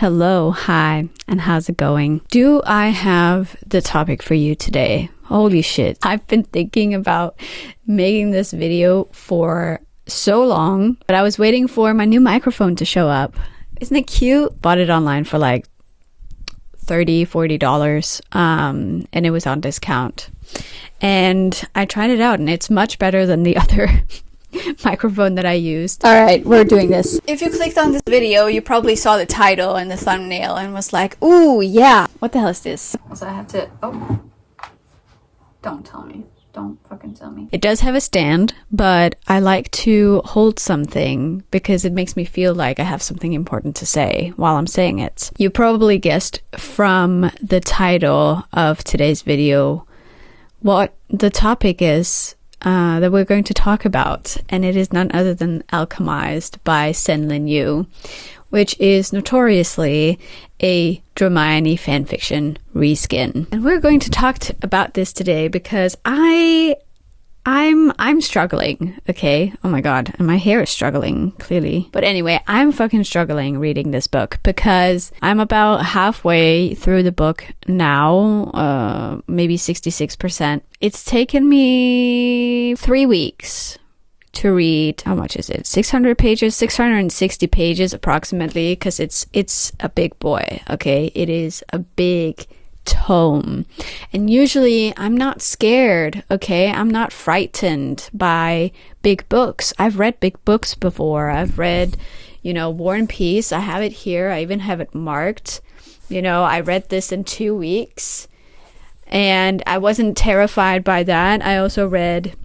Hello, hi, and how's it going? Do I have the topic for you today? Holy shit. I've been thinking about making this video for so long, but I was waiting for my new microphone to show up. Isn't it cute? Bought it online for like $30-$40, and it was on discount. And I tried it out, and it's much better than the other microphone that I used. All right, we're doing this. If you clicked on this video, you probably saw the title and the thumbnail and was like, ooh, yeah. What the hell is this? So I have to, oh, don't tell me. Don't fucking tell me. It does have a stand, but I like to hold something because it makes me feel like I have something important to say while I'm saying it. You probably guessed from the title of today's video what the topic is that we're going to talk about, and it is none other than Alchemised by Senlin Yu, which is notoriously a Hermione fanfiction reskin. And we're going to talk about this today because I'm struggling, okay? Oh my god, and my hair is struggling, clearly. But anyway, I'm fucking struggling reading this book because I'm about halfway through the book now, maybe 66%. It's taken me 3 weeks to read, how much is it? 600 pages, 660 pages approximately, because it's a big boy, okay? It is a big tome. And usually I'm not scared, okay? I'm not frightened by big books. I've read big books before. I've read, War and Peace. I have it here. I even have it marked. I read this in 2 weeks and I wasn't terrified by that. I also read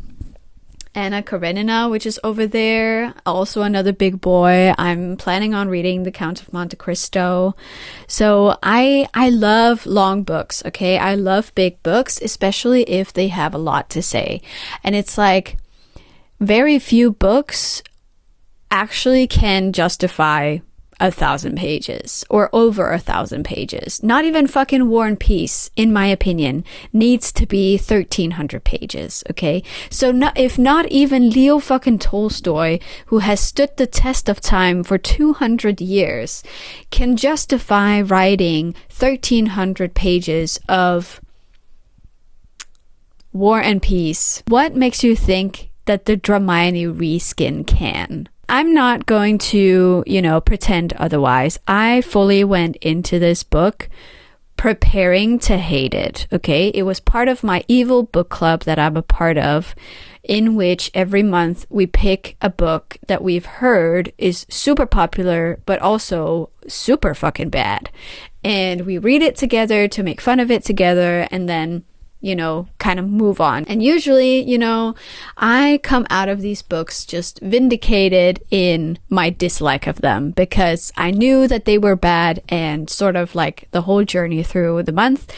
Anna Karenina, which is over there, also another big boy. I'm planning on reading The Count of Monte Cristo. So I love long books, okay? I love big books, especially if they have a lot to say. And it's like very few books actually can justify 1,000 pages or over 1,000 pages. Not even fucking War and Peace, in my opinion, needs to be 1,300 pages, okay? So if not even Leo fucking Tolstoy, who has stood the test of time for 200 years, can justify writing 1,300 pages of War and Peace, what makes you think that the Hermione reskin can? I'm not going to, pretend otherwise. I fully went into this book preparing to hate it, okay? It was part of my evil book club that I'm a part of, in which every month we pick a book that we've heard is super popular, but also super fucking bad. And we read it together to make fun of it together, and then kind of move on. And usually, I come out of these books just vindicated in my dislike of them because I knew that they were bad, and sort of like the whole journey through the month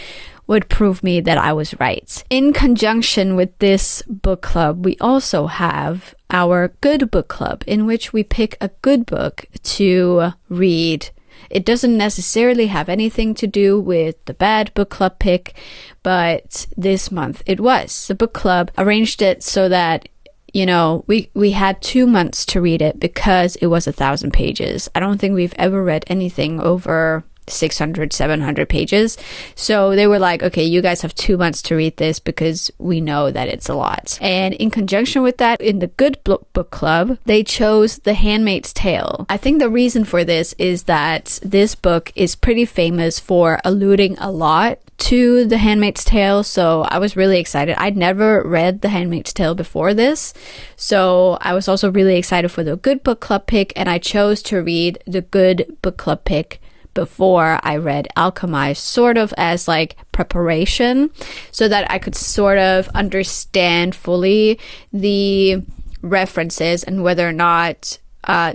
would prove me that I was right. In conjunction with this book club, we also have our good book club, in which we pick a good book to read. It doesn't necessarily have anything to do with the bad book club pick, but this month it was. The book club arranged it so that, we had 2 months to read it because it was 1,000 pages. I don't think we've ever read anything over 600, 700 pages. So they were like, okay, you guys have 2 months to read this because we know that it's a lot. And in conjunction with that, in the good book club, they chose The Handmaid's Tale. I think the reason for this is that this book is pretty famous for alluding a lot to The Handmaid's Tale, so I was really excited. I'd never read The Handmaid's Tale before this, so I was also really excited for the good book club pick, and I chose to read the good book club pick before I read Alchemized, sort of as like preparation, so that I could sort of understand fully the references and whether or not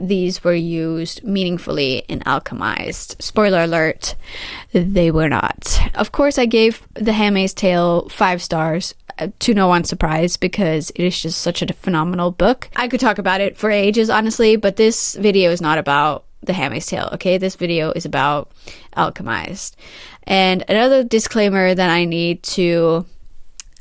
these were used meaningfully in Alchemized. Spoiler alert, they were not. Of course, I gave The Handmaid's Tale 5 stars, to no one's surprise, because it is just such a phenomenal book. I could talk about it for ages, honestly, but this video is not about The Handmaid's Tale, okay? This video is about Alchemized. And another disclaimer that I need to,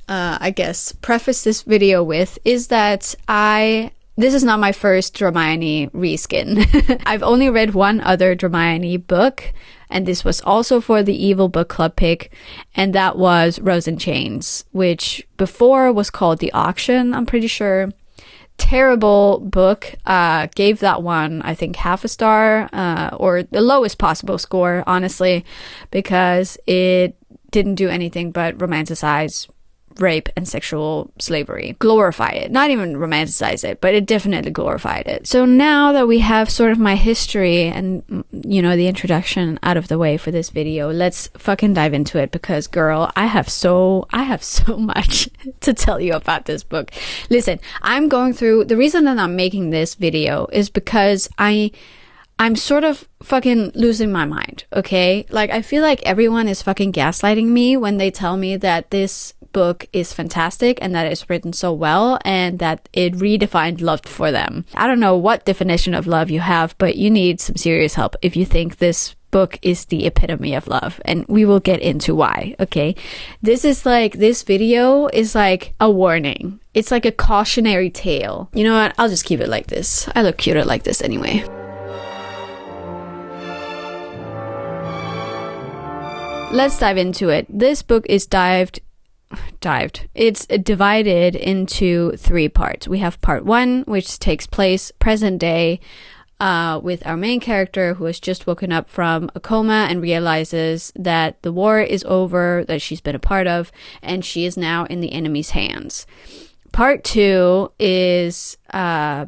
preface this video with is that I This is not my first Hermione reskin. I've only read one other Hermione book, and this was also for the Evil Book Club pick, and that was Rose in Chains, which before was called The Auction, I'm pretty sure. Terrible book. Gave that one, I think, half a star, or the lowest possible score, honestly, because it didn't do anything but romanticize rape and sexual slavery. Glorify it. Not even romanticize it, but it definitely glorified it. So now that we have sort of my history and, you know, the introduction out of the way for this video, let's fucking dive into it, because girl, I have so much to tell you about this book. Listen, I'm going through, the reason that I'm making this video is because I'm sort of fucking losing my mind, okay? Like, I feel like everyone is fucking gaslighting me when they tell me that this book is fantastic and that it's written so well and that it redefined love for them. I don't know what definition of love you have, but you need some serious help if you think this book is the epitome of love, and we will get into why, okay? This video is like a warning. It's like a cautionary tale. You know what? I'll just keep it like this. I look cuter like this anyway. Let's dive into it. This book is it's divided into 3 parts. We have part 1, which takes place present day, with our main character who has just woken up from a coma and realizes that the war is over, that she's been a part of, and she is now in the enemy's hands. Part 2 is all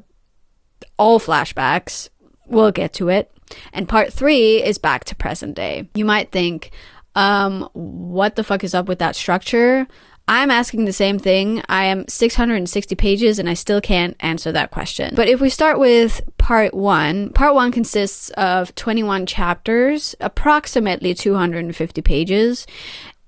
flashbacks. We'll get to it. And part 3 is back to present day. You might think, what the fuck is up with that structure? I'm asking the same thing. I am 660 pages and I still can't answer that question. But if we start with part 1 consists of 21 chapters, approximately 250 pages,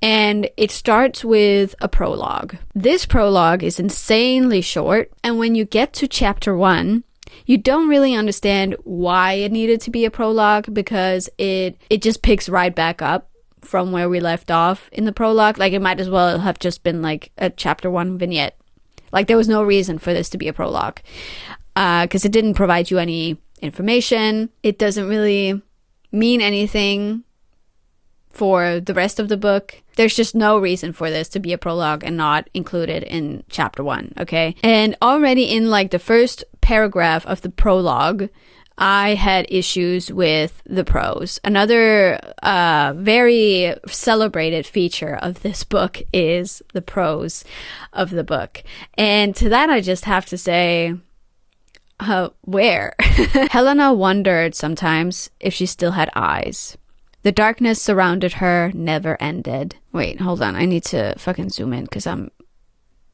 and it starts with a prologue. This prologue is insanely short, and when you get to chapter 1, you don't really understand why it needed to be a prologue, because it just picks right back up from where we left off in the prologue. Like, it might as well have just been like a chapter 1 vignette. Like, there was no reason for this to be a prologue, because it didn't provide you any information. It doesn't really mean anything for the rest of the book. There's just no reason for this to be a prologue and not included in chapter 1, okay? And already in like the first paragraph of the prologue, I had issues with the prose. Another very celebrated feature of this book is the prose of the book. And to that I just have to say, where? Helena wondered sometimes if she still had eyes. The darkness surrounded her never ended. Wait, hold on. I need to fucking zoom in because I'm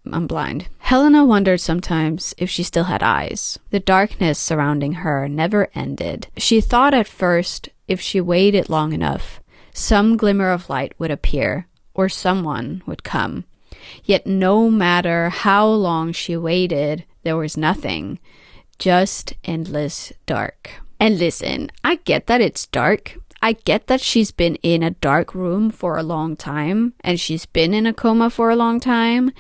blind. Helena wondered sometimes if she still had eyes. The darkness surrounding her never ended. She thought at first if she waited long enough, some glimmer of light would appear, or someone would come. Yet no matter how long she waited, there was nothing. Just endless dark. And listen, I get that it's dark. I get that she's been in a dark room for a long time, and she's been in a coma for a long time,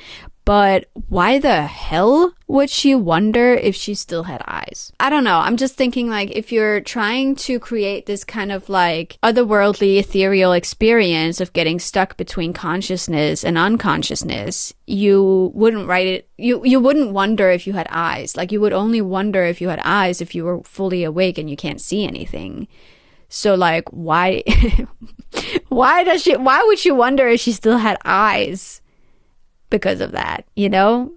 but why the hell would she wonder if she still had eyes? I don't know. I'm just thinking, like, if you're trying to create this kind of like otherworldly, ethereal experience of getting stuck between consciousness and unconsciousness, you wouldn't write it. You wouldn't wonder if you had eyes. Like, you would only wonder if you had eyes if you were fully awake and you can't see anything. So, like, why why would she wonder if she still had eyes because of that, you know?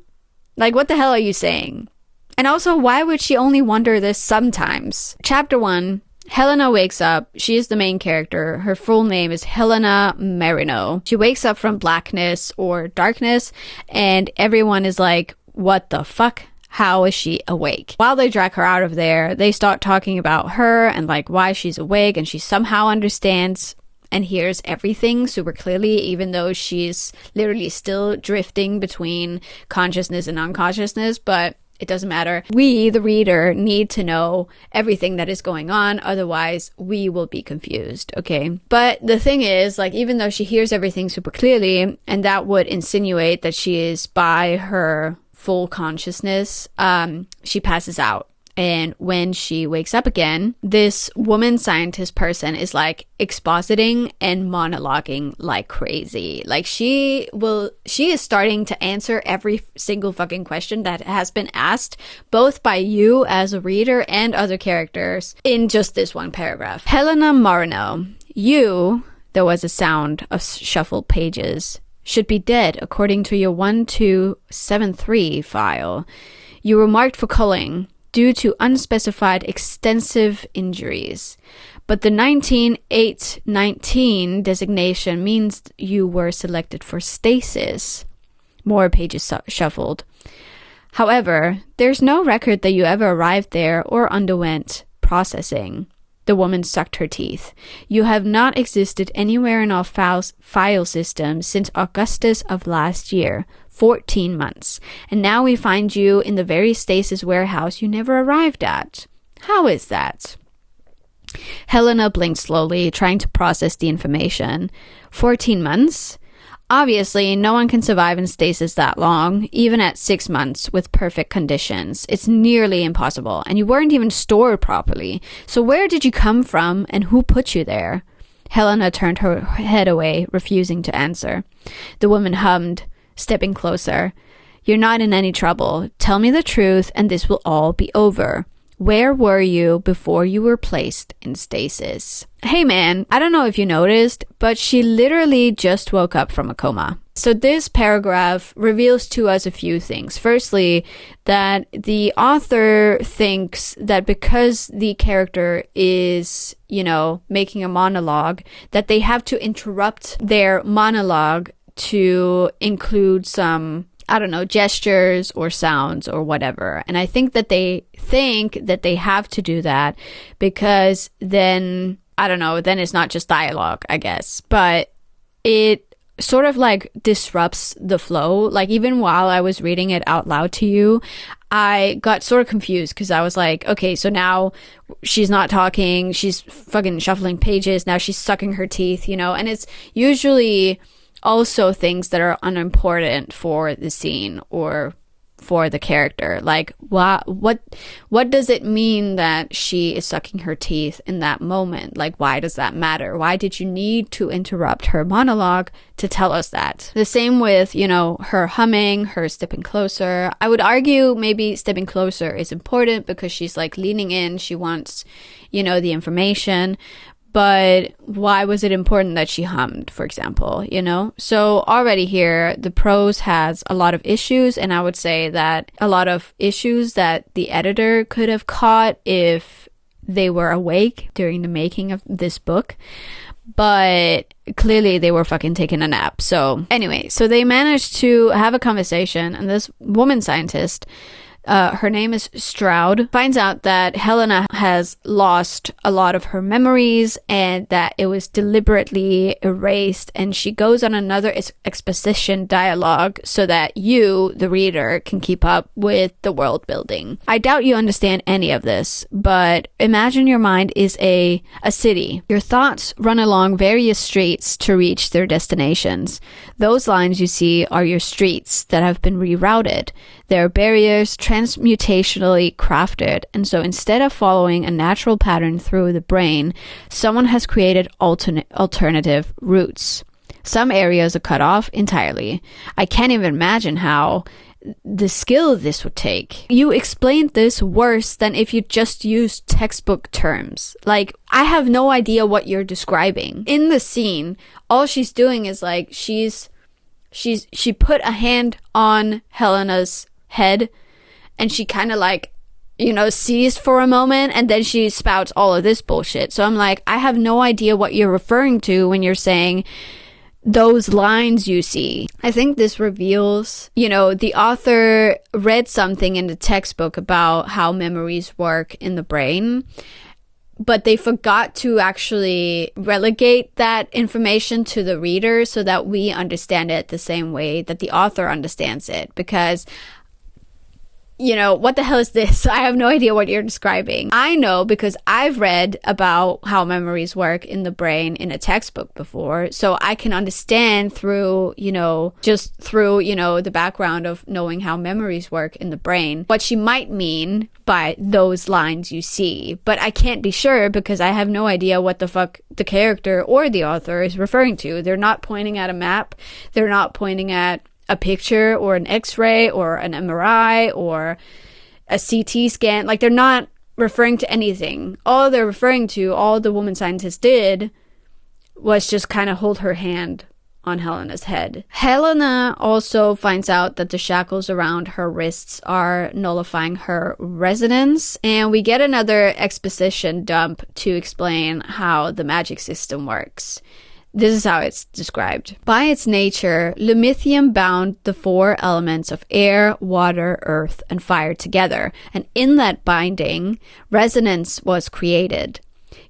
Like, what the hell are you saying? And also, why would she only wonder this sometimes? Chapter 1, Helena wakes up. She is the main character. Her full name is Helena Marino. She wakes up from blackness or darkness, and everyone is like, what the fuck? How is she awake? While they drag her out of there, they start talking about her and like why she's awake, and she somehow understands and hears everything super clearly, even though she's literally still drifting between consciousness and unconsciousness, but it doesn't matter. We, the reader, need to know everything that is going on, otherwise we will be confused, okay? But the thing is, like, even though she hears everything super clearly, and that would insinuate that she is by her full consciousness, she passes out. And when she wakes up again, this woman scientist person is like expositing and monologuing like crazy. Like she is starting to answer every single fucking question that has been asked, both by you as a reader and other characters, in just this one paragraph. Helena Marino, you, there was a sound of shuffled pages, should be dead according to your 1273 file. You were marked for culling due to unspecified extensive injuries. But the 19819 designation means you were selected for stasis. More pages shuffled. However, there's no record that you ever arrived there or underwent processing. The woman sucked her teeth. You have not existed anywhere in our file system since Augustus of last year. 14 months. And now we find you in the very stasis warehouse you never arrived at. How is that? Helena blinked slowly, trying to process the information. 14 months? Obviously, no one can survive in stasis that long, even at 6 months with perfect conditions. It's nearly impossible, and you weren't even stored properly. So where did you come from, and who put you there? Helena turned her head away, refusing to answer. The woman hummed, stepping closer. You're not in any trouble. Tell me the truth and this will all be over. Where were you before you were placed in stasis? Hey man, I don't know if you noticed, but she literally just woke up from a coma. So this paragraph reveals to us a few things. Firstly, that the author thinks that because the character is, making a monologue, that they have to interrupt their monologue to include some, gestures or sounds or whatever. And I think that they have to do that because then, then it's not just dialogue, I guess. But it sort of like disrupts the flow. Like even while I was reading it out loud to you, I got sort of confused because I was like, okay, so now she's not talking, she's fucking shuffling pages, now she's sucking her teeth, and it's usually also things that are unimportant for the scene or for the character. Like what does it mean that she is sucking her teeth in that moment? Like why does that matter? Why did you need to interrupt her monologue to tell us that? The same with, her humming, her stepping closer. I would argue maybe stepping closer is important because she's like leaning in, she wants, the information. But why was it important that she hummed, for example, So already here, the prose has a lot of issues, and I would say that a lot of issues that the editor could have caught if they were awake during the making of this book. But clearly they were fucking taking a nap. So anyway, so they managed to have a conversation, and this woman scientist, her name is Stroud, finds out that Helena has lost a lot of her memories and that it was deliberately erased, and she goes on another exposition dialogue so that you, the reader, can keep up with the world building. I doubt you understand any of this, but imagine your mind is a city. Your thoughts run along various streets to reach their destinations. Those lines you see are your streets that have been rerouted. There are barriers transmutationally crafted, and so instead of following a natural pattern through the brain, someone has created alternative routes. Some areas are cut off entirely. I can't even imagine how the skill this would take. You explained this worse than if you just used textbook terms. Like, I have no idea what you're describing. In the scene, all she's doing is like, she put a hand on Helena's head and she kind of like, seized for a moment, and then she spouts all of this bullshit. So I'm like, I have no idea what you're referring to when you're saying those lines you see. I think this reveals, the author read something in the textbook about how memories work in the brain, but they forgot to actually relegate that information to the reader so that we understand it the same way that the author understands it. Because what the hell is this? I have no idea what you're describing. I know because I've read about how memories work in the brain in a textbook before. So I can understand through, just through, the background of knowing how memories work in the brain, what she might mean by those lines you see. But I can't be sure because I have no idea what the fuck the character or the author is referring to. They're not pointing at a map. They're not pointing at a picture or an X-ray or an MRI or a CT scan. Like, they're not referring to anything. All they're referring to, all the woman scientist did was just kind of hold her hand on Helena's head. Helena also finds out that the shackles around her wrists are nullifying her resonance, and we get another exposition dump to explain how the magic system works. This is how it's described. By its nature, Lumithium bound the 4 elements of air, water, earth, and fire together, and in that binding, resonance was created.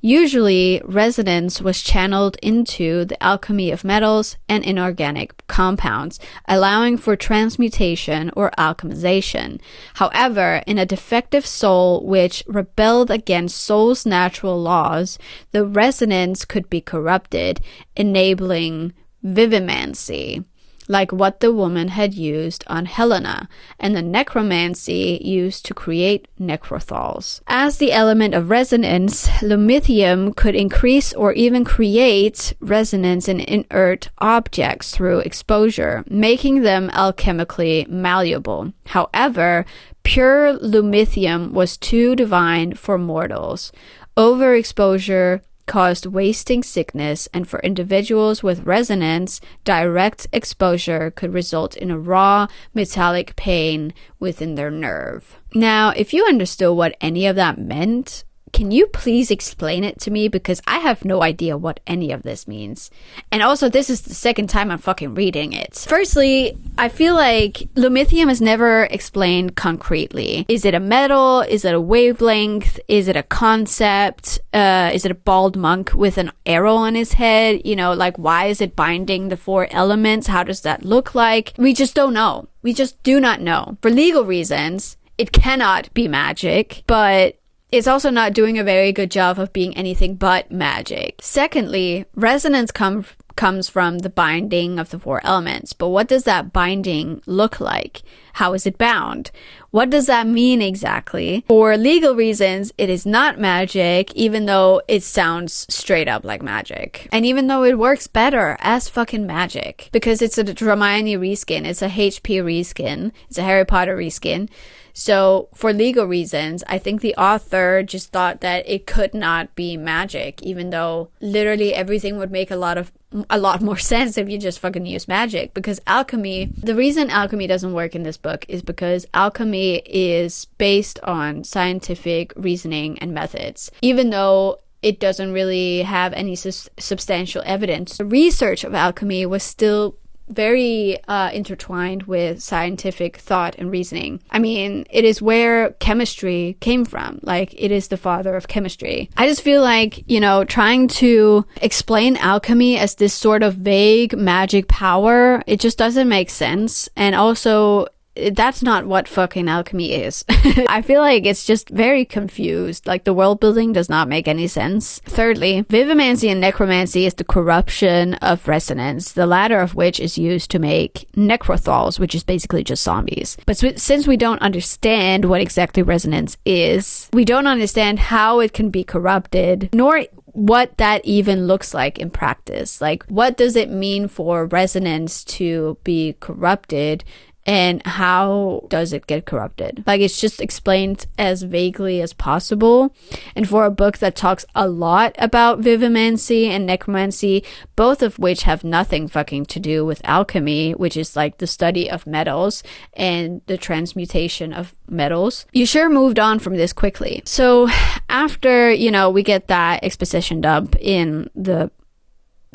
Usually, resonance was channeled into the alchemy of metals and inorganic compounds, allowing for transmutation or alchemization. However, in a defective soul which rebelled against soul's natural laws, the resonance could be corrupted, enabling vivimancy, like what the woman had used on Helena, and the necromancy used to create necrothals. As the element of resonance, Lumithium could increase or even create resonance in inert objects through exposure, making them alchemically malleable. However, pure Lumithium was too divine for mortals. Overexposure caused wasting sickness, and for individuals with resonance, direct exposure could result in a raw, metallic pain within their nerve. Now, if you understood what any of that meant, can you please explain it to me? Because I have no idea what any of this means. And also, this is the second time I'm fucking reading it. Firstly, I feel like Lumithium is never explained concretely. Is it a metal? Is it a wavelength? Is it a concept? Is it a bald monk with an arrow on his head? Why is it binding the 4 elements? How does that look like? We just don't know. We just do not know. For legal reasons, it cannot be magic, but it's also not doing a very good job of being anything but magic. Secondly, resonance comes from the binding of the 4 elements. But what does that binding look like? How is it bound? What does that mean exactly? For legal reasons, it is not magic, even though it sounds straight up like magic. And even though it works better as fucking magic, because it's a Hermione reskin, it's a HP reskin, it's a Harry Potter reskin. So for legal reasons, I think the author just thought that it could not be magic, even though literally everything would make a lot more sense if you just fucking use magic. Because alchemy, the reason alchemy doesn't work in this book is because alchemy is based on scientific reasoning and methods, even though it doesn't really have any substantial evidence. The research of alchemy was still very intertwined with scientific thought and reasoning. I mean, it is where chemistry came from. Like, it is the father of chemistry. I just feel like, trying to explain alchemy as this sort of vague magic power, it just doesn't make sense. And also, that's not what fucking alchemy is. I feel like it's just very confused. Like, the world building does not make any sense. Thirdly, vivimancy and necromancy is the corruption of resonance, the latter of which is used to make necrothals, which is basically just zombies. But since we don't understand what exactly resonance is, we don't understand how it can be corrupted, nor what that even looks like in practice. Like, what does it mean for resonance to be corrupted? And how does it get corrupted? Like, it's just explained as vaguely as possible. And for a book that talks a lot about vivimancy and necromancy, both of which have nothing fucking to do with alchemy, which is like the study of metals and the transmutation of metals, you sure moved on from this quickly. So after, we get that exposition dump in the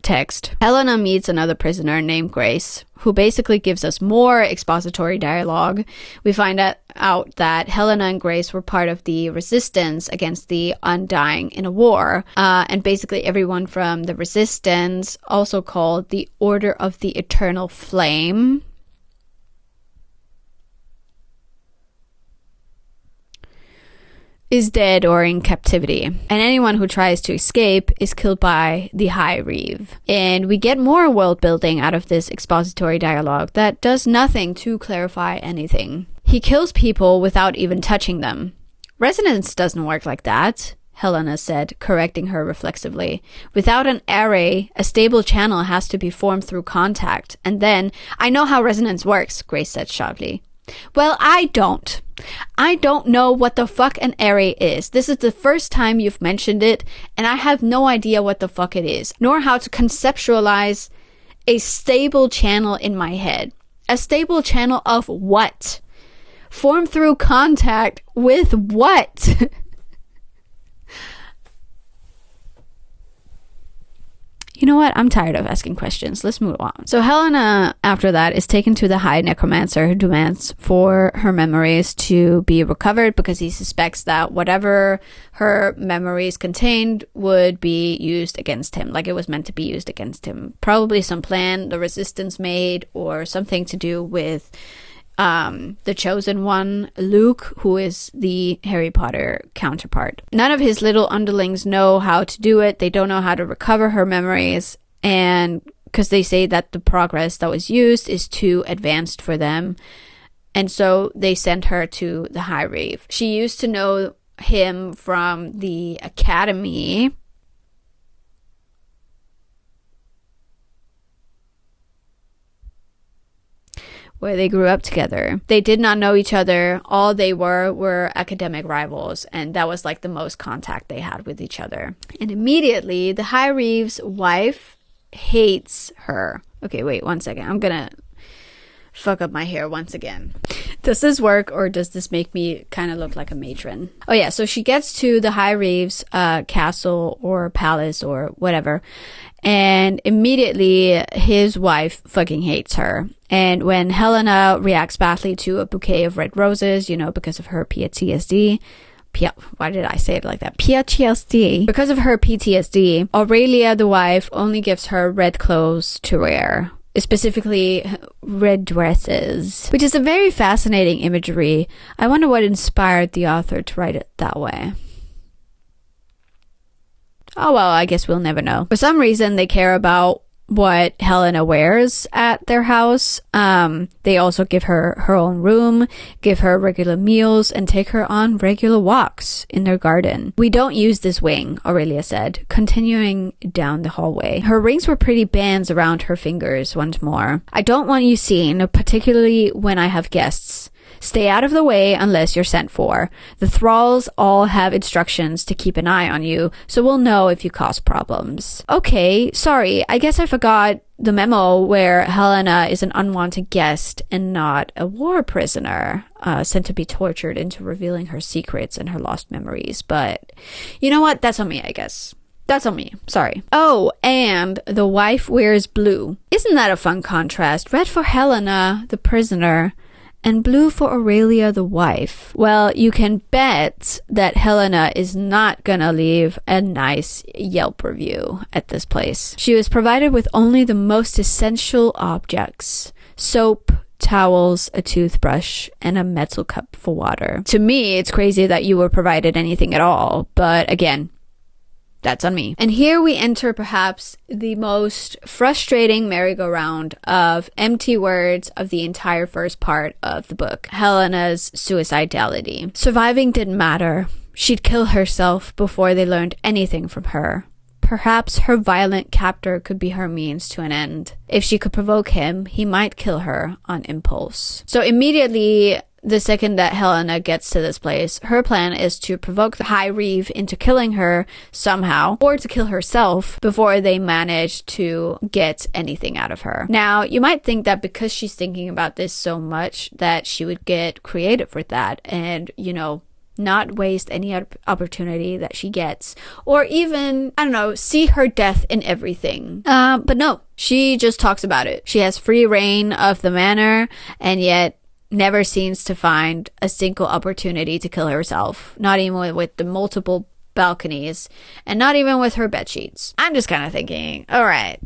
text, Helena meets another prisoner named Grace, who basically gives us more expository dialogue. We find out that Helena and Grace were part of the resistance against the Undying in a war. And basically everyone from the resistance, also called the Order of the Eternal Flame, is dead or in captivity, and anyone who tries to escape is killed by the High Reeve. And we get more world building out of this expository dialogue that does nothing to clarify anything. He kills people without even touching them. Resonance doesn't work like that, Helena said, correcting her reflexively. Without an array, a stable channel has to be formed through contact. And then, I know how resonance works, Grace said sharply. Well, I don't. I don't know what the fuck an array is. This is the first time you've mentioned it, and I have no idea what the fuck it is, nor how to conceptualize a stable channel in my head. A stable channel of what? Formed through contact with what? You know what? I'm tired of asking questions. Let's move on. So Helena, after that, is taken to the High Necromancer, who demands for her memories to be recovered because he suspects that whatever her memories contained would be used against him, like it was meant to be used against him. Probably some plan the Resistance made, or something to do with the Chosen One, Luke, who is the Harry Potter counterpart. None of his little underlings know how to do it. They don't know how to recover her memories, and because they say that the progress that was used is too advanced for them, and so they sent her to the High Reeve. She used to know him from the academy, where they grew up together. They did not know each other. All they were academic rivals, and that was like the most contact they had with each other. And immediately, the High Reeve's wife hates her. Okay, wait 1 second. I'm gonna fuck up my hair once again. Does this work, or does this make me kind of look like a matron? Oh yeah, so she gets to the High Reeve's castle or palace or whatever, and immediately his wife fucking hates her. And when Helena reacts badly to a bouquet of red roses, you know, because of her PTSD, why did I say it like that? PTSD. Because of her PTSD, Aurelia, the wife, only gives her red clothes to wear. Specifically, red dresses, which is a very fascinating imagery. I wonder what inspired the author to write it that way. Oh well, I guess we'll never know. For some reason, they care about what Helena wears at their house. They also give her her own room, give her regular meals, and take her on regular walks in their garden. We don't use this wing, Aurelia said, continuing down the hallway. Her rings were pretty bands around her fingers once more. I don't want you seen, particularly when I have guests. Stay out of the way unless you're sent for. The thralls all have instructions to keep an eye on you, so we'll know if you cause problems. Okay, sorry, I guess I forgot the memo where Helena is an unwanted guest and not a war prisoner, sent to be tortured into revealing her secrets and her lost memories. But you know what? That's on me, I guess. That's on me. Sorry. Oh, and the wife wears blue. Isn't that a fun contrast? Red for Helena, the prisoner, and blue for Aurelia, the wife. Well, you can bet that Helena is not gonna leave a nice Yelp review at this place. She was provided with only the most essential objects: soap, towels, a toothbrush, and a metal cup for water. To me, it's crazy that you were provided anything at all, but again, that's on me. And here we enter perhaps the most frustrating merry-go-round of empty words of the entire first part of the book. Helena's suicidality. Surviving didn't matter. She'd kill herself before they learned anything from her. Perhaps her violent captor could be her means to an end. If she could provoke him, he might kill her on impulse. So immediately, the second that Helena gets to this place, her plan is to provoke the High Reeve into killing her somehow, or to kill herself before they manage to get anything out of her. Now, you might think that because she's thinking about this so much that she would get creative with that and, you know, not waste any opportunity that she gets, or even, I don't know, see her death in everything. But no, she just talks about it. She has free reign of the manor, and yet never seems to find a single opportunity to kill herself, not even with the multiple balconies, and not even with her bed sheets. I'm just kind of thinking, all right,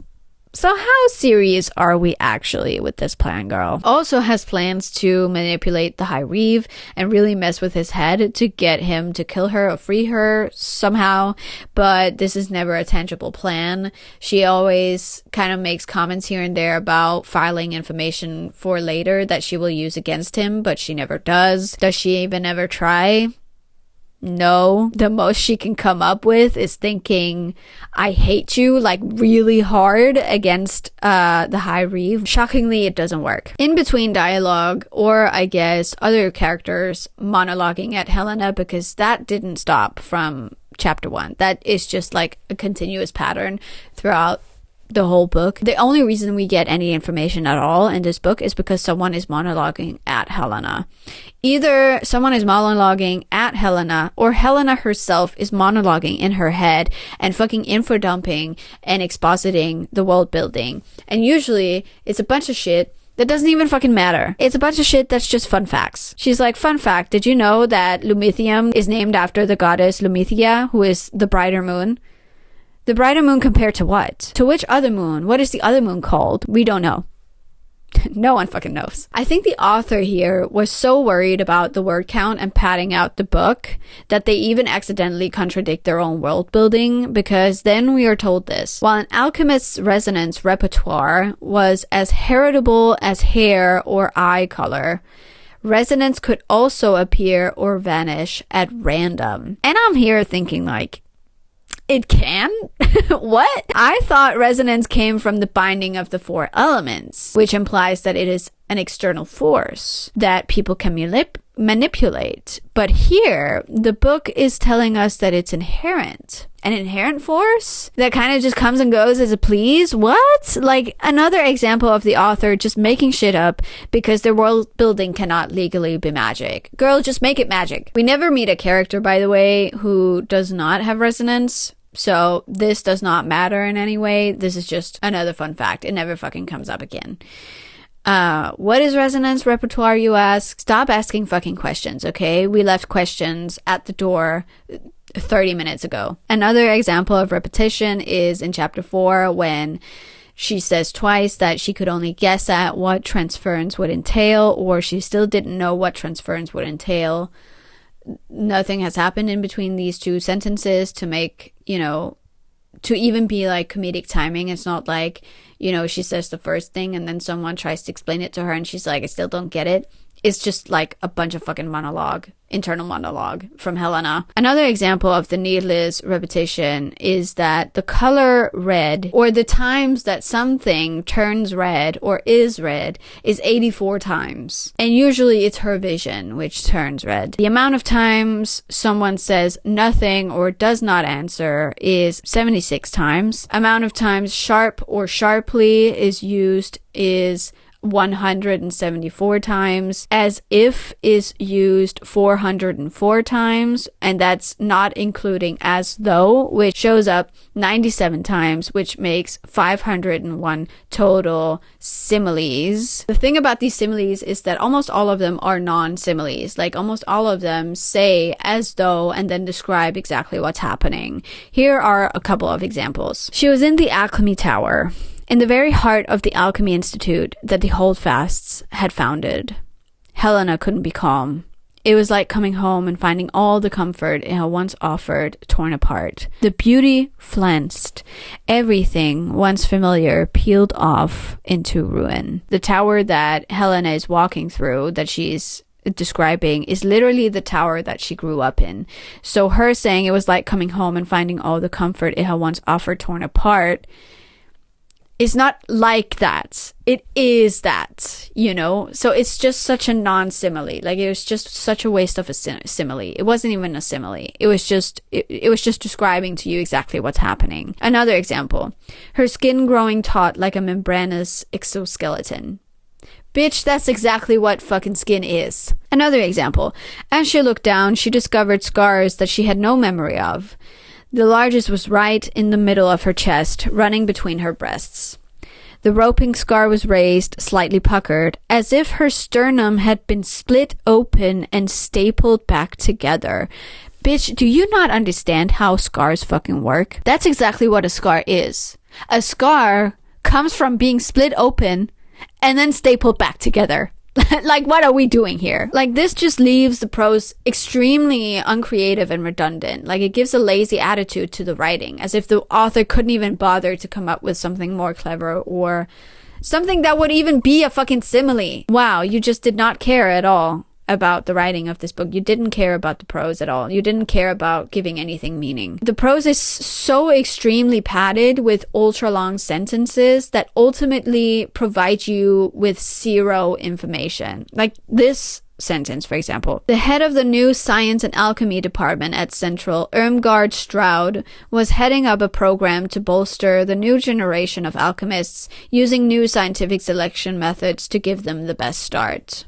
So how serious are we actually with this plan, girl? Also has plans to manipulate the High Reeve and really mess with his head to get him to kill her or free her somehow, but this is never a tangible plan. She always kind of makes comments here and there about filing information for later that she will use against him, but she never does. Does she even ever try? No. The most she can come up with is thinking, I hate you, like really hard against the High Reeve. Shockingly, it doesn't work. In between dialogue, or I guess other characters monologuing at Helena, because that didn't stop from chapter 1. That is just like a continuous pattern throughout the whole book. The only reason we get any information at all in this book is because someone is monologuing at Helena. Either someone is monologuing at Helena, or Helena herself is monologuing in her head and fucking info dumping and expositing the world building. And usually it's a bunch of shit that doesn't even fucking matter. It's a bunch of shit that's just fun facts. She's like, fun fact, did you know that Lumithium is named after the goddess Lumithia, who is the brighter moon? The brighter moon compared to what? To which other moon? What is the other moon called? We don't know. No one fucking knows. I think the author here was so worried about the word count and padding out the book that they even accidentally contradict their own world building, because then we are told this. While an alchemist's resonance repertoire was as heritable as hair or eye color, resonance could also appear or vanish at random. And I'm here thinking like, it can? What? I thought resonance came from the binding of the 4 elements, which implies that it is an external force that people can manipulate. But here, the book is telling us that it's inherent. An inherent force that kind of just comes and goes as it please? What? Like another example of the author just making shit up because their world building cannot legally be magic. Girl, just make it magic. We never meet a character, by the way, who does not have resonance. So this does not matter in any way. This is just another fun fact. It never fucking comes up again. What is resonance repertoire, you ask? Stop asking fucking questions, okay? We left questions at the door 30 minutes ago. Another example of repetition is in chapter 4 when she says twice that she could only guess at what transference would entail, or she still didn't know what transference would entail. Nothing has happened in between these two sentences to make, to even be like comedic timing. It's not like, she says the first thing and then someone tries to explain it to her and she's like, I still don't get it. It's just like a bunch of fucking internal monologue from Helena. Another example of the needless repetition is that the color red, or the times that something turns red or is red, is 84 times. And usually it's her vision which turns red. The amount of times someone says nothing or does not answer is 76 times. Amount of times sharp or sharply is used is 174 times. As if is used 404 times, and that's not including as though, which shows up 97 times, which makes 501 total similes. The thing about these similes is that almost all of them are non-similes. Like almost all of them say as though and then describe exactly what's happening. Here are a couple of examples. She was in the Alchemy Tower, in the very heart of the Alchemy Institute that the Holdfasts had founded. Helena couldn't be calm. It was like coming home and finding all the comfort it had once offered torn apart. The beauty flanced. Everything once familiar peeled off into ruin. The tower that Helena is walking through, that she's describing, is literally the tower that she grew up in. So her saying it was like coming home and finding all the comfort it had once offered torn apart, it's not like that. It is that, So it's just such a non-simile. Like it was just such a waste of a simile. It wasn't even a simile. It was just describing to you exactly what's happening. Another example. Her skin growing taut like a membranous exoskeleton. Bitch, that's exactly what fucking skin is. Another example. As she looked down, she discovered scars that she had no memory of. The largest was right in the middle of her chest, running between her breasts. The roping scar was raised, slightly puckered, as if her sternum had been split open and stapled back together. Bitch, do you not understand how scars fucking work? That's exactly what a scar is. A scar comes from being split open and then stapled back together. Like, what are we doing here? Like, this just leaves the prose extremely uncreative and redundant. Like, it gives a lazy attitude to the writing, as if the author couldn't even bother to come up with something more clever or something that would even be a fucking simile. Wow, you just did not care at all about the writing of this book. You didn't care about the prose at all. You didn't care about giving anything meaning. The prose is so extremely padded with ultra long sentences that ultimately provide you with zero information. Like this sentence, for example. The head of the new science and alchemy department at Central, Irmgard Stroud, was heading up a program to bolster the new generation of alchemists using new scientific selection methods to give them the best start.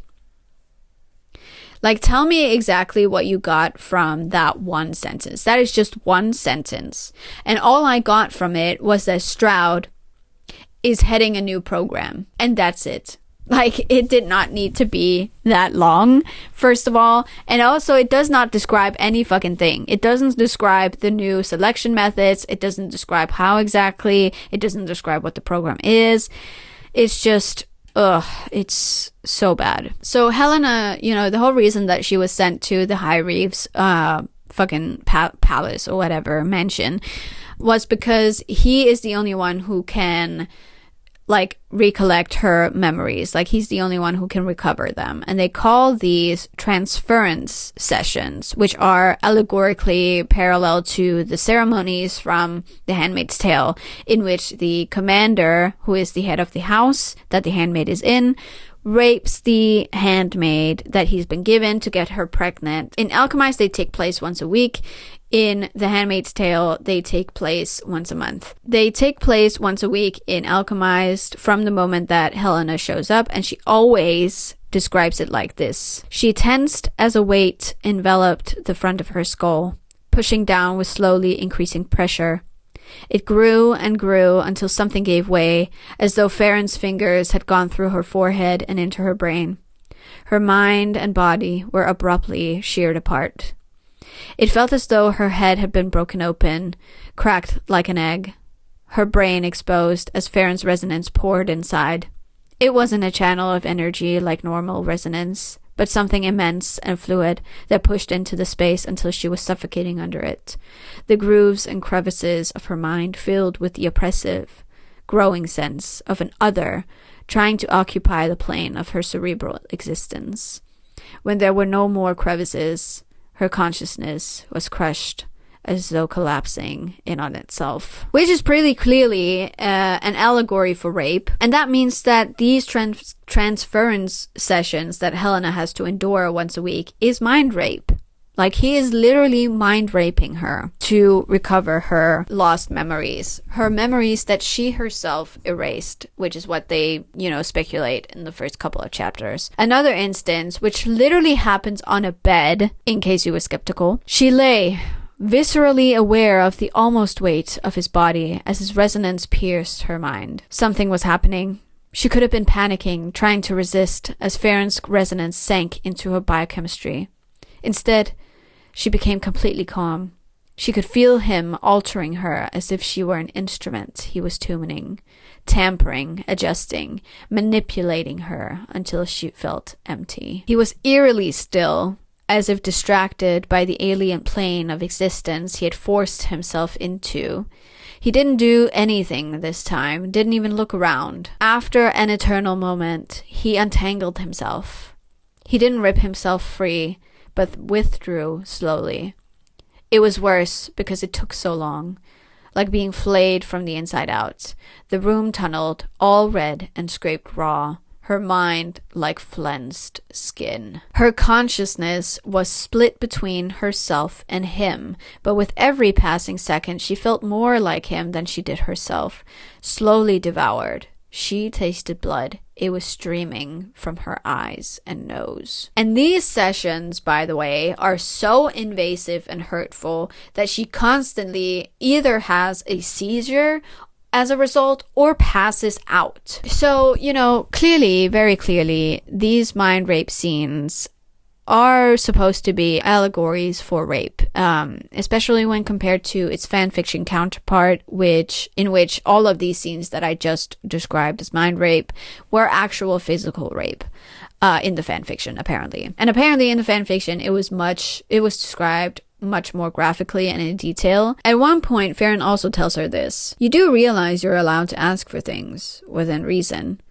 Like, tell me exactly what you got from that one sentence. That is just one sentence. And all I got from it was that Stroud is heading a new program. And that's it. Like, it did not need to be that long, first of all. And also, it does not describe any fucking thing. It doesn't describe the new selection methods. It doesn't describe how exactly. It doesn't describe what the program is. It's just... ugh, it's so bad. So Helena, you know, the whole reason that she was sent to the High Reefs fucking palace or whatever, mansion, was because he is the only one who can, like, recollect her memories. Like, he's the only one who can recover them. And they call these transference sessions, which are allegorically parallel to the ceremonies from The Handmaid's Tale, in which the commander, who is the head of the house that the handmaid is in, rapes the handmaid that he's been given to get her pregnant. In Alchemized, they take place once a week. In The Handmaid's Tale, they take place once a month. They take place once a week in Alchemized from the moment that Helena shows up, and she always describes it like this. She tensed as a weight enveloped the front of her skull, pushing down with slowly increasing pressure. It grew and grew until something gave way, as though Farron's fingers had gone through her forehead and into her brain. Her mind and body were abruptly sheared apart. It felt as though her head had been broken open, cracked like an egg, her brain exposed as Farron's resonance poured inside. It wasn't a channel of energy like normal resonance, but something immense and fluid that pushed into the space until she was suffocating under it. The grooves and crevices of her mind filled with the oppressive, growing sense of an other trying to occupy the plane of her cerebral existence. When there were no more crevices, her consciousness was crushed, as though collapsing in on itself. Which is pretty clearly an allegory for rape. And that means that these transference sessions that Helena has to endure once a week is mind rape. Like, he is literally mind raping her to recover her lost memories. Her memories that she herself erased, which is what they, speculate in the first couple of chapters. Another instance, which literally happens on a bed, in case you were skeptical. She lay, viscerally aware of the almost weight of his body as his resonance pierced her mind. Something was happening. She could have been panicking, trying to resist as Farron's resonance sank into her biochemistry. Instead, she became completely calm. She could feel him altering her as if she were an instrument he was tuning, tampering, adjusting, manipulating her until she felt empty. He was eerily still, as if distracted by the alien plane of existence he had forced himself into. He didn't do anything this time, didn't even look around. After an eternal moment, he untangled himself. He didn't rip himself free, but withdrew slowly. It was worse because it took so long, like being flayed from the inside out. The room tunneled, all red and scraped raw, her mind like flensed skin. Her consciousness was split between herself and him, but with every passing second she felt more like him than she did herself, slowly devoured. She tasted blood. It was streaming from her eyes and nose. And these sessions, by the way, are so invasive and hurtful that she constantly either has a seizure as a result or passes out. So, clearly, very clearly, these mind rape scenes are supposed to be allegories for rape, especially when compared to its fanfiction counterpart, in which all of these scenes that I just described as mind rape were actual physical rape in the fanfiction, apparently. And apparently in the fanfiction, it was described much more graphically and in detail. At one point, Farron also tells her this: "You do realize you're allowed to ask for things within reason."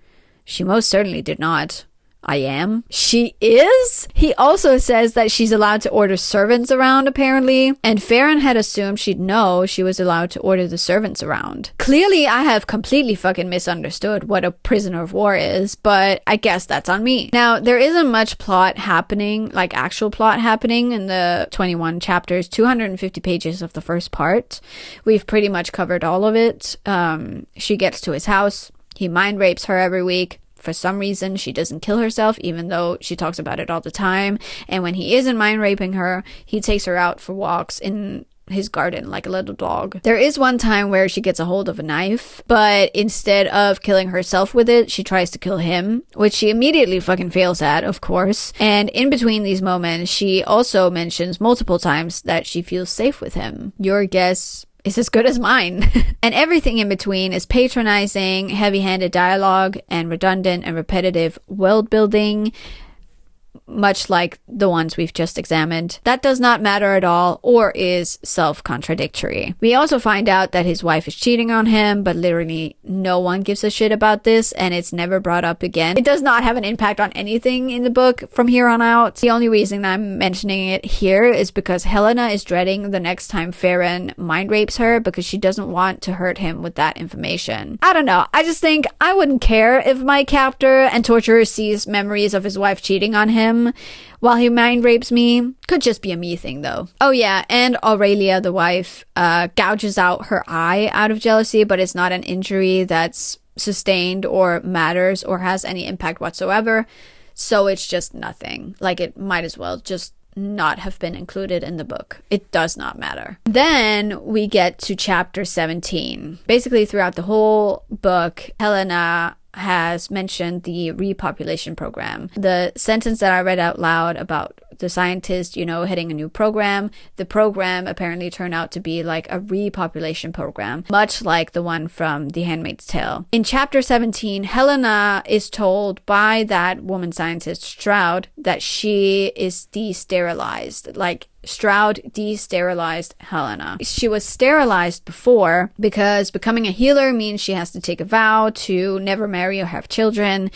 She most certainly did not. I am. She is? He also says that she's allowed to order servants around, apparently, and Farron had assumed she'd know she was allowed to order the servants around. Clearly, I have completely fucking misunderstood what a prisoner of war is, but I guess that's on me. Now, there isn't much plot happening, like actual plot happening in the 21 chapters, 250 pages of the first part. We've pretty much covered all of it. She gets to his house. He mind rapes her every week. For some reason, she doesn't kill herself, even though she talks about it all the time. And when he isn't mind raping her, he takes her out for walks in his garden like a little dog. There is one time where she gets a hold of a knife, but instead of killing herself with it, she tries to kill him, which she immediately fucking fails at, of course. And in between these moments, she also mentions multiple times that she feels safe with him. Your guess is as good as mine. And everything in between is patronizing, heavy-handed dialogue, and redundant and repetitive world building, much like the ones we've just examined. That does not matter at all, or is self-contradictory. We also find out that his wife is cheating on him, but literally no one gives a shit about this, and it's never brought up again. It does not have an impact on anything in the book from here on out. The only reason I'm mentioning it here is because Helena is dreading the next time Farron mind rapes her, because she doesn't want to hurt him with that information. I don't know. I just think I wouldn't care if my captor and torturer sees memories of his wife cheating on him while he mind rapes me. Could just be a me thing though. Oh yeah, and Aurelia, the wife, gouges out her eye out of jealousy, but it's not an injury that's sustained or matters or has any impact whatsoever. So it's just nothing. Like, it might as well just not have been included in the book. It does not matter. Then we get to chapter 17. Basically throughout the whole book, Helena has mentioned the repopulation program. The sentence that I read out loud about the scientist, heading a new program, the program apparently turned out to be like a repopulation program, much like the one from The Handmaid's Tale. In chapter 17, Helena is told by that woman scientist, Stroud, that she is de-sterilized. Like, Stroud de-sterilized Helena. She was sterilized before because becoming a healer means she has to take a vow to never marry or have children.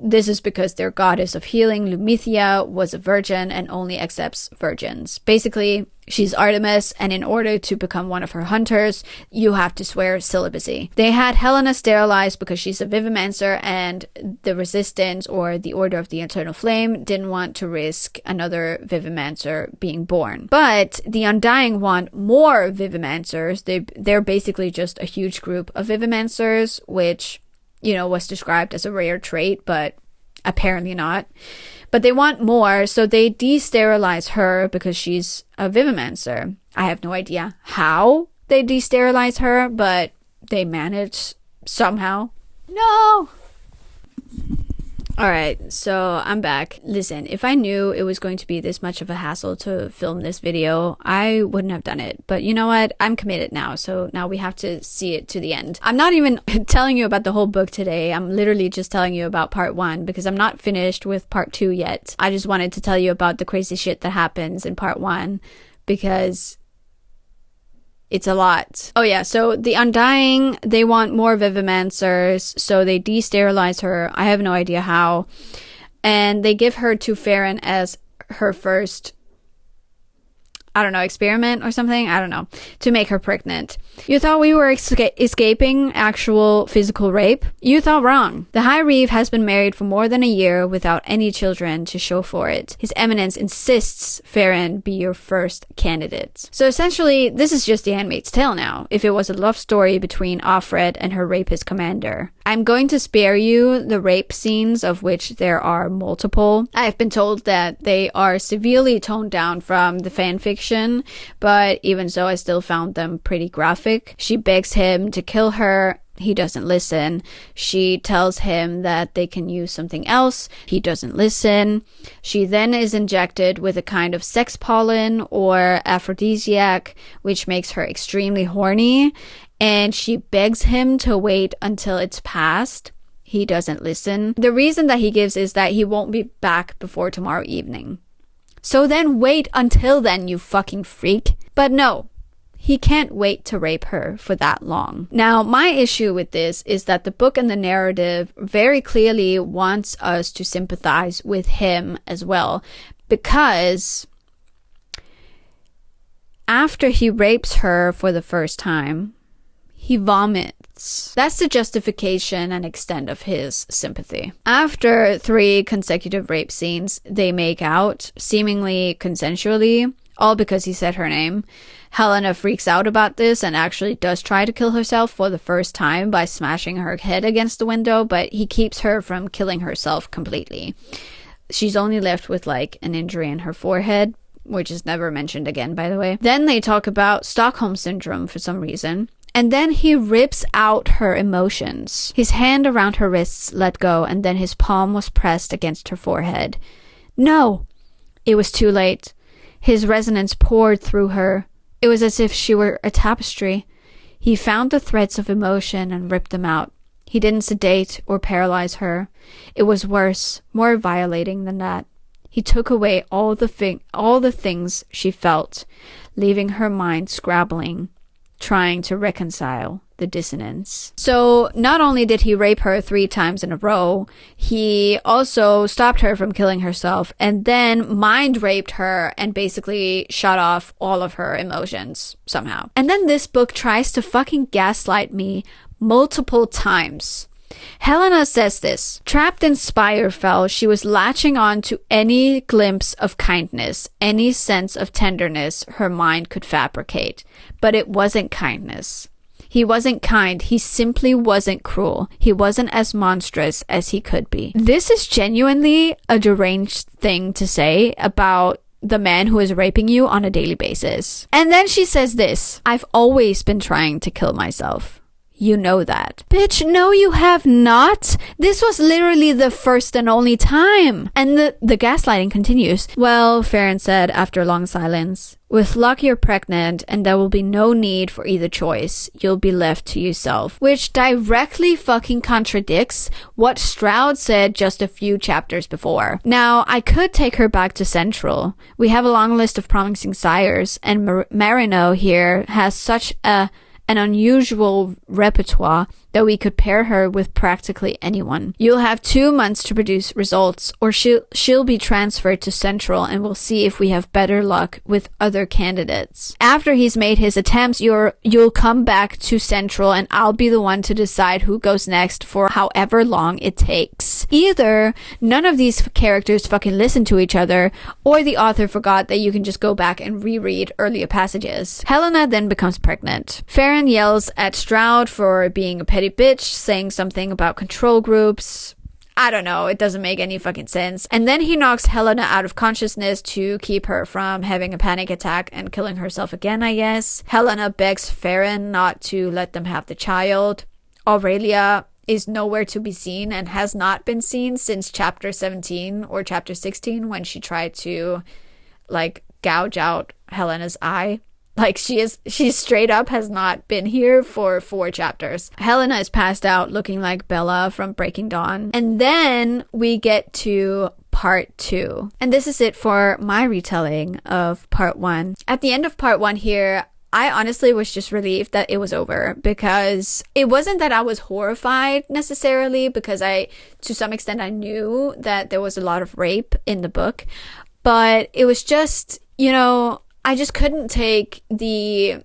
This is because their goddess of healing, Lumithia, was a virgin and only accepts virgins. Basically, she's Artemis, and in order to become one of her hunters, you have to swear celibacy. They had Helena sterilized because she's a Vivimancer, and the Resistance, or the Order of the Eternal Flame, didn't want to risk another Vivimancer being born. But the Undying want more Vivimancers. They're basically just a huge group of Vivimancers, which, was described as a rare trait, but apparently not. But they want more, so they de-sterilize her because she's a Vivimancer. I have no idea how they de-sterilize her, but they manage somehow. No! Alright, so I'm back. Listen, if I knew it was going to be this much of a hassle to film this video, I wouldn't have done it. But you know what? I'm committed now, so now we have to see it to the end. I'm not even telling you about the whole book today. I'm literally just telling you about part 1 because I'm not finished with part 2 yet. I just wanted to tell you about the crazy shit that happens in part 1 because it's a lot. Oh yeah, so the Undying, they want more Vivimancers, so they de-sterilize her. I have no idea how. And they give her to Farron as her first, experiment or something. I don't know. To make her pregnant. You thought we were escaping actual physical rape? You thought wrong. The High Reeve has been married for more than a year without any children to show for it. His Eminence insists Farron be your first candidate. So essentially, this is just The Handmaid's Tale now, if it was a love story between Offred and her rapist commander. I'm going to spare you the rape scenes, of which there are multiple. I've been told that they are severely toned down from the fanfiction, but even so, I still found them pretty graphic. She begs him to kill her. He doesn't listen. She tells him that they can use something else. He doesn't listen. She then is injected with a kind of sex pollen or aphrodisiac, which makes her extremely horny. And she begs him to wait until it's passed. He doesn't listen. The reason that he gives is that he won't be back before tomorrow evening. So then wait until then, you fucking freak. But no. He can't wait to rape her for that long. Now, my issue with this is that the book and the narrative very clearly wants us to sympathize with him as well, because after he rapes her for the first time, he vomits. That's the justification and extent of his sympathy. After 3 consecutive rape scenes, they make out, seemingly consensually, all because he said her name. Helena freaks out about this and actually does try to kill herself for the first time by smashing her head against the window, but he keeps her from killing herself completely. She's only left with like an injury in her forehead, which is never mentioned again, by the way. Then they talk about Stockholm Syndrome for some reason. And then he rips out her emotions. His hand around her wrists let go, and then his palm was pressed against her forehead. No! It was too late. His resonance poured through her. It was as if she were a tapestry. He found the threads of emotion and ripped them out. He didn't sedate or paralyze her. It was worse, more violating than that. He took away all the things she felt, leaving her mind scrabbling, trying to reconcile the dissonance. So not only did he rape her 3 times in a row, he also stopped her from killing herself and then mind raped her and basically shut off all of her emotions somehow. And then this book tries to fucking gaslight me multiple times. Helena says this: trapped in Spirefell, she was latching on to any glimpse of kindness, any sense of tenderness her mind could fabricate. But it wasn't kindness. He wasn't kind. He simply wasn't cruel. He wasn't as monstrous as he could be. This is genuinely a deranged thing to say about the man who is raping you on a daily basis. And then she says this: I've always been trying to kill myself. You know that. Bitch, no you have not. This was literally the first and only time. And the gaslighting continues. Well, Farron said after a long silence, with luck you're pregnant and there will be no need for either choice. You'll be left to yourself. Which directly fucking contradicts what Stroud said just a few chapters before. Now, I could take her back to Central. We have a long list of promising sires, and Marino here has such an unusual repertoire that we could pair her with practically anyone. You'll have 2 months to produce results, or she'll be transferred to Central and we'll see if we have better luck with other candidates. After he's made his attempts, you'll come back to Central and I'll be the one to decide who goes next for however long it takes. Either none of these characters fucking listen to each other, or the author forgot that you can just go back and reread earlier passages. Helena then becomes pregnant. Farron yells at Stroud for being a petty bitch, saying something about control groups. I don't know, it doesn't make any fucking sense. And then he knocks Helena out of consciousness to keep her from having a panic attack and killing herself again, I guess. Helena begs Farron not to let them have the child. Aurelia is nowhere to be seen and has not been seen since chapter 17 or chapter 16 when she tried to like gouge out Helena's eye. Like she straight up has not been here for 4 chapters. Helena is passed out looking like Bella from Breaking Dawn. And then we get to part 2. And this is it for my retelling of part 1. At the end of part 1 here, I honestly was just relieved that it was over, because it wasn't that I was horrified necessarily, because to some extent I knew that there was a lot of rape in the book, but it was just, I just couldn't take the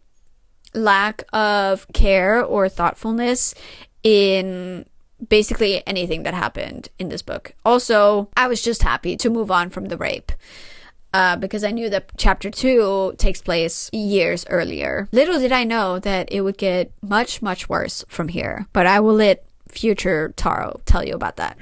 lack of care or thoughtfulness in basically anything that happened in this book. Also, I was just happy to move on from the rape. Because I knew that chapter 2 takes place years earlier. Little did I know that it would get much, much worse from here. But I will let future Taro tell you about that.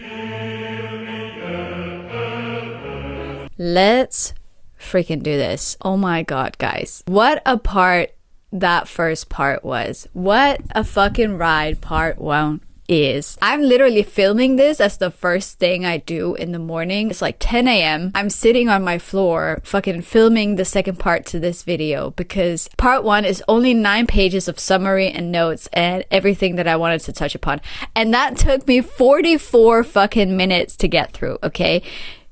Let's freaking do this. Oh my god, guys. What a part that first part was. What a fucking ride part 1 is. I'm literally filming this as the first thing I do in the morning. It's like 10 a.m. I'm sitting on my floor fucking filming the second part to this video because part 1 is only 9 pages of summary and notes and everything that I wanted to touch upon. And that took me 44 fucking minutes to get through, okay?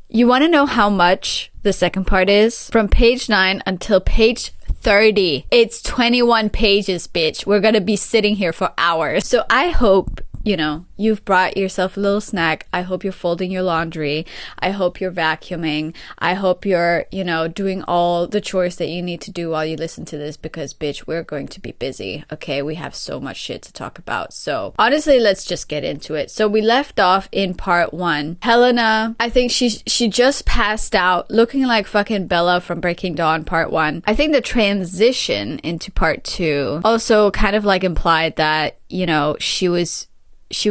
You want to know how much the second part is? From page 9 until page 30. It's 21 pages, bitch. We're gonna be sitting here for hours. So I hope, you know, you've brought yourself a little snack. I hope you're folding your laundry. I hope you're vacuuming. I hope you're, you know, doing all the chores that you need to do while you listen to this because, bitch, we're going to be busy, okay? We have so much shit to talk about. So honestly, let's just get into it. So we left off in part 1. Helena, I think she just passed out looking like fucking Bella from Breaking Dawn part 1. I think the transition into part 2 also kind of like implied that, you know, she was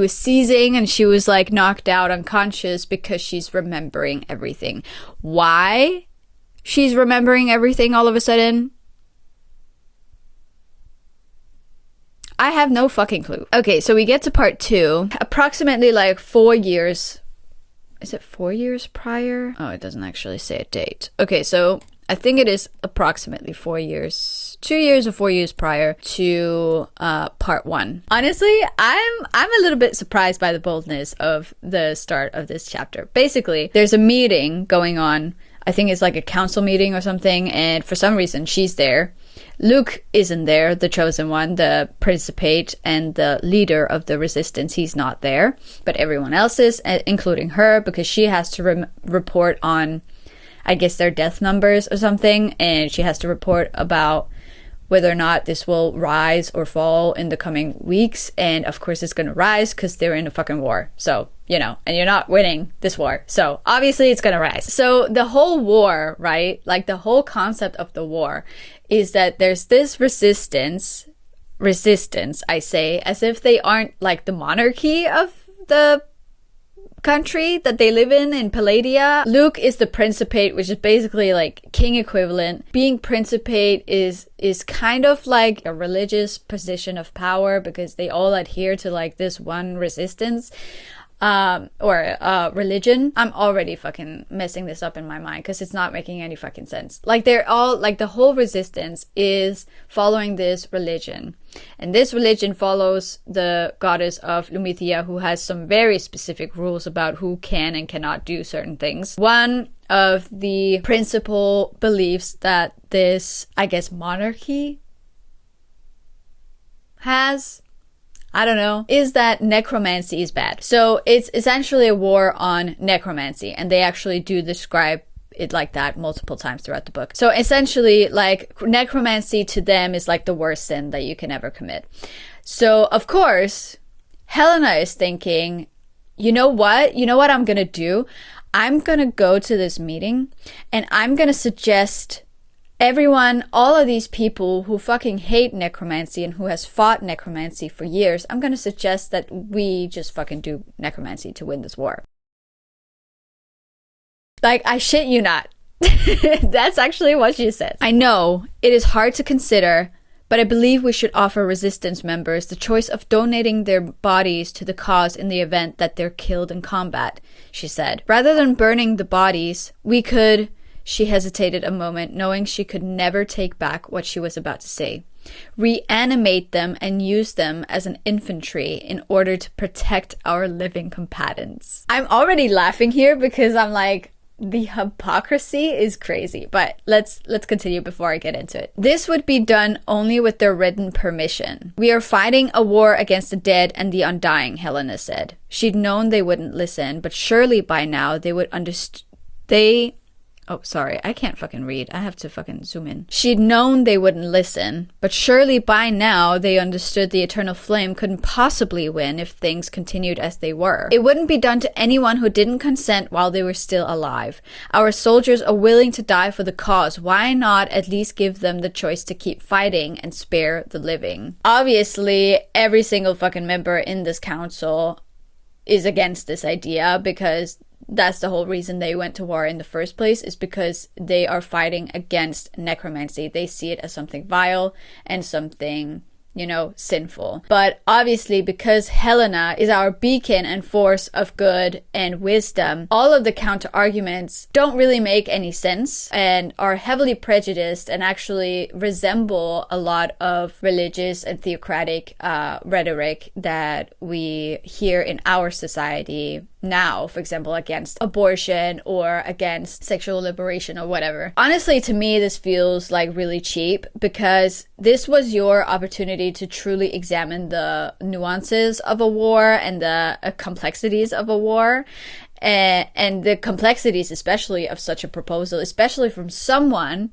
seizing and she was like knocked out unconscious because she's remembering everything. Why she's remembering everything all of a sudden? I have no fucking clue. Okay, so we get to part 2. Approximately like 4 years. Is it 4 years prior? Oh, it doesn't actually say a date. Okay, so I think it is approximately 4 years, 2 years or 4 years prior to part 1. Honestly, I'm a little bit surprised by the boldness of the start of this chapter. Basically, there's a meeting going on. I think it's like a council meeting or something, and for some reason she's there. Luke isn't there, the chosen one, the principate and the leader of the resistance. He's not there, but everyone else is, including her, because she has to report on, I guess, their death numbers or something, and she has to report about whether or not this will rise or fall in the coming weeks. And of course it's gonna rise because they're in a fucking war. So, you know, and you're not winning this war. So obviously it's gonna rise. So the whole war, right? Like the whole concept of the war is that there's this resistance, I say, as if they aren't like the monarchy of the country that they live in Palladia. Luke is the principate, which is basically like king equivalent. Being principate is kind of like a religious position of power because they all adhere to like this one resistance or religion. I'm already fucking messing this up in my mind because it's not making any fucking sense. Like they're all like the whole resistance is following this religion. And this religion follows the goddess of Lumithia, who has some very specific rules about who can and cannot do certain things. One of the principal beliefs that this, I guess, monarchy has, I don't know, is that necromancy is bad. So it's essentially a war on necromancy, and they actually do describe it like that multiple times throughout the book. So essentially, like, necromancy to them is like the worst sin that you can ever commit. So of course, Helena is thinking, you know what I'm gonna do? I'm gonna go to this meeting and I'm gonna suggest everyone, all of these people who fucking hate necromancy and who has fought necromancy for years, I'm gonna suggest that we just fucking do necromancy to win this war. Like, I shit you not. That's actually what she says. I know it is hard to consider, but I believe we should offer resistance members the choice of donating their bodies to the cause in the event that they're killed in combat, she said. Rather than burning the bodies, we could... She hesitated a moment, knowing she could never take back what she was about to say. Reanimate them and use them as an infantry in order to protect our living combatants. I'm already laughing here because I'm like, the hypocrisy is crazy. But let's continue before I get into it. This would be done only with their written permission. We are fighting a war against the dead and the undying, Helena said. She'd known they wouldn't listen, but surely by now they would understand. Oh, sorry, I can't fucking read. I have to fucking zoom in. She'd known they wouldn't listen, but surely by now they understood the eternal flame couldn't possibly win if things continued as they were. It wouldn't be done to anyone who didn't consent while they were still alive. Our soldiers are willing to die for the cause. Why not at least give them the choice to keep fighting and spare the living? Obviously, every single fucking member in this council is against this idea because That's the whole reason they went to war in the first place, is because they are fighting against necromancy. They see it as something vile and something, you know, sinful. But obviously, because Helena is our beacon and force of good and wisdom, all of the counter arguments don't really make any sense and are heavily prejudiced and actually resemble a lot of religious and theocratic rhetoric that we hear in our society now, for example, against abortion or against sexual liberation or whatever. Honestly, to me, this feels like really cheap, because this was your opportunity to truly examine the nuances of a war and the complexities of a war. And the complexities, especially of such a proposal, especially from someone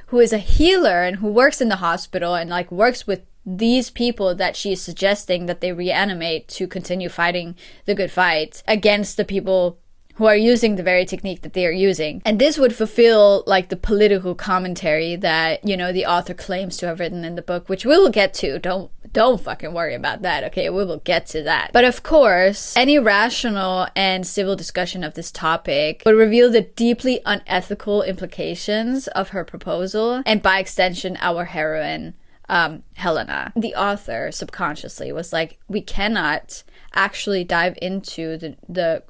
who is a healer and who works in the hospital and like works with these people that she is suggesting that they reanimate to continue fighting the good fight against the people who are using the very technique that they are using. And this would fulfill like the political commentary that, you know, the author claims to have written in the book, which we will get to. Don't fucking worry about that, okay? We will get to that. But of course, any rational and civil discussion of this topic would reveal the deeply unethical implications of her proposal, and by extension, our heroine, Helena. The author subconsciously was like, we cannot actually dive into the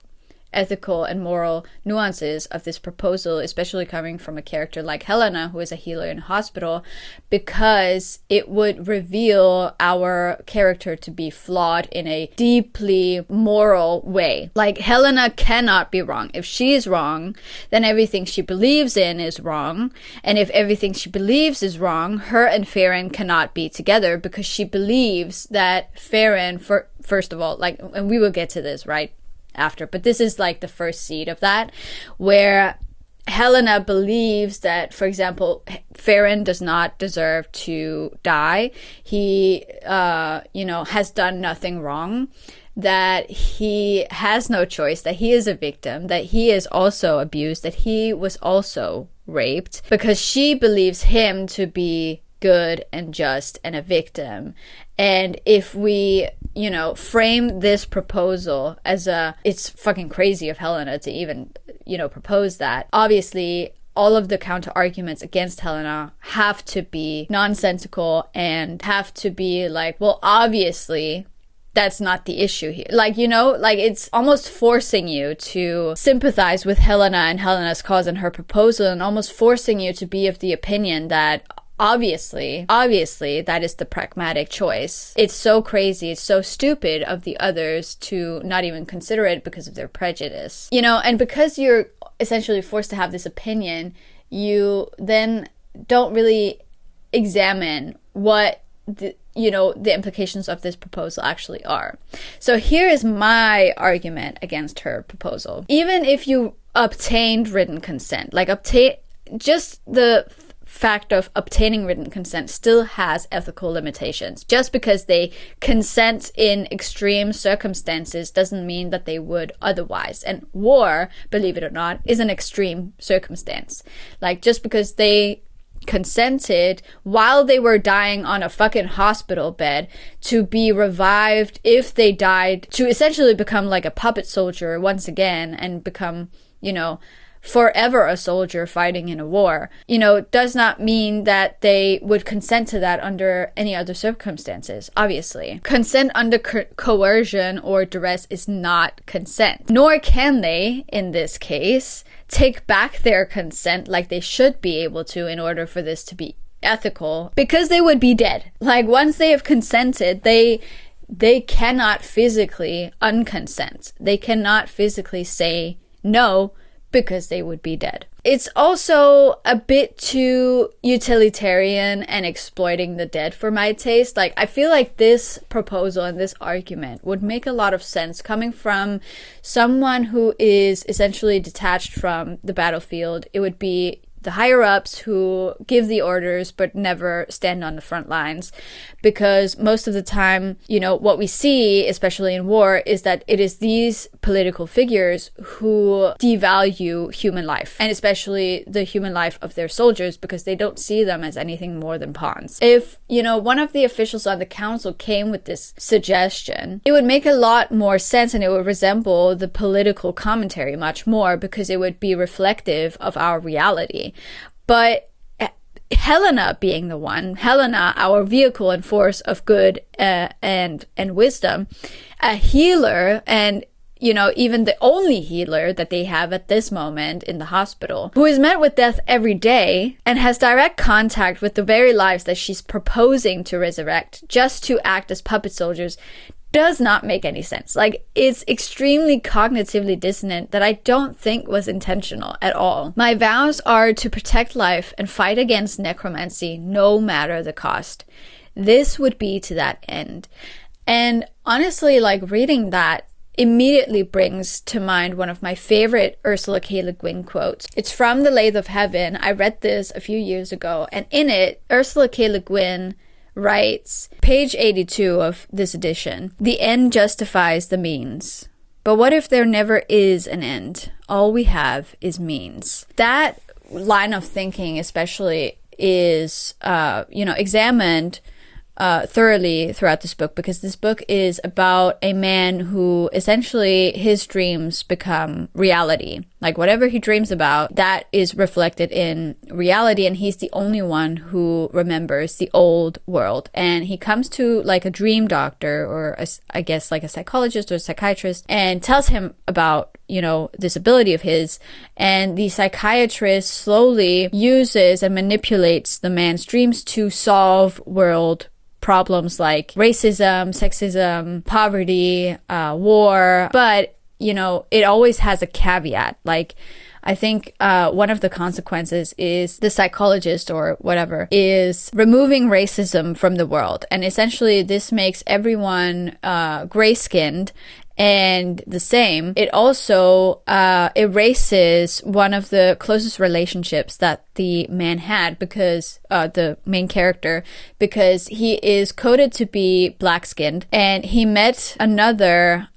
ethical and moral nuances of this proposal, especially coming from a character like Helena, who is a healer in a hospital, because it would reveal our character to be flawed in a deeply moral way. Like, Helena cannot be wrong. If she is wrong, then everything she believes in is wrong. And if everything she believes is wrong, her and Farron cannot be together, because she believes that Farron, first of all, like, and we will get to this, right? After, but this is like the first seed of that, where Helena believes that, for example, Farron does not deserve to die. He, has done nothing wrong, that he has no choice, that he is a victim, that he is also abused, that he was also raped, because she believes him to be good and just and a victim. And if we, frame this proposal as it's fucking crazy of Helena to even, propose that. Obviously, all of the counter arguments against Helena have to be nonsensical and have to be like, well, obviously, that's not the issue here. Like, it's almost forcing you to sympathize with Helena and Helena's cause and her proposal, and almost forcing you to be of the opinion that obviously, that is the pragmatic choice. It's so crazy, it's so stupid of the others to not even consider it because of their prejudice. And because you're essentially forced to have this opinion, you then don't really examine what the implications of this proposal actually are. So here is my argument against her proposal. Even if you obtained written consent, just the fact of obtaining written consent still has ethical limitations. Just because they consent in extreme circumstances doesn't mean that they would otherwise. And war, believe it or not, is an extreme circumstance. Like, just because they consented while they were dying on a fucking hospital bed to be revived if they died, to essentially become like a puppet soldier once again and become, forever a soldier fighting in a war, does not mean that they would consent to that under any other circumstances, obviously. Consent under coercion or duress is not consent. Nor can they, in this case, take back their consent like they should be able to in order for this to be ethical, because they would be dead. Like, once they have consented, they cannot physically unconsent. They cannot physically say no, because they would be dead. It's also a bit too utilitarian and exploiting the dead for my taste. Like, I feel like this proposal and this argument would make a lot of sense coming from someone who is essentially detached from the battlefield. It would be the higher-ups who give the orders but never stand on the front lines. Because most of the time, you know, what we see, especially in war, is that it is these political figures who devalue human life, and especially the human life of their soldiers, because they don't see them as anything more than pawns. If, you know, one of the officials on the council came with this suggestion, it would make a lot more sense, and it would resemble the political commentary much more, because it would be reflective of our reality. But Helena being the one, Helena, our vehicle and force of good and wisdom, a healer, and you know, even the only healer that they have at this moment in the hospital, who is met with death every day and has direct contact with the very lives that she's proposing to resurrect just to act as puppet soldiers, does not make any sense. Like, it's extremely cognitively dissonant that I don't think was intentional at all. My vows are to protect life and fight against necromancy no matter the cost. This would be to that end. And honestly, like, reading that immediately brings to mind one of my favorite Ursula K. Le Guin quotes. It's from The Lathe of Heaven. I read this a few years ago, and in it, Ursula K. Le Guin writes, page 82 of this edition, "The end justifies the means. But what if there never is an end? All we have is means." That line of thinking especially is, examined thoroughly throughout this book, because this book is about a man who essentially his dreams become reality. Like, whatever he dreams about, that is reflected in reality, and he's the only one who remembers the old world. And he comes to like a dream doctor, or I guess like a psychologist or a psychiatrist, and tells him about, you know, this ability of his. And the psychiatrist slowly uses and manipulates the man's dreams to solve world problems like racism, sexism, poverty, war. But, you know, it always has a caveat. Like, I think one of the consequences is the psychologist or whatever is removing racism from the world. And essentially this makes everyone gray-skinned and the same. It also erases one of the closest relationships that the man had, because the main character, because he is coded to be black-skinned, and he met another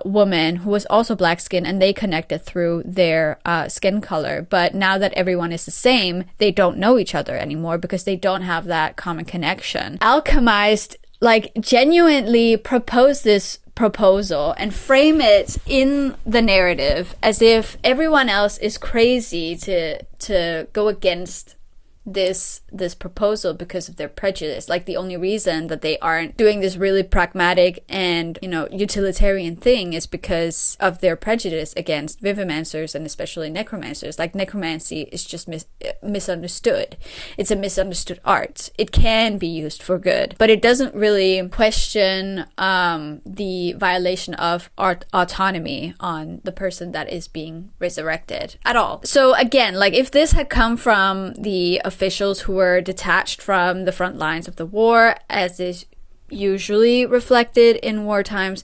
woman who was also black-skinned, and they connected through their skin color. But now that everyone is the same, they don't know each other anymore because they don't have that common connection. Alchemised, like, genuinely propose this proposal and frame it in the narrative as if everyone else is crazy to go against this proposal because of their prejudice. Like, the only reason that they aren't doing this really pragmatic and, you know, utilitarian thing is because of their prejudice against vivimancers and especially necromancers. Like, necromancy is just misunderstood. It's a misunderstood art. It can be used for good, but it doesn't really question the violation of autonomy on the person that is being resurrected at all. So again, like, if this had come from the officials who were detached from the front lines of the war, as is usually reflected in war times,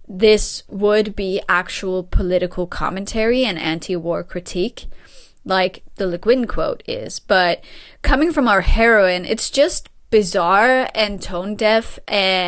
this would be actual political commentary and anti-war critique, like the Le Guin quote is. But coming from our heroine, it's just bizarre and tone deaf,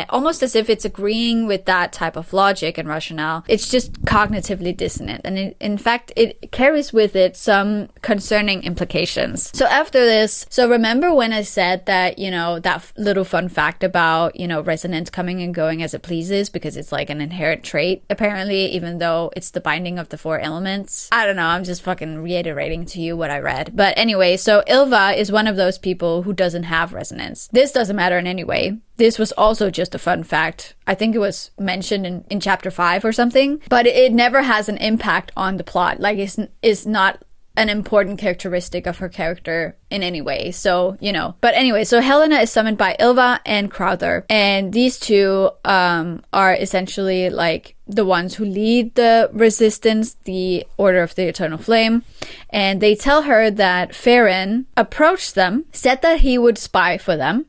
almost as if it's agreeing with that type of logic and rationale. It's just cognitively dissonant, and in fact it carries with it some concerning implications. So after this, so remember when I said that, you know, that little fun fact about, you know, resonance coming and going as it pleases, because it's like an inherent trait apparently, even though it's the binding of the four elements. I don't know, I'm just fucking reiterating to you what I read. But anyway, so Ylva is one of those people who doesn't have resonance. This doesn't matter in any way. This was also just a fun fact. I think it was mentioned in chapter 5 or something, but it never has an impact on the plot. Like, it's not an important characteristic of her character in any way. So, you know. But anyway, so Helena is summoned by Ylva and Crowther, and these two are essentially like the ones who lead the resistance, the Order of the Eternal Flame. And they tell her that Farron approached them, said that he would spy for them,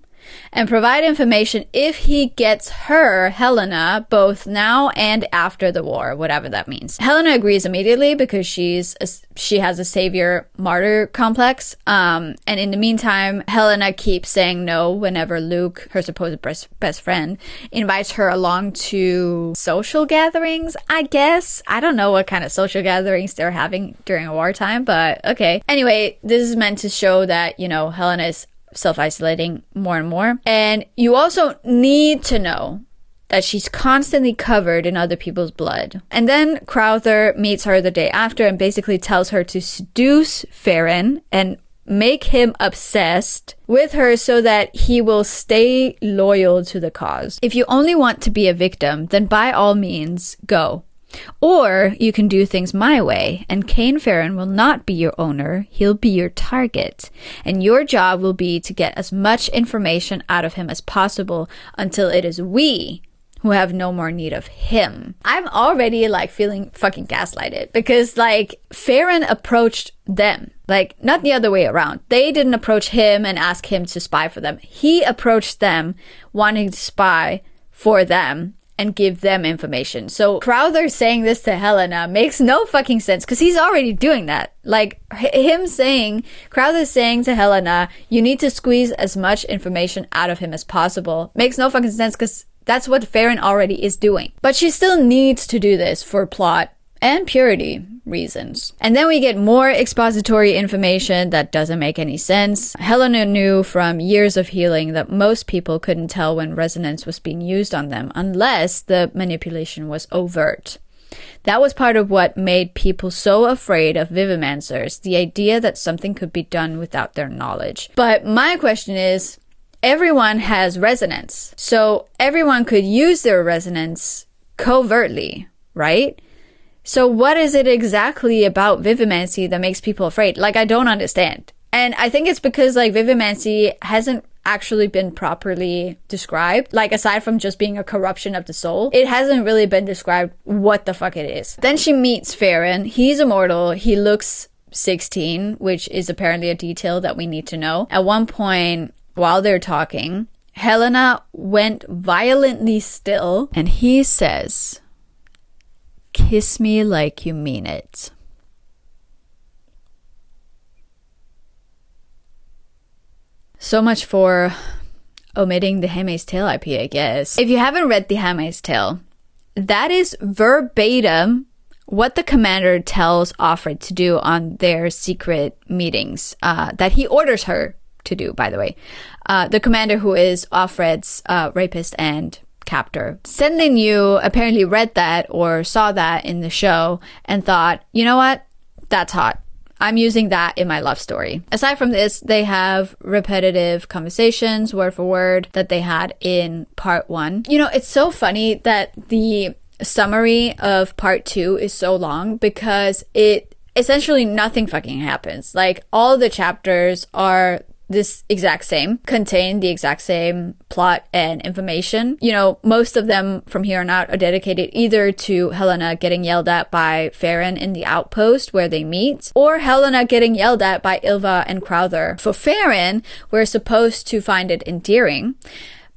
and provide information if he gets her, Helena, both now and after the war, whatever that means. Helena agrees immediately because she has a savior martyr complex. And in the meantime, Helena keeps saying no whenever Luke, her supposed best friend, invites her along to social gatherings, I guess. I don't know what kind of social gatherings they're having during a wartime, but okay. Anyway, this is meant to show that, you know, Helena is self-isolating more and more. And you also need to know that she's constantly covered in other people's blood. And then Crowther meets her the day after and basically tells her to seduce Farron and make him obsessed with her so that he will stay loyal to the cause. If you only want to be a victim, then by all means, go. Or you can do things my way, and Cain Farron will not be your owner, he'll be your target. And your job will be to get as much information out of him as possible until it is we who have no more need of him. I'm already like feeling fucking gaslighted because like Farron approached them, like not the other way around. They didn't approach him and ask him to spy for them. He approached them wanting to spy for them and give them information. So Crowther saying this to Helena makes no fucking sense because he's already doing that. Like Crowther saying to Helena, you need to squeeze as much information out of him as possible makes no fucking sense because that's what Farron already is doing. But she still needs to do this for plot and purity reasons. And then we get more expository information that doesn't make any sense. Helena knew from years of healing that most people couldn't tell when resonance was being used on them unless the manipulation was overt. That was part of what made people so afraid of Vivimancers, the idea that something could be done without their knowledge. But my question is, everyone has resonance, so everyone could use their resonance covertly, right? So what is it exactly about Vivimancy that makes people afraid? Like, I don't understand. And I think it's because, like, Vivimancy hasn't actually been properly described. Like, aside from just being a corruption of the soul, it hasn't really been described what the fuck it is. Then she meets Farron. He's immortal. He looks 16, which is apparently a detail that we need to know. At one point, while they're talking, Helena went violently still, and he says, "Kiss me like you mean it." So much for omitting the Handmaid's Tale IP, I guess. If you haven't read the Handmaid's Tale, that is verbatim what the commander tells Offred to do on their secret meetings, that he orders her to do, by the way. The commander, who is Offred's rapist and captor. Sending you apparently read that or saw that in the show and thought, you know what? That's hot. I'm using that in my love story. Aside from this, they have repetitive conversations, word for word, that they had in part 1. You know, it's so funny that the summary of part 2 is so long because it essentially nothing fucking happens. Like, all the chapters are this exact same, contain the exact same plot and information. You know, most of them from here on out are dedicated either to Helena getting yelled at by Farron in the outpost where they meet, or Helena getting yelled at by Ylva and Crowther. For Farron, we're supposed to find it endearing,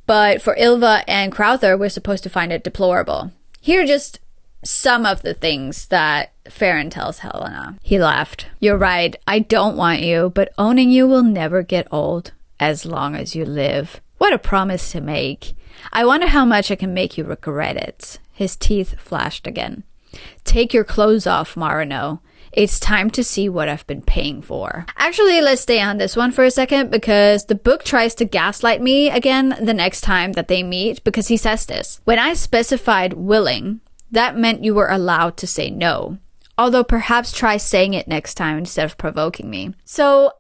but for Ylva and Crowther, we're supposed to find it deplorable. Here are just some of the things that Farron tells Helena. He laughed. "You're right, I don't want you, but owning you will never get old as long as you live." What a promise to make. "I wonder how much I can make you regret it." His teeth flashed again. "Take your clothes off, Marino. It's time to see what I've been paying for." Actually, let's stay on this one for a second because the book tries to gaslight me again the next time that they meet, because he says this. "When I specified willing, that meant you were allowed to say no. Although perhaps try saying it next time instead of provoking me." So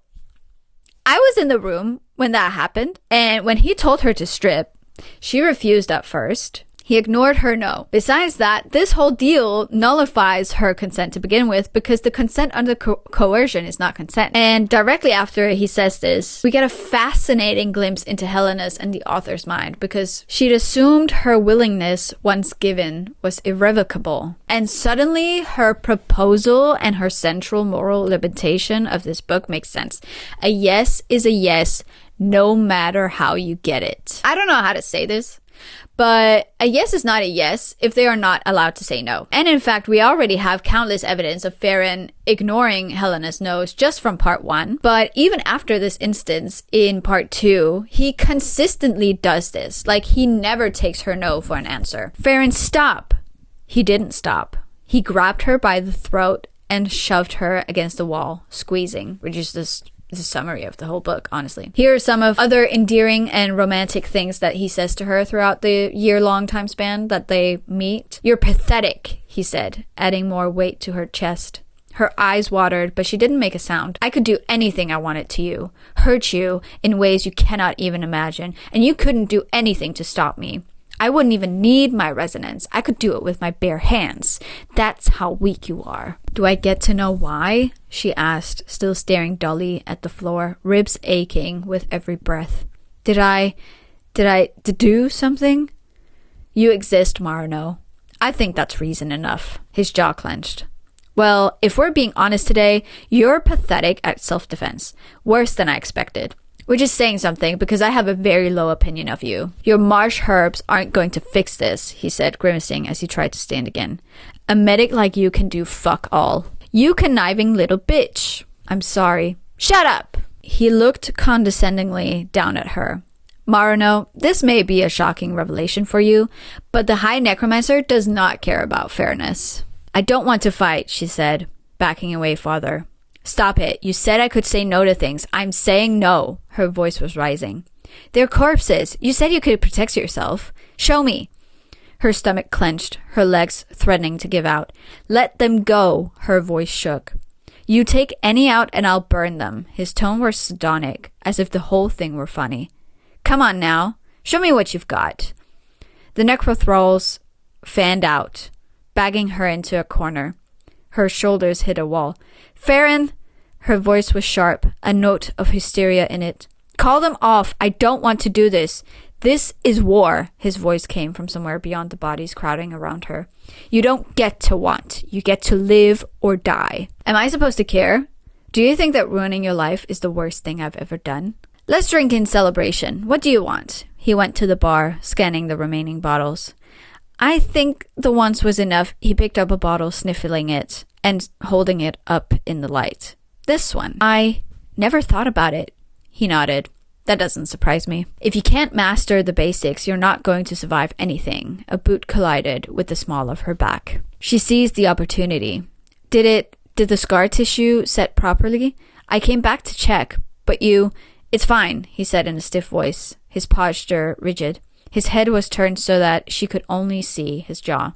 I was in the room when that happened, and when he told her to strip, she refused at first. He ignored her no. Besides that, this whole deal nullifies her consent to begin with, because the consent under coercion is not consent. And directly after he says this, we get a fascinating glimpse into Helena's and the author's mind, because she'd assumed her willingness, once given, was irrevocable. And suddenly her proposal and her central moral limitation of this book makes sense. A yes is a yes, no matter how you get it. I don't know how to say this, but a yes is not a yes if they are not allowed to say no. And in fact, we already have countless evidence of Farron ignoring Helena's no's just from part 1. But even after this instance in part 2, he consistently does this. Like, he never takes her no for an answer. Farron, stop! He didn't stop. He grabbed her by the throat and shoved her against the wall, squeezing, which is just the summary of the whole book, honestly. Here are some of other endearing and romantic things that he says to her throughout the year-long time span that they meet. You're pathetic, he said, adding more weight to her chest. Her eyes watered, but she didn't make a sound. I could do anything I wanted to you, hurt you in ways you cannot even imagine, and you couldn't do anything to stop me. I wouldn't even need my resonance. I could do it with my bare hands. That's how weak you are. Do I get to know why? She asked, still staring dully at the floor, ribs aching with every breath. Did I do something? You exist, Marino. I think that's reason enough. His jaw clenched. Well, if we're being honest today, you're pathetic at self-defense. Worse than I expected. Which is saying something, because I have a very low opinion of you. Your marsh herbs aren't going to fix this, he said, grimacing as he tried to stand again. A medic like you can do fuck all. You conniving little bitch. I'm sorry. Shut up! He looked condescendingly down at her. Marino, this may be a shocking revelation for you, but the High Necromancer does not care about fairness. I don't want to fight, she said, backing away farther. Stop it. You said I could say no to things. I'm saying no. Her voice was rising. They're corpses. You said you could protect yourself. Show me. Her stomach clenched, her legs threatening to give out. Let them go. Her voice shook. You take any out and I'll burn them. His tone was sardonic, as if the whole thing were funny. Come on now. Show me what you've got. The necrothralls fanned out, bagging her into a corner. Her shoulders hit a wall. Farron! Her voice was sharp, a note of hysteria in it. Call them off. I don't want to do this. This is war. His voice came from somewhere beyond the bodies crowding around her. You don't get to want. You get to live or die. Am I supposed to care? Do you think that ruining your life is the worst thing I've ever done? Let's drink in celebration. What do you want? He went to the bar, scanning the remaining bottles. I think the once was enough. He picked up a bottle, sniffling it, and holding it up in the light. This one. I never thought about it. He nodded. That doesn't surprise me. If you can't master the basics, you're not going to survive anything. A boot collided with the small of her back. She seized the opportunity. Did the scar tissue set properly? I came back to check, but it's fine, he said in a stiff voice, his posture rigid. His head was turned so that she could only see his jaw.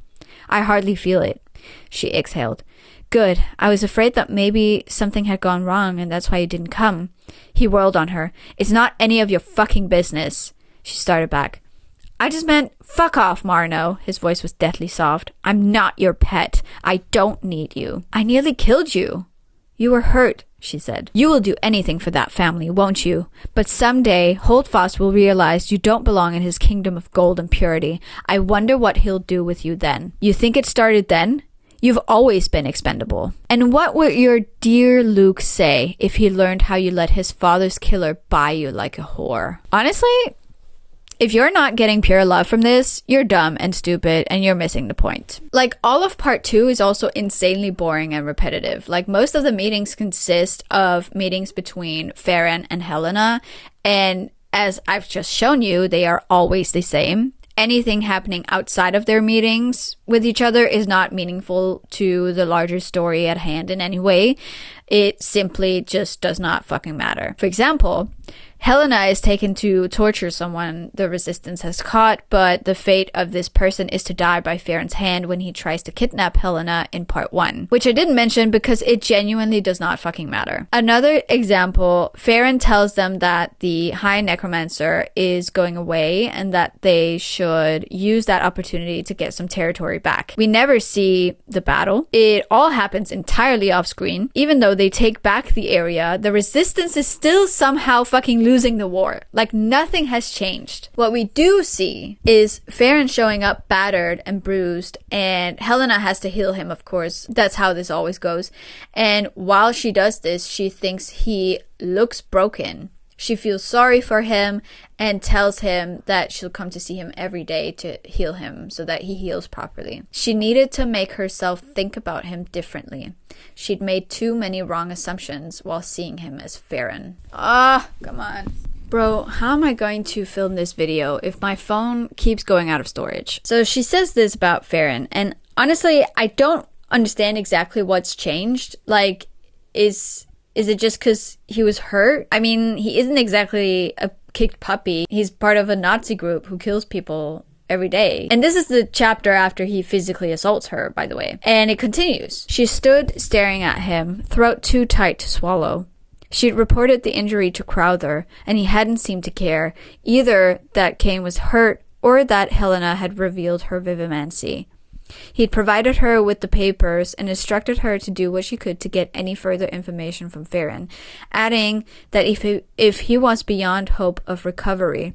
I hardly feel it. She exhaled. Good. I was afraid that maybe something had gone wrong and that's why you didn't come. He whirled on her. It's not any of your fucking business. She started back. I just meant, fuck off, Marino. His voice was deathly soft. I'm not your pet. I don't need you. I nearly killed you. You were hurt, she said. You will do anything for that family, won't you? But someday, Holdfast will realize you don't belong in his kingdom of gold and purity. I wonder what he'll do with you then. You think it started then? You've always been expendable. And what would your dear Luke say if he learned how you let his father's killer buy you like a whore? Honestly, if you're not getting pure love from this, you're dumb and stupid and you're missing the point. Like, all of part 2 is also insanely boring and repetitive. Like, most of the meetings consist of meetings between Farron and Helena, and as I've just shown you, they are always the same. Anything happening outside of their meetings with each other is not meaningful to the larger story at hand in any way. It simply just does not fucking matter. For example, Helena is taken to torture someone the Resistance has caught, but the fate of this person is to die by Farron's hand when he tries to kidnap Helena in part 1, which I didn't mention because it genuinely does not fucking matter. Another example, Farron tells them that the High Necromancer is going away and that they should use that opportunity to get some territory back. We never see the battle. It all happens entirely off screen. Even though they take back the area, the Resistance is still somehow fucking losing the war. Like, nothing has changed. What we do see is Farron showing up battered and bruised, and Helena has to heal him, of course. That's how this always goes. And while she does this, she thinks he looks broken. She feels sorry for him and tells him that she'll come to see him every day to heal him so that he heals properly. She needed to make herself think about him differently. She'd made too many wrong assumptions while seeing him as Farron. Come on. Bro, how am I going to film this video if my phone keeps going out of storage? So she says this about Farron, and honestly, I don't understand exactly what's changed. Like, is it just because he was hurt? I mean, he isn't exactly a kicked puppy. He's part of a Nazi group who kills people every day. And this is the chapter after he physically assaults her, by the way. And it continues. She stood staring at him, throat too tight to swallow. She'd reported the injury to Crowther, and he hadn't seemed to care, either that Kane was hurt or that Helena had revealed her vivimancy. He'd provided her with the papers and instructed her to do what she could to get any further information from Farron, adding that if he was beyond hope of recovery,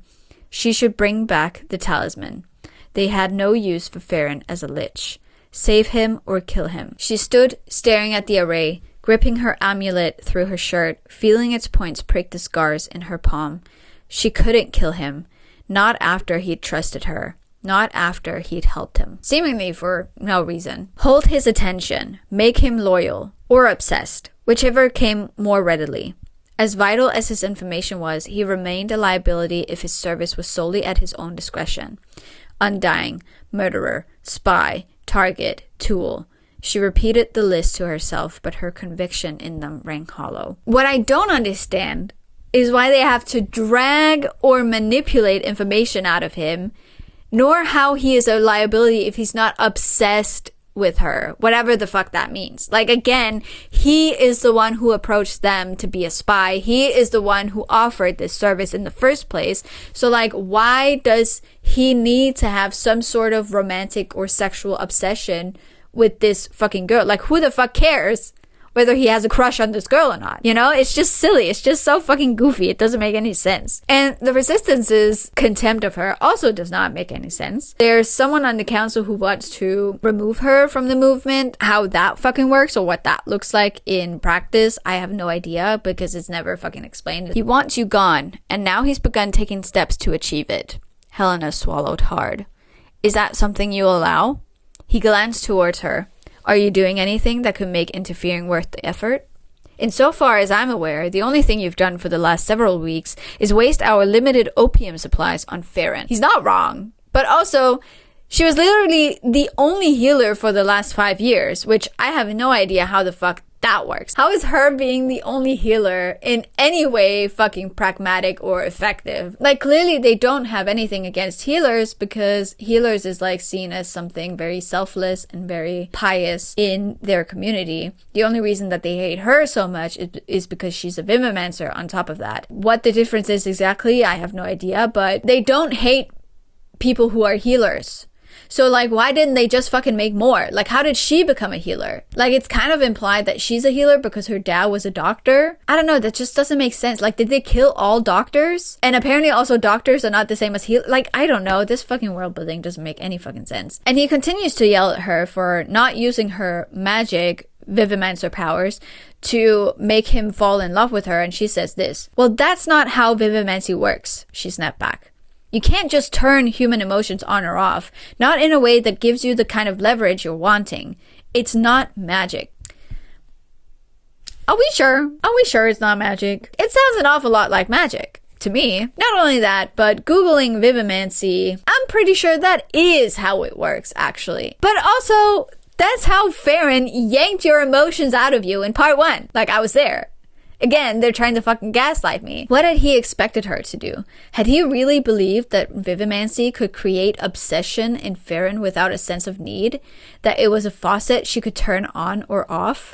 she should bring back the talisman. They had no use for Farron as a lich. Save him or kill him. She stood staring at the array, gripping her amulet through her shirt, feeling its points prick the scars in her palm. She couldn't kill him, not after he'd trusted her. Not after he'd helped him. Seemingly for no reason. Hold his attention. Make him loyal. Or obsessed. Whichever came more readily. As vital as his information was, he remained a liability if his service was solely at his own discretion. Undying. Murderer. Spy. Target. Tool. She repeated the list to herself, but her conviction in them rang hollow. What I don't understand is why they have to drag or manipulate information out of him, nor how he is a liability if he's not obsessed with her, whatever the fuck that means. Like, again, he is the one who approached them to be a spy. He is the one who offered this service in the first place. So, like, why does he need to have some sort of romantic or sexual obsession with this fucking girl? Like, who the fuck cares whether he has a crush on this girl or not? You know, it's just silly. It's just so fucking goofy. It doesn't make any sense. And the Resistance's contempt of her also does not make any sense. There's someone on the council who wants to remove her from the movement. How that fucking works or what that looks like in practice, I have no idea, because it's never fucking explained. He wants you gone, and now he's begun taking steps to achieve it. Helena swallowed hard. Is that something you allow? He glanced towards her. Are you doing anything that could make interfering worth the effort? Insofar as I'm aware, the only thing you've done for the last several weeks is waste our limited opium supplies on Farron. He's not wrong. But also, she was literally the only healer for the last 5 years, which I have no idea how the fuck that works. How is her being the only healer in any way fucking pragmatic or effective? Like, clearly they don't have anything against healers, because healers is like seen as something very selfless and very pious in their community. The only reason that they hate her so much is because she's a vivimancer on top of that. What the difference is exactly, I have no idea, but they don't hate people who are healers. So, like, why didn't they just fucking make more? Like, how did she become a healer? Like, it's kind of implied that she's a healer because her dad was a doctor. I don't know, that just doesn't make sense. Like, did they kill all doctors? And apparently also doctors are not the same as healers. Like, I don't know. This fucking world building doesn't make any fucking sense. And he continues to yell at her for not using her magic Vivimancer powers to make him fall in love with her, and she says this. Well, that's not how Vivimancy works, she snapped back. You can't just turn human emotions on or off, not in a way that gives you the kind of leverage you're wanting. It's not magic. Are we sure? Are we sure it's not magic? It sounds an awful lot like magic to me. Not only that, but Googling Vivimancy, I'm pretty sure that is how it works, actually. But also, that's how Farron yanked your emotions out of you in part 1. Like, I was there. Again, they're trying to fucking gaslight me. What had he expected her to do? Had he really believed that Vivimancy could create obsession in Farron without a sense of need? That it was a faucet she could turn on or off?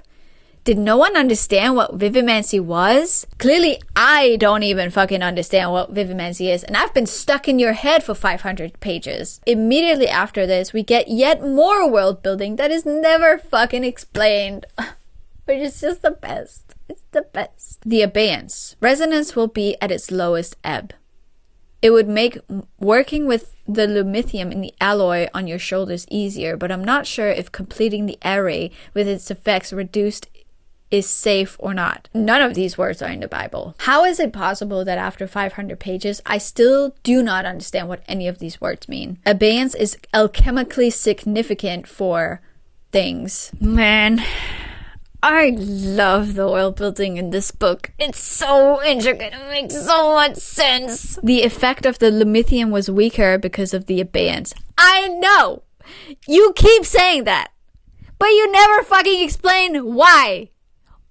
Did no one understand what Vivimancy was? Clearly, I don't even fucking understand what Vivimancy is, and I've been stuck in your head for 500 pages. Immediately after this, we get yet more world building that is never fucking explained. Which is just the best. It's the best. The abeyance. Resonance will be at its lowest ebb. It would make working with the lumithium in the alloy on your shoulders easier, but I'm not sure if completing the array with its effects reduced is safe or not. None of these words are in the Bible. How is it possible that after 500 pages, I still do not understand what any of these words mean? Abeyance is alchemically significant for things. Man, I love the world building in this book. It's so intricate. It makes so much sense. The effect of the Lemithium was weaker because of the abeyance. I know! You keep saying that. But you never fucking explain why.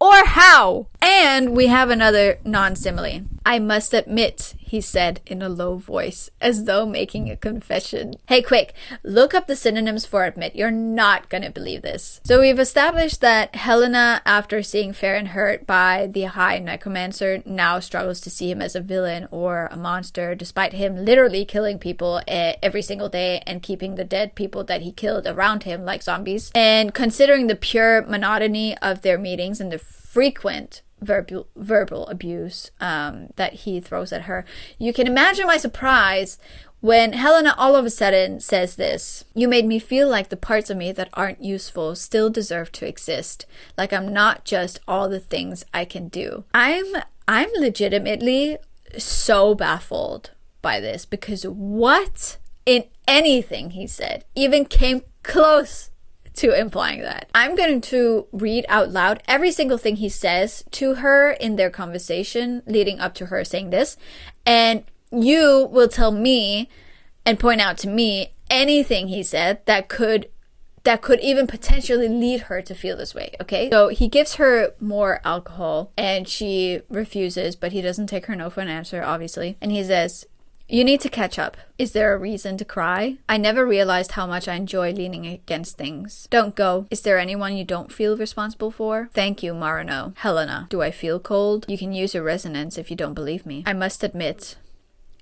Or how. And we have another non-simile. I must admit, he said in a low voice, as though making a confession. Hey, quick, look up the synonyms for admit. You're not gonna believe this. So we've established that Helena, after seeing Farron hurt by the High Necromancer, now struggles to see him as a villain or a monster, despite him literally killing people every single day and keeping the dead people that he killed around him like zombies. And considering the pure monotony of their meetings and the frequent verbal abuse that he throws at her, you can imagine my surprise when Helena all of a sudden says this. You made me feel like the parts of me that aren't useful still deserve to exist, like I'm not just all the things I can do. I'm legitimately so baffled by this, because what in anything he said even came close to implying that. I'm going to read out loud every single thing he says to her in their conversation leading up to her saying this, and you will tell me and point out to me anything he said that could even potentially lead her to feel this way, okay? So he gives her more alcohol and she refuses, but he doesn't take her no for an answer, obviously. And he says, you need to catch up. Is there a reason to cry? I never realized how much I enjoy leaning against things. Don't go. Is there anyone you don't feel responsible for? Thank you, Marino. Helena. Do I feel cold? You can use your resonance if you don't believe me. I must admit,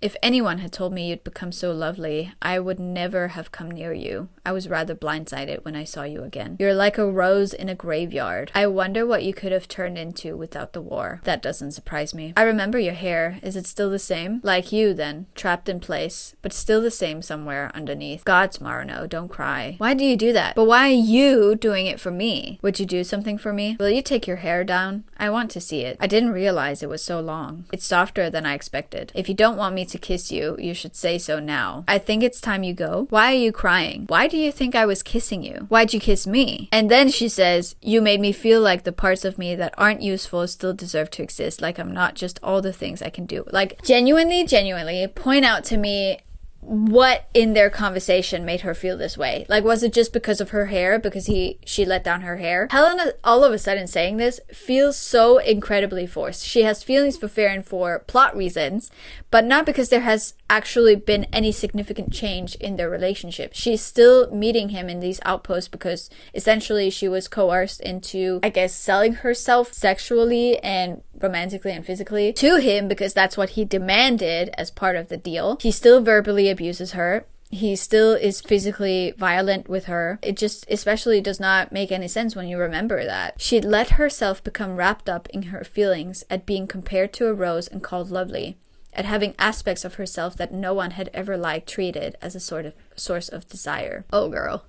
if anyone had told me you'd become so lovely, I would never have come near you. I was rather blindsided when I saw you again. You're like a rose in a graveyard. I wonder what you could have turned into without the war. That doesn't surprise me. I remember your hair. Is it still the same? Like you, then. Trapped in place, but still the same somewhere underneath. Gods, Marino, don't cry. Why do you do that? But why are you doing it for me? Would you do something for me? Will you take your hair down? I want to see it. I didn't realize it was so long. It's softer than I expected. If you don't want me to kiss you, you should say so now. I think it's time you go. Why are you crying? Why do you think I was kissing you? Why'd you kiss me? And then she says, you made me feel like the parts of me that aren't useful still deserve to exist, like I'm not just all the things I can do. Like, genuinely point out to me what in their conversation made her feel this way. Like, was it just because of her hair, because she let down her hair? Helena, all of a sudden saying this, feels so incredibly forced. She has feelings for Farron for plot reasons, but not because there has actually been any significant change in their relationship. She's still meeting him in these outposts because essentially she was coerced into, I guess, selling herself sexually and romantically and physically to him because that's what he demanded as part of the deal. He still verbally abuses her. He still is physically violent with her. It just especially does not make any sense when you remember that. She'd let herself become wrapped up in her feelings at being compared to a rose and called lovely, at having aspects of herself that no one had ever liked treated as a sort of source of desire. Oh, girl.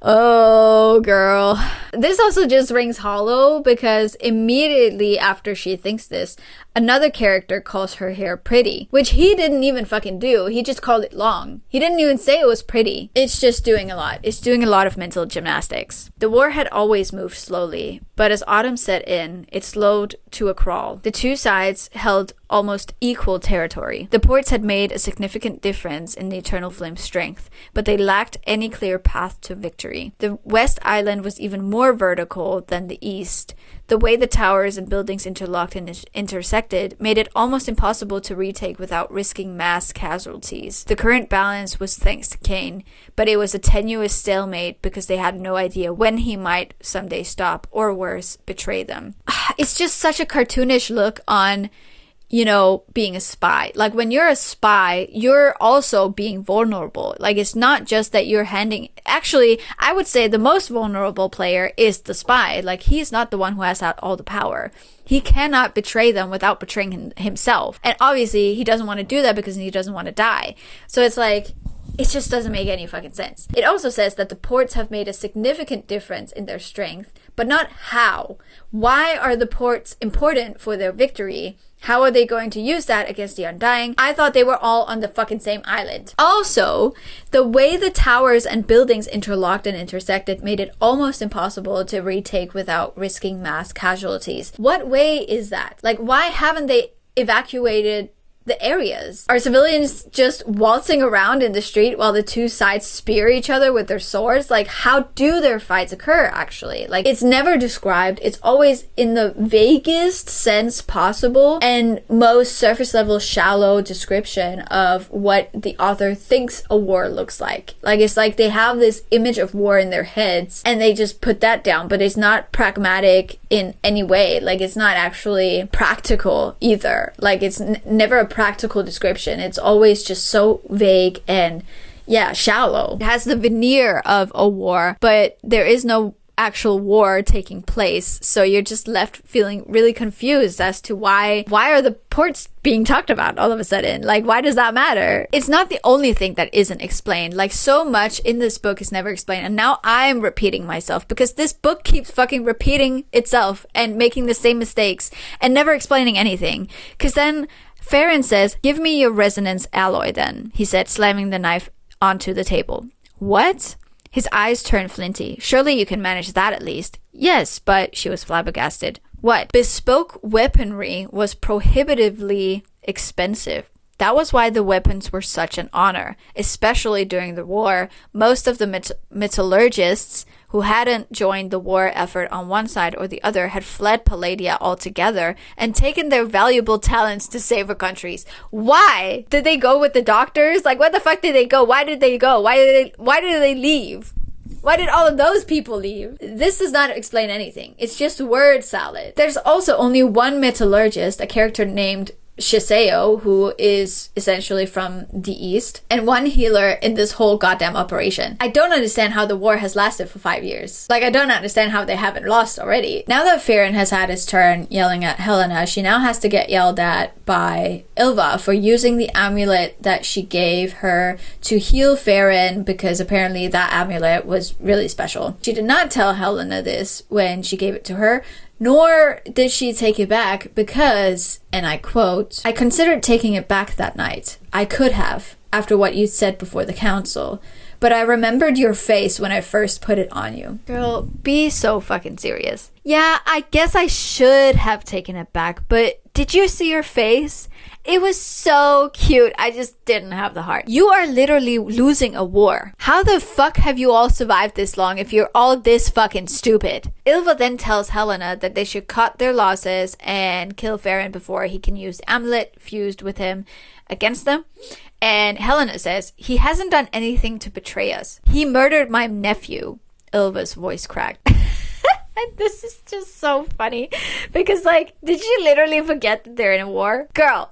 Oh, girl. This also just rings hollow because immediately after she thinks this, another character calls her hair pretty, which he didn't even fucking do. He just called it long. He didn't even say it was pretty. It's just doing a lot. It's doing a lot of mental gymnastics. The war had always moved slowly, but as autumn set in, it slowed to a crawl. The two sides held almost equal territory. The ports had made a significant difference in the Eternal Flame's strength, but they lacked any clear path to victory. The West Island was even more vertical than the East. The way the towers and buildings interlocked and intersected made it almost impossible to retake without risking mass casualties. The current balance was thanks to Kane, but it was a tenuous stalemate because they had no idea when he might someday stop, or worse, betray them. It's just such a cartoonish look on, you know, being a spy. Like, when you're a spy, you're also being vulnerable. Like, it's not just that you're handing... Actually, I would say the most vulnerable player is the spy. Like, he's not the one who has all the power. He cannot betray them without betraying himself. And obviously, he doesn't want to do that because he doesn't want to die. So it's like... it just doesn't make any fucking sense. It also says that the ports have made a significant difference in their strength, but not how. Why are the ports important for their victory? How are they going to use that against the Undying? I thought they were all on the fucking same island. Also, the way the towers and buildings interlocked and intersected made it almost impossible to retake without risking mass casualties. What way is that? Like, why haven't they evacuated the areas? Are civilians just waltzing around in the street while the two sides spear each other with their swords? Like, how do their fights occur, actually? Like, it's never described. It's always in the vaguest sense possible and most surface level shallow description of what the author thinks a war looks like. Like, it's like they have this image of war in their heads and they just put that down, but it's not pragmatic in any way. Like, it's not actually practical either. Like, it's never a practical description. It's always just so vague and shallow. It has the veneer of a war, but there is no actual war taking place, so you're just left feeling really confused as to why are the ports being talked about all of a sudden? Like, why does that matter? It's not the only thing that isn't explained. Like, so much in this book is never explained, and now I'm repeating myself because this book keeps fucking repeating itself and making the same mistakes and never explaining anything. Because then Farron says, "Give me your resonance alloy then," he said, slamming the knife onto the table. What? His eyes turned flinty. "Surely you can manage that at least." "Yes, but," she was flabbergasted. "What?" "Bespoke weaponry was prohibitively expensive. That was why the weapons were such an honor, especially during the war. Most of the metallurgists who hadn't joined the war effort on one side or the other had fled Palladia altogether and taken their valuable talents to safer countries." Why? Did they go with the doctors? Like, where the fuck did they go? Why did they go? Why did they leave? Why did all of those people leave? This does not explain anything. It's just word salad. There's also only one metallurgist, a character named Shiseo, who is essentially from the East, and one healer in this whole goddamn operation. I don't understand how the war has lasted for 5 years. Like, I don't understand how they haven't lost already. Now that Farron has had his turn yelling at Helena, she now has to get yelled at by Ylva for using the amulet that she gave her to heal Farron, because apparently that amulet was really special. She did not tell Helena this when she gave it to her, nor did she take it back because, and I quote, "I considered taking it back that night. I could have, after what you said before the council. But I remembered your face when I first put it on you." Girl, be so fucking serious. Yeah, I guess I should have taken it back, but did you see your face? It was so cute. I just didn't have the heart. You are literally losing a war. How the fuck have you all survived this long if you're all this fucking stupid? Ylva then tells Helena that they should cut their losses and kill Farron before he can use the amulet fused with him against them. And Helena says, "He hasn't done anything to betray us. He murdered my nephew." Ylva's voice cracked. And this is just so funny because, like, did you literally forget that they're in a war? Girl,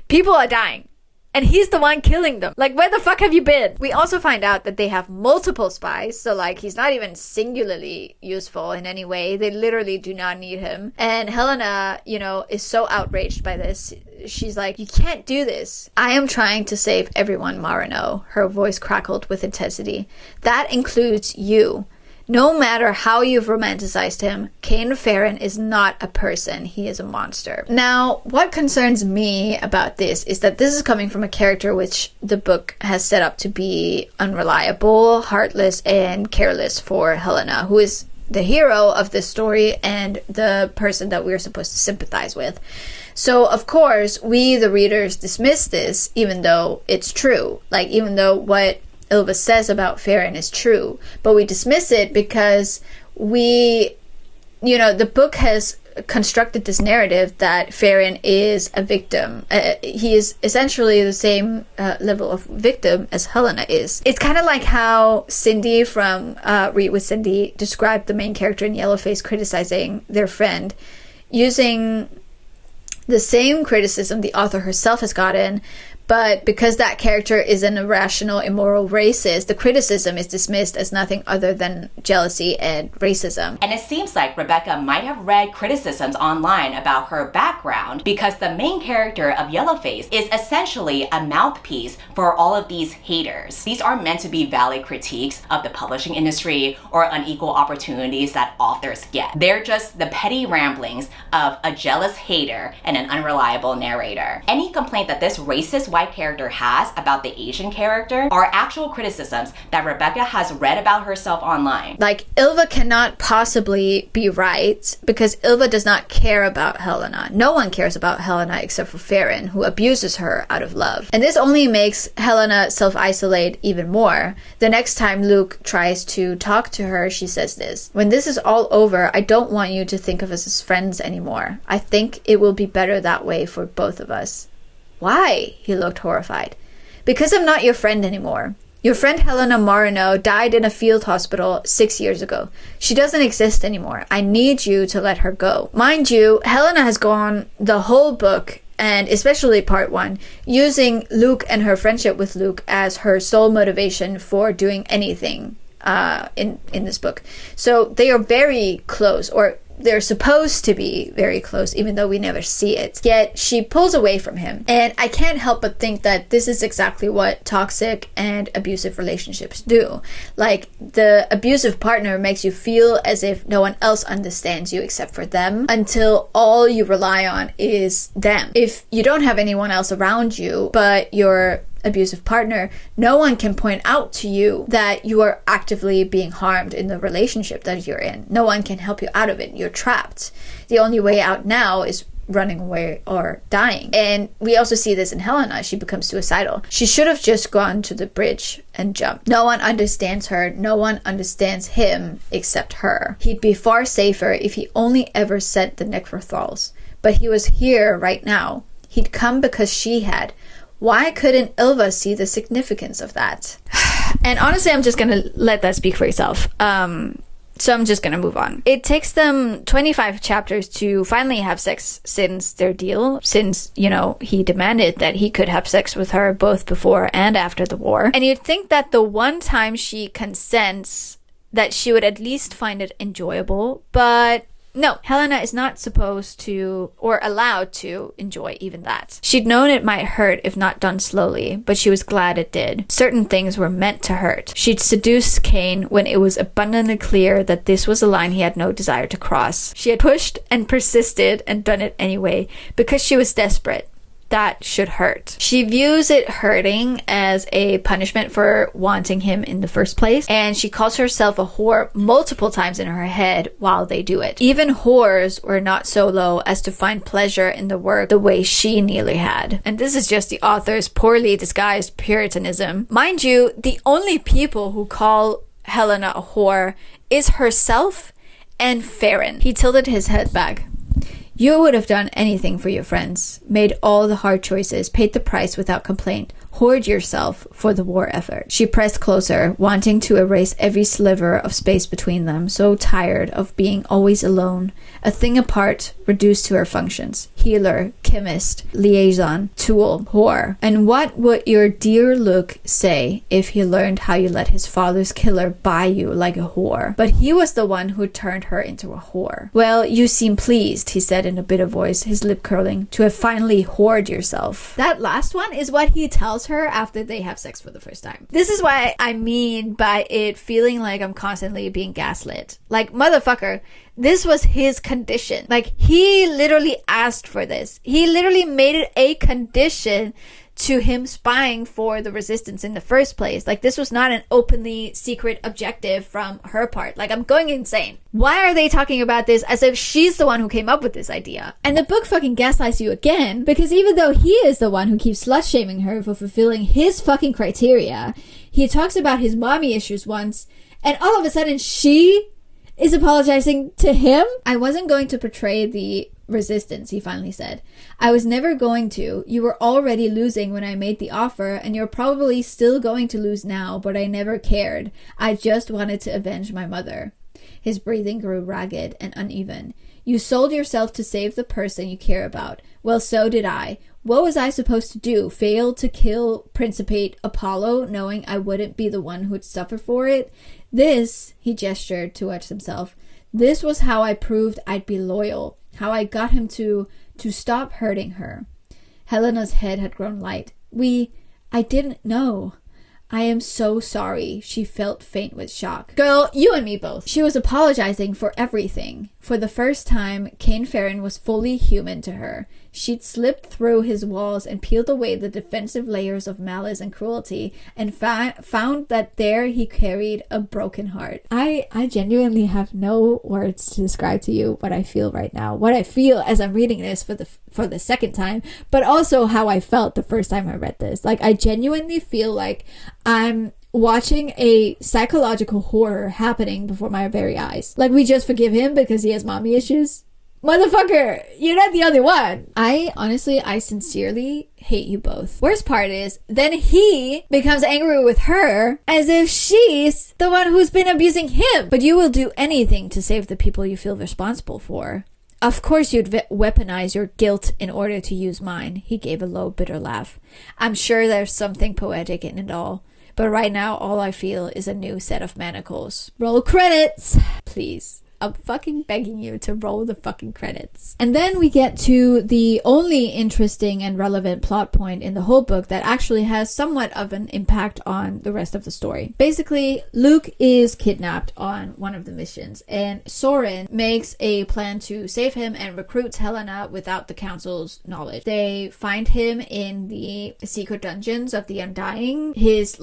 people are dying and he's the one killing them. Like, where the fuck have you been? We also find out that they have multiple spies, so like he's not even singularly useful in any way. They literally do not need him. And Helena, you know, is so outraged by this. She's like, "You can't do this." "I am trying to save everyone, Marino." Her voice crackled with intensity. "That includes you. No matter how you've romanticized him, Cain Farron is not a person. He is a monster." Now, what concerns me about this is that this is coming from a character which the book has set up to be unreliable, heartless, and careless for Helena, who is the hero of this story and the person that we're supposed to sympathize with. So, of course, we, the readers, dismiss this, even though it's true. Like, even though what Ylva says about Farron is true, but we dismiss it because we, you know, the book has constructed this narrative that Farron is a victim. He is essentially the same level of victim as Helena is. It's kind of like how Cindy from Read with Cindy described the main character in Yellowface criticizing their friend, using the same criticism the author herself has gotten, But because that character is an irrational, immoral racist, the criticism is dismissed as nothing other than jealousy and racism. And it seems like Rebecca might have read criticisms online about her background because the main character of Yellowface is essentially a mouthpiece for all of these haters. These aren't meant to be valid critiques of the publishing industry or unequal opportunities that authors get. They're just the petty ramblings of a jealous hater and an unreliable narrator. Any complaint that this racist white character has about the Asian character are actual criticisms that Rebecca has read about herself online. Like, Ylva cannot possibly be right because Ylva does not care about Helena. No one cares about Helena except for Farron, who abuses her out of love. And this only makes Helena self-isolate even more. The next time Luke tries to talk to her, she says this: "When this is all over, I don't want you to think of us as friends anymore. I think it will be better that way for both of us." Why? He looked horrified. "Because I'm not your friend anymore. Your friend Helena Marino died in a field hospital 6 years ago. She doesn't exist anymore. I need you to let her go." Mind you, Helena has gone the whole book, and especially part 1, using Luke and her friendship with Luke as her sole motivation for doing anything in this book. So they are very close, or they're supposed to be very close, even though we never see it. Yet she pulls away from him. And I can't help but think that this is exactly what toxic and abusive relationships do. Like, the abusive partner makes you feel as if no one else understands you except for them, until all you rely on is them. If you don't have anyone else around you but your abusive partner, no one can point out to you that you are actively being harmed in the relationship that you're in. No one can help you out of it. You're trapped. The only way out now is running away or dying. And we also see this in Helena. She becomes suicidal. She should have just gone to the bridge and jumped. No one understands her. No one understands him except her. He'd be far safer if he only ever sent the Necrothralls. But he was here right now. He'd come because she had. Why couldn't Ylva see the significance of that? And honestly, I'm just gonna let that speak for itself. So I'm just gonna move on. It takes them 25 chapters to finally have sex since their deal, since, you know, he demanded that he could have sex with her both before and after the war. And you'd think that the one time she consents, that she would at least find it enjoyable, but no, Helena is not supposed to or allowed to enjoy even that. She'd known it might hurt if not done slowly, but she was glad it did. Certain things were meant to hurt. She'd seduced Cain when it was abundantly clear that this was a line he had no desire to cross. She had pushed and persisted and done it anyway because she was desperate. That should hurt. She views it hurting as a punishment for wanting him in the first place, and she calls herself a whore multiple times in her head while they do it. Even whores were not so low as to find pleasure in the work the way she nearly had. And this is just the author's poorly disguised puritanism. Mind you, the only people who call Helena a whore is herself and Farron. He tilted his head back. You would have done anything for your friends, made all the hard choices, paid the price without complaint, hoard yourself for the war effort. She pressed closer, wanting to erase every sliver of space between them, so tired of being always alone, a thing apart, reduced to her functions. Healer, chemist, liaison, tool, whore. And what would your dear Luke say if he learned how you let his father's killer buy you like a whore? But he was the one who turned her into a whore. Well, you seem pleased, he said in a bitter voice, his lip curling, to have finally whored yourself. That last one is what he tells her after they have sex for the first time. This is what I mean by it feeling like I'm constantly being gaslit. Like, motherfucker, this was his condition. Like, he literally asked for this. He literally made it a condition to him spying for the resistance in the first place. Like, this was not an openly secret objective from her part. Like, I'm going insane. Why are they talking about this as if she's the one who came up with this idea? And the book fucking gaslights you again, because even though he is the one who keeps slut-shaming her for fulfilling his fucking criteria, he talks about his mommy issues once, and all of a sudden she is apologizing to him? I wasn't going to portray the resistance, he finally said. I was never going to. You were already losing when I made the offer, and you're probably still going to lose now, but I never cared. I just wanted to avenge my mother. His breathing grew ragged and uneven. You sold yourself to save the person you care about. Well, so did I. What was I supposed to do? Fail to kill Principate Apollo, knowing I wouldn't be the one who'd suffer for it? This, he gestured towards himself, this was how I proved I'd be loyal. How I got him to stop hurting her. Helena's head had grown light. I didn't know. I am so sorry. She felt faint with shock. Girl, you and me both. She was apologizing for everything. For the first time, Cain Farron was fully human to her. She'd slipped through his walls and peeled away the defensive layers of malice and cruelty and found that there he carried a broken heart. I genuinely have no words to describe to you what I feel right now. What I feel as I'm reading this for the second time, but also how I felt the first time I read this. Like, I genuinely feel like I'm watching a psychological horror happening before my very eyes. Like, we just forgive him because he has mommy issues. Motherfucker, you're not the only one. I sincerely hate you both. Worst part is, then he becomes angry with her as if she's the one who's been abusing him. But you will do anything to save the people you feel responsible for. Of course you'd weaponize your guilt in order to use mine. He gave a low, bitter laugh. I'm sure there's something poetic in it all. But right now, all I feel is a new set of manacles. Roll credits, please. I'm fucking begging you to roll the fucking credits. And then we get to the only interesting and relevant plot point in the whole book that actually has somewhat of an impact on the rest of the story. Basically, Luke is kidnapped on one of the missions, and Soren makes a plan to save him and recruits Helena without the council's knowledge. They find him in the secret dungeons of the Undying. His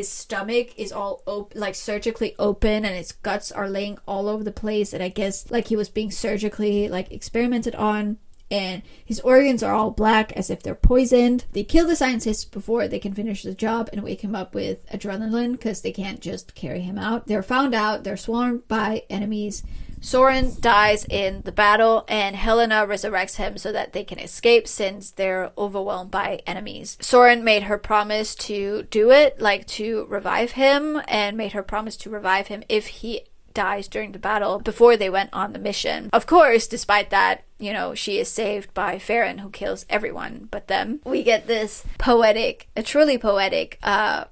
stomach is all surgically open, and his guts are laying all over the place. And I guess like he was being surgically experimented on, and his organs are all black as if they're poisoned. They kill the scientists before they can finish the job and wake him up with adrenaline because they can't just carry him out. They're found out, they're swarmed by enemies. Soren dies in the battle, and Helena resurrects him so that they can escape since they're overwhelmed by enemies. Soren made her promise to do it, to revive him, and made her promise to revive him if he dies during the battle before they went on the mission. Of course, despite that, she is saved by Farron, who kills everyone but them. We get this truly poetic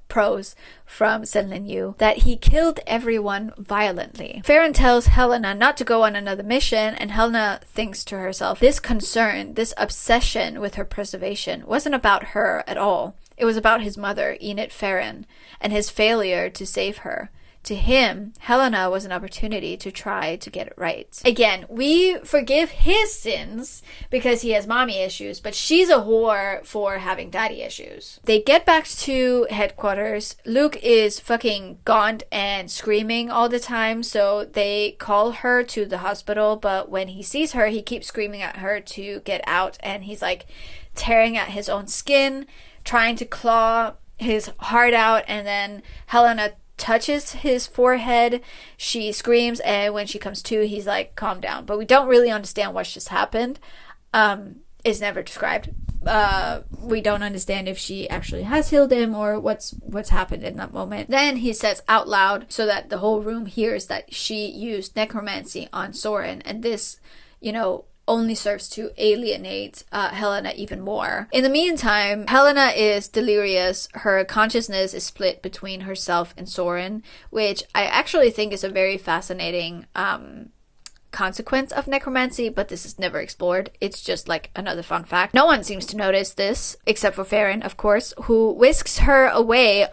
prose from Senlin Yu that he killed everyone violently. Farron tells Helena not to go on another mission, and Helena thinks to herself, this concern, this obsession with her preservation wasn't about her at all. It was about his mother, Enid Farron, and his failure to save her. To him, Helena was an opportunity to try to get it right. Again, we forgive his sins because he has mommy issues, but she's a whore for having daddy issues. They get back to headquarters. Luke is fucking gaunt and screaming all the time, so they call her to the hospital, but when he sees her, he keeps screaming at her to get out, and he's tearing at his own skin, trying to claw his heart out, and then Helena touches his forehead. She screams, and when she comes to, he's calm down. But we don't really understand what just happened. It's never described. We don't understand if she actually has healed him or what's happened in that moment. Then he says out loud so that the whole room hears that she used necromancy on Soren, and this, only serves to alienate Helena even more. In the meantime, Helena is delirious. Her consciousness is split between herself and Soren, which I actually think is a very fascinating consequence of necromancy, but this is never explored. It's just another fun fact. No one seems to notice this, except for Farron, of course, who whisks her away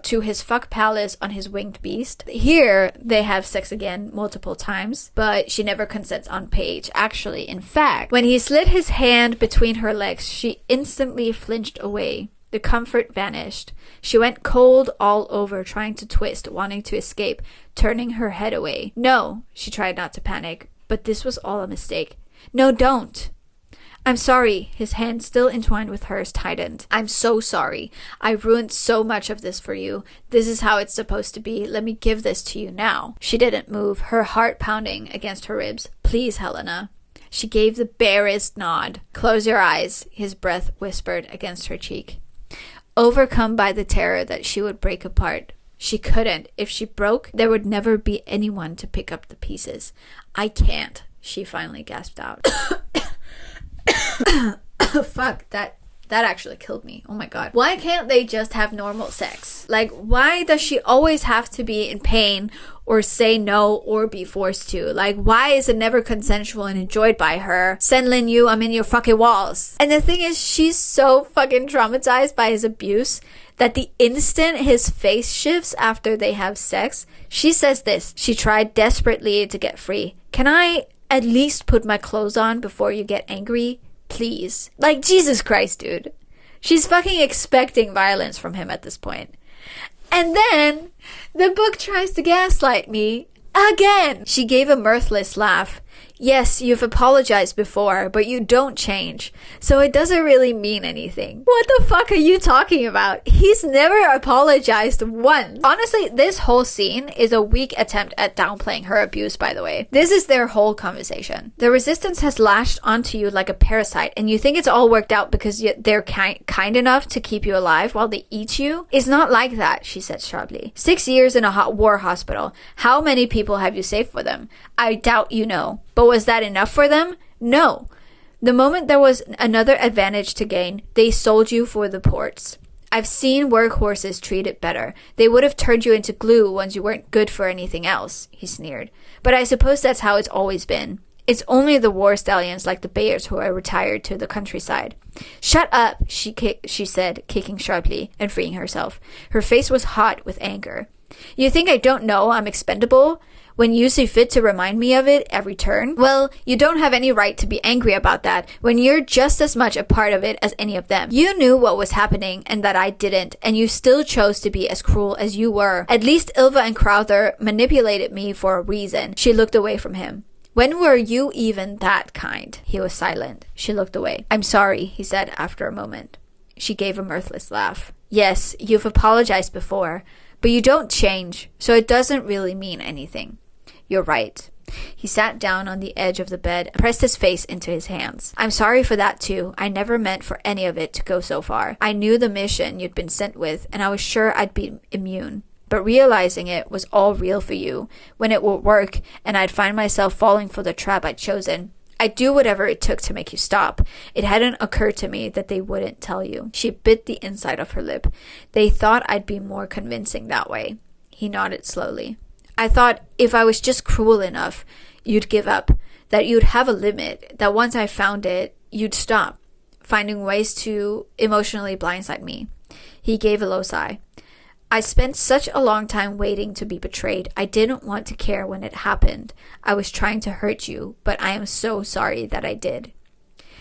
to his fuck palace on his winged beast. Here, they have sex again multiple times, but she never consents on page. Actually, in fact, when he slid his hand between her legs, she instantly flinched away. The comfort vanished. She went cold all over, trying to twist, wanting to escape, turning her head away. No, she tried not to panic, but this was all a mistake. No, don't. I'm sorry. His hand, still entwined with hers, tightened. I'm so sorry. I ruined so much of this for you. This is how it's supposed to be. Let me give this to you now. She didn't move, her heart pounding against her ribs. Please, Helena. She gave the barest nod. Close your eyes, his breath whispered against her cheek. Overcome by the terror that she would break apart. She couldn't. If she broke, there would never be anyone to pick up the pieces. I can't, she finally gasped out. Fuck, that That actually killed me. Oh my god. Why can't they just have normal sex? Like, why does she always have to be in pain or say no or be forced to? Like, why is it never consensual and enjoyed by her? Senlin Yu, I'm in your fucking walls. And the thing is, she's so fucking traumatized by his abuse that the instant his face shifts after they have sex, she says this. She tried desperately to get free. Can I at least put my clothes on before you get angry? Please. Like, Jesus Christ, dude. She's fucking expecting violence from him at this point. And then the book tries to gaslight me again. She gave a mirthless laugh. Yes, you've apologized before, but you don't change. So it doesn't really mean anything. What the fuck are you talking about? He's never apologized once. Honestly, this whole scene is a weak attempt at downplaying her abuse, by the way. This is their whole conversation. The resistance has lashed onto you like a parasite, and you think it's all worked out because they're kind enough to keep you alive while they eat you? It's not like that, she said sharply. 6 years in a war hospital. How many people have you saved for them? I doubt you know. But was that enough for them? No. The moment there was another advantage to gain, they sold you for the ports. I've seen workhorses treated better. They would have turned you into glue once you weren't good for anything else, he sneered. But I suppose that's how it's always been. It's only the war stallions like the Bayers who are retired to the countryside. Shut up, she said, kicking sharply and freeing herself. Her face was hot with anger. You think I don't know I'm expendable? When you see fit to remind me of it every turn? Well, you don't have any right to be angry about that when you're just as much a part of it as any of them. You knew what was happening and that I didn't, and you still chose to be as cruel as you were. At least Ilva and Crowther manipulated me for a reason. She looked away from him. When were you even that kind? He was silent. She looked away. I'm sorry, he said after a moment. She gave a mirthless laugh. Yes, you've apologized before, but you don't change, so it doesn't really mean anything. You're right. He sat down on the edge of the bed and pressed his face into his hands. I'm sorry for that too. I never meant for any of it to go so far. I knew the mission you'd been sent with, and I was sure I'd be immune. But realizing it was all real for you, when it would work and I'd find myself falling for the trap I'd chosen, I'd do whatever it took to make you stop. It hadn't occurred to me that they wouldn't tell you. She bit the inside of her lip. They thought I'd be more convincing that way. He nodded slowly. I thought if I was just cruel enough, you'd give up, that you'd have a limit, that once I found it, you'd stop, finding ways to emotionally blindside me. He gave a low sigh. I spent such a long time waiting to be betrayed. I didn't want to care when it happened. I was trying to hurt you, but I am so sorry that I did.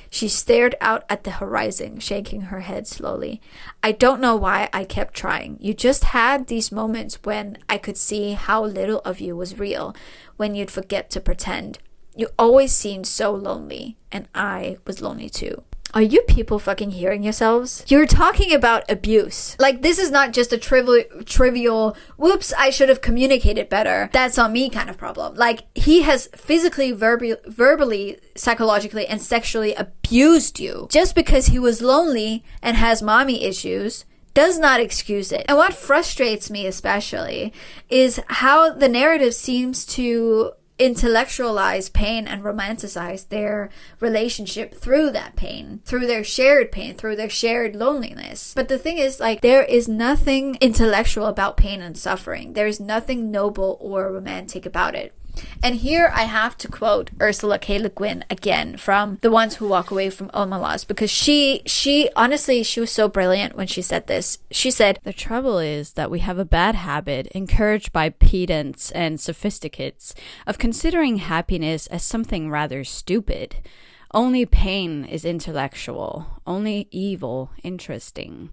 She stared out at the horizon, shaking her head slowly. I don't know why I kept trying. You just had these moments when I could see how little of you was real, when you'd forget to pretend. You always seemed so lonely, and I was lonely too. Are you people fucking hearing yourselves? You're talking about abuse. Like, this is not just a trivial, whoops, I should have communicated better, that's on me kind of problem. Like, he has physically, verbally, psychologically, and sexually abused you. Just because he was lonely and has mommy issues does not excuse it. And what frustrates me especially is how the narrative seems to intellectualize pain and romanticize their relationship through that pain, through their shared loneliness. But the thing is, like, there is nothing intellectual about pain and suffering. There is nothing noble or romantic about it. And here I have to quote Ursula K. Le Guin again from The Ones Who Walk Away from Omelas, because she honestly, she was so brilliant when she said this. She said, the trouble is that we have a bad habit, encouraged by pedants and sophisticates, of considering happiness as something rather stupid. Only pain is intellectual, only evil interesting.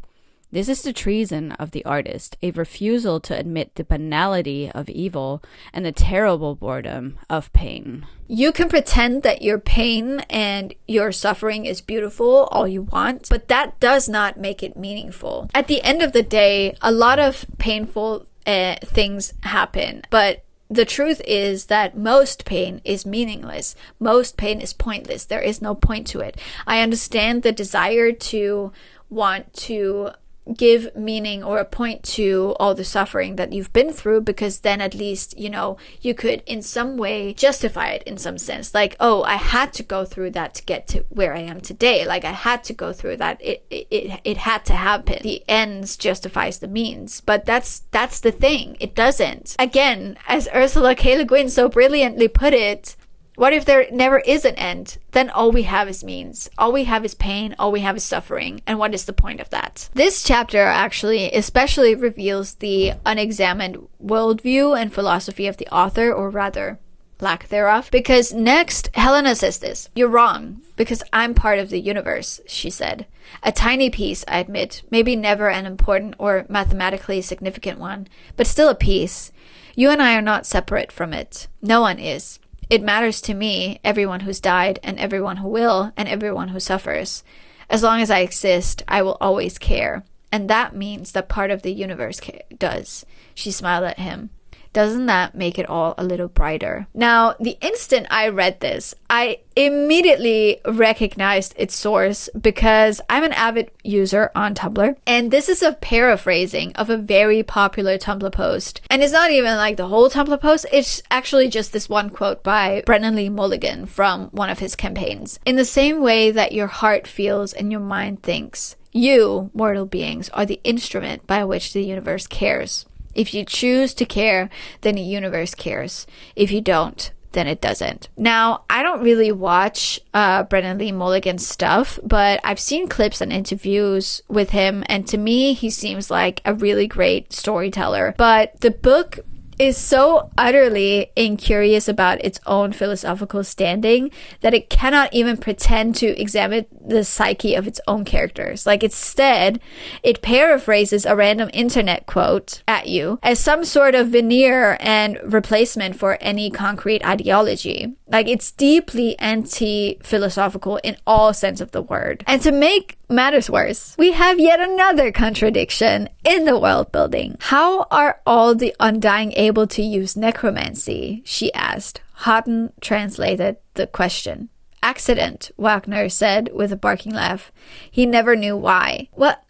This is the treason of the artist, a refusal to admit the banality of evil and the terrible boredom of pain. You can pretend that your pain and your suffering is beautiful all you want, but that does not make it meaningful. At the end of the day, a lot of painful things happen, but the truth is that most pain is meaningless. Most pain is pointless. There is no point to it. I understand the desire to want to give meaning or a point to all the suffering that you've been through, because then at least, you know, you could in some way justify it in some sense. Like, oh, I had to go through that to get to where I am today. Like, I had to go through that. It had to happen. The ends justifies the means. But that's the thing. It doesn't. Again, as Ursula K. Le Guin so brilliantly put it, what if there never is an end? Then all we have is means. All we have is pain. All we have is suffering. And what is the point of that? This chapter actually especially reveals the unexamined worldview and philosophy of the author, or rather, lack thereof. Because next, Helena says this: "You're wrong, because I'm part of the universe," she said. "A tiny piece, I admit. Maybe never an important or mathematically significant one, but still a piece. You and I are not separate from it. No one is. It matters to me, everyone who's died, and everyone who will, and everyone who suffers. As long as I exist, I will always care. And that means that part of the universe does." She smiled at him. Doesn't that make it all a little brighter? Now, the instant I read this, I immediately recognized its source, because I'm an avid user on Tumblr, and this is a paraphrasing of a very popular Tumblr post. And it's not even like the whole Tumblr post, it's actually just this one quote by Brennan Lee Mulligan from one of his campaigns. "In the same way that your heart feels and your mind thinks, you, mortal beings, are the instrument by which the universe cares. If you choose to care, then the universe cares. If you don't, then it doesn't." Now, I don't really watch Brennan Lee Mulligan's stuff, but I've seen clips and interviews with him, and to me, he seems like a really great storyteller. But the book is so utterly incurious about its own philosophical standing that it cannot even pretend to examine the psyche of its own characters. Like, instead, it paraphrases a random internet quote at you as some sort of veneer and replacement for any concrete ideology. Like, it's deeply anti-philosophical in all sense of the word. And to make matters worse, we have yet another contradiction in the world building. "How are all the undying able to use necromancy?" she asked. Houghton translated the question. "Accident," Wagner said with a barking laugh. "He never knew why." What?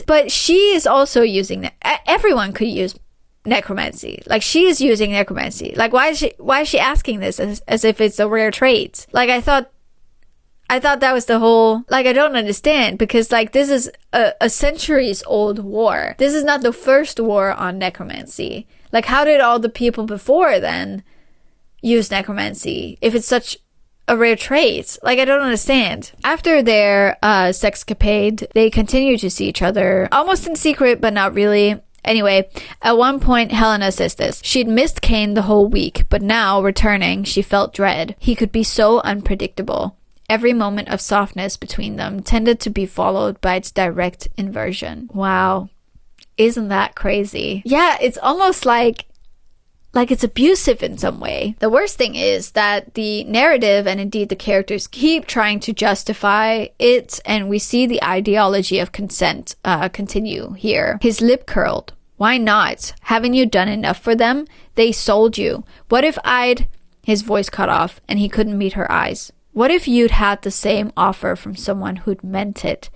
But she is also using everyone could use necromancy. Like, she is using necromancy. Like, why is she asking this as if it's a rare trait? Like, I thought that was the whole, like, I don't understand, because, like, this is a centuries old war. This is not the first war on necromancy. Like, how did all the people before then use necromancy if it's such a rare trait? Like, I don't understand. After their sexcapade, they continue to see each other almost in secret, but not really. Anyway, at one point, Helena says this: "She'd missed Kane the whole week, but now, returning, she felt dread. He could be so unpredictable. Every moment of softness between them tended to be followed by its direct inversion." Wow. Isn't that crazy? Yeah, it's almost like it's abusive in some way. The worst thing is that the narrative and indeed the characters keep trying to justify it, and we see the ideology of consent continue here. His lip curled. "Why not? Haven't you done enough for them? They sold you. What if I'd..." His voice cut off and he couldn't meet her eyes. "What if you'd had the same offer from someone who'd meant it?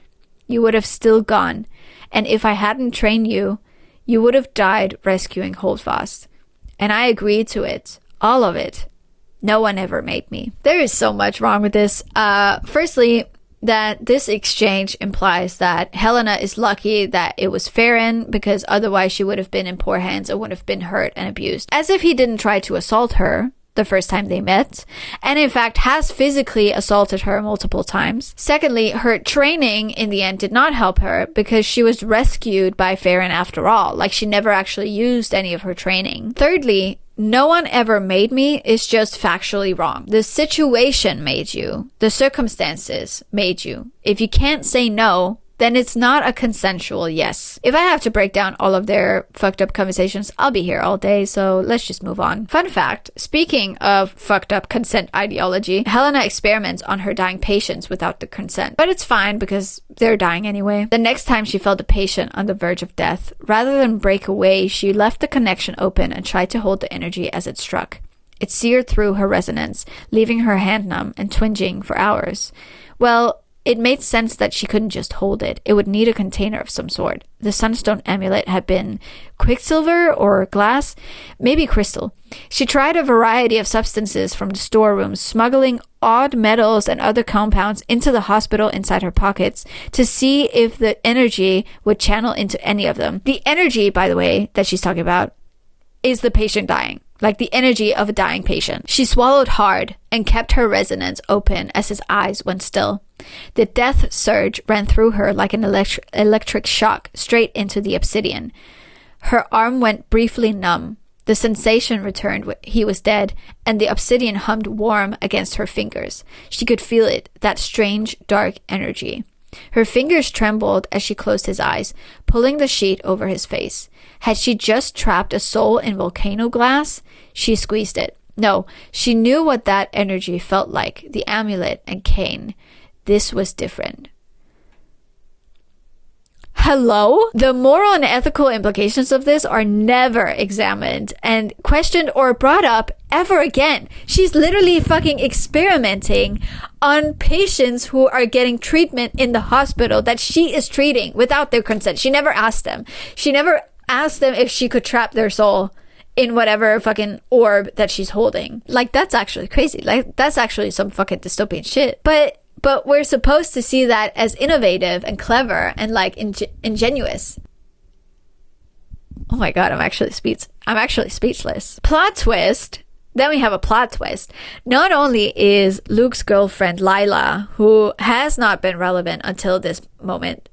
You would have still gone. And if I hadn't trained you, you would have died rescuing Holdfast. And I agreed to it. All of it. No one ever made me." There is so much wrong with this. Firstly, that this exchange implies that Helena is lucky that it was Farron, because otherwise she would have been in poor hands or would have been hurt and abused. As if he didn't try to assault her the first time they met, and in fact has physically assaulted her multiple times. Secondly, her training in the end did not help her, because she was rescued by Farron after all. Like, she never actually used any of her training. Thirdly, "No one ever made me" is just factually wrong. The situation made you. The circumstances made you. If you can't say no, then it's not a consensual yes. If I have to break down all of their fucked up conversations, I'll be here all day, so let's just move on. Fun fact, speaking of fucked up consent ideology, Helena experiments on her dying patients without the consent. But it's fine, because they're dying anyway. The next time she felt a patient on the verge of death, rather than break away, she left the connection open and tried to hold the energy as it struck. It seared through her resonance, leaving her hand numb and twinging for hours. Well, It made sense that she couldn't just hold it. It would need a container of some sort. The Sunstone amulet had been quicksilver or glass, maybe crystal. She tried a variety of substances from the storeroom, smuggling odd metals and other compounds into the hospital inside her pockets to see if the energy would channel into any of them. The energy, by the way, that she's talking about is the patient dying. Like the energy of a dying patient. She swallowed hard and kept her resonance open as his eyes went still. The death surge ran through her like an electric shock straight into the obsidian. Her arm went briefly numb. The sensation returned when he was dead, and the obsidian hummed warm against her fingers. She could feel it, that strange, dark energy. Her fingers trembled as she closed his eyes, pulling the sheet over his face. Had she just trapped a soul in volcano glass? She squeezed it. No, she knew what that energy felt like, the amulet and Cain. This was different. Hello? The moral and ethical implications of this are never examined and questioned or brought up ever again. She's literally fucking experimenting on patients who are getting treatment in the hospital that she is treating without their consent. She never asked them. She never asked them if she could trap their soul in whatever fucking orb that she's holding. Like, that's actually crazy. Like, that's actually some fucking dystopian shit. But we're supposed to see that as innovative and clever and like ingenuous. Oh my god, I'm actually speechless. Plot twist. Then we have a plot twist. Not only is Luke's girlfriend Lila, who has not been relevant until this moment,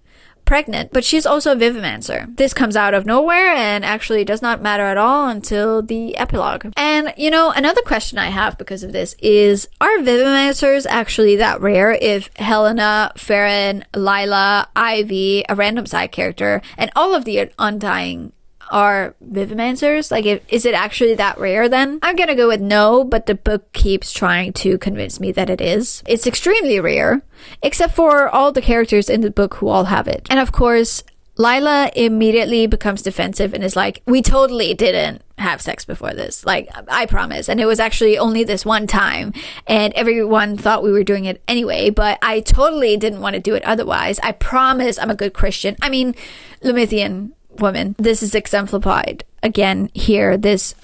pregnant, but she's also a Vivimancer. This comes out of nowhere and actually does not matter at all until the epilogue. And, you know, another question I have because of this is, are Vivimancers actually that rare if Helena, Farron, Lila, Ivy, a random side character, and all of the Undying are Vivimancers? Like, is it actually that rare then? I'm gonna go with no, but the book keeps trying to convince me that it is. It's extremely rare, except for all the characters in the book who all have it. And of course, Lila immediately becomes defensive and is like, we totally didn't have sex before this. Like, I promise. And it was actually only this one time. And everyone thought we were doing it anyway, but I totally didn't want to do it otherwise. I promise I'm a good Christian. I mean, Lumithian woman. This is exemplified again here, this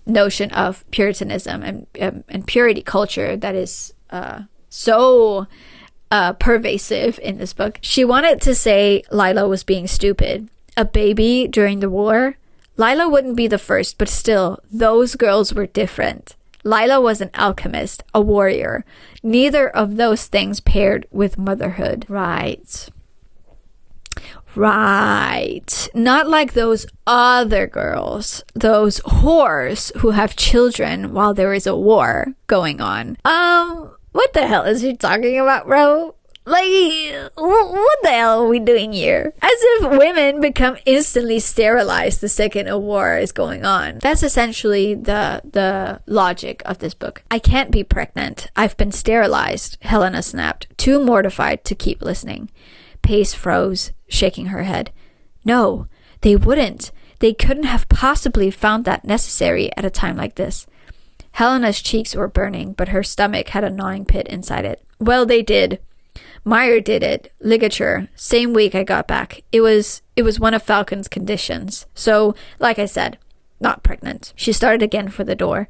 notion of Puritanism and purity culture that is so pervasive in this book. She wanted to say Lila was being stupid. A baby during the war? Lila wouldn't be the first, but still, those girls were different. Lila was an alchemist, a warrior. Neither of those things paired with motherhood. Right. Not like those other girls, those whores who have children while there is a war going on. What the hell is she talking about, bro? Like, what the hell are we doing here? As if women become instantly sterilized the second a war is going on. That's essentially the logic of this book. I can't be pregnant. I've been sterilized, Helena snapped, too mortified to keep listening. Pace froze, shaking her head. No, they wouldn't. They couldn't have possibly found that necessary at a time like this. Helena's cheeks were burning, but her stomach had a gnawing pit inside it. Well, they did. Meyer did it. Ligature. Same week I got back. It was one of Falcon's conditions. So, like I said, not pregnant. She started again for the door.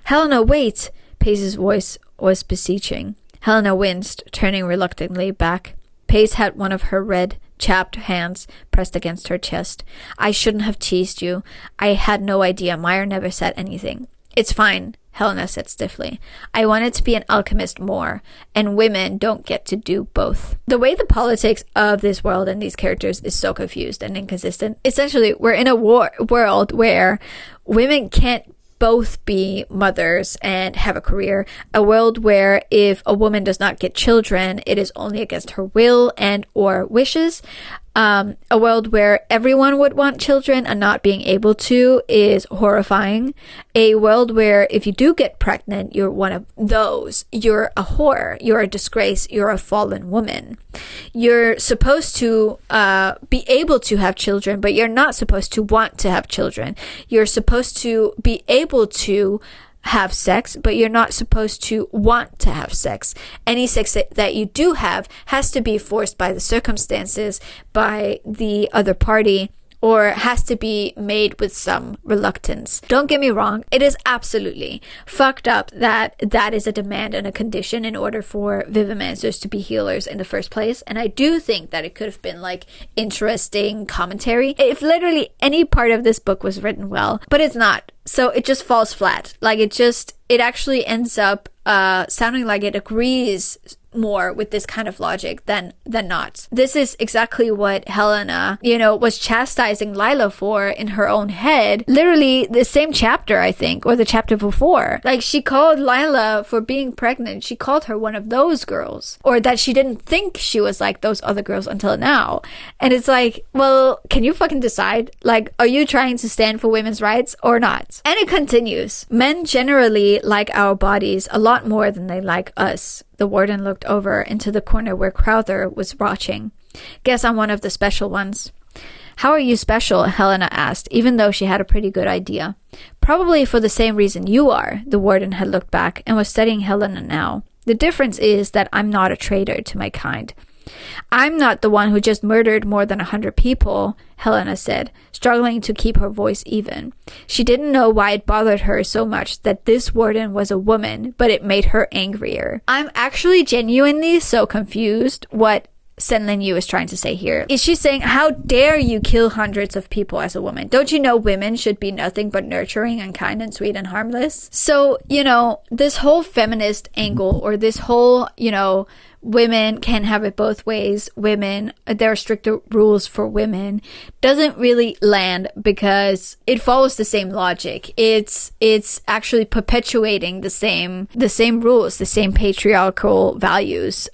Helena, wait! Pace's voice was beseeching. Helena winced, turning reluctantly back. Pace had one of her red, chapped hands pressed against her chest. I shouldn't have teased you. I had no idea. Meyer never said anything. It's fine, Helena said stiffly. I wanted to be an alchemist more, and women don't get to do both. The way the politics of this world and these characters is so confused and inconsistent. Essentially, we're in a world where women can't both be mothers and have a career. A world where if a woman does not get children, it is only against her will and or wishes. A world where everyone would want children and not being able to is horrifying. A world where if you do get pregnant, you're one of those. You're a whore. You're a disgrace. You're a fallen woman. You're supposed to be able to have children, but you're not supposed to want to have children. You're supposed to be able to have sex, but you're not supposed to want to have sex. Any sex that you do have has to be forced by the circumstances, by the other party, or has to be made with some reluctance. Don't get me wrong, it is absolutely fucked up that that is a demand and a condition in order for vivimancers to be healers in the first place. And I do think that it could have been like interesting commentary if literally any part of this book was written well, but it's not. So it just falls flat. Like it actually ends up sounding like it agrees more with this kind of logic than not. This is exactly what Helena, was chastising Lila for in her own head. Literally the same chapter, I think, or the chapter before. Like, she called Lila for being pregnant. She called her one of those girls. Or that she didn't think she was like those other girls until now. And it's like, well, can you fucking decide? Like, are you trying to stand for women's rights or not? And it continues. Men generally like our bodies a lot more than they like us. The warden looked over into the corner where Crowther was watching. Guess I'm one of the special ones. How are you special? Helena asked, even though she had a pretty good idea. Probably for the same reason you are. The warden had looked back and was studying Helena now. The difference is that I'm not a traitor to my kind. I'm not the one who just murdered more than 100 people, Helena said, struggling to keep her voice even. She didn't know why it bothered her so much that this warden was a woman, but it made her angrier. I'm actually genuinely so confused what Senlin Yu is trying to say here. Is she saying, how dare you kill hundreds of people as a woman? Don't you know women should be nothing but nurturing and kind and sweet and harmless? So, this whole feminist angle, or this whole, women can have it both ways, there are stricter rules for women, doesn't really land because it follows the same logic. It's actually perpetuating the same rules, the same patriarchal values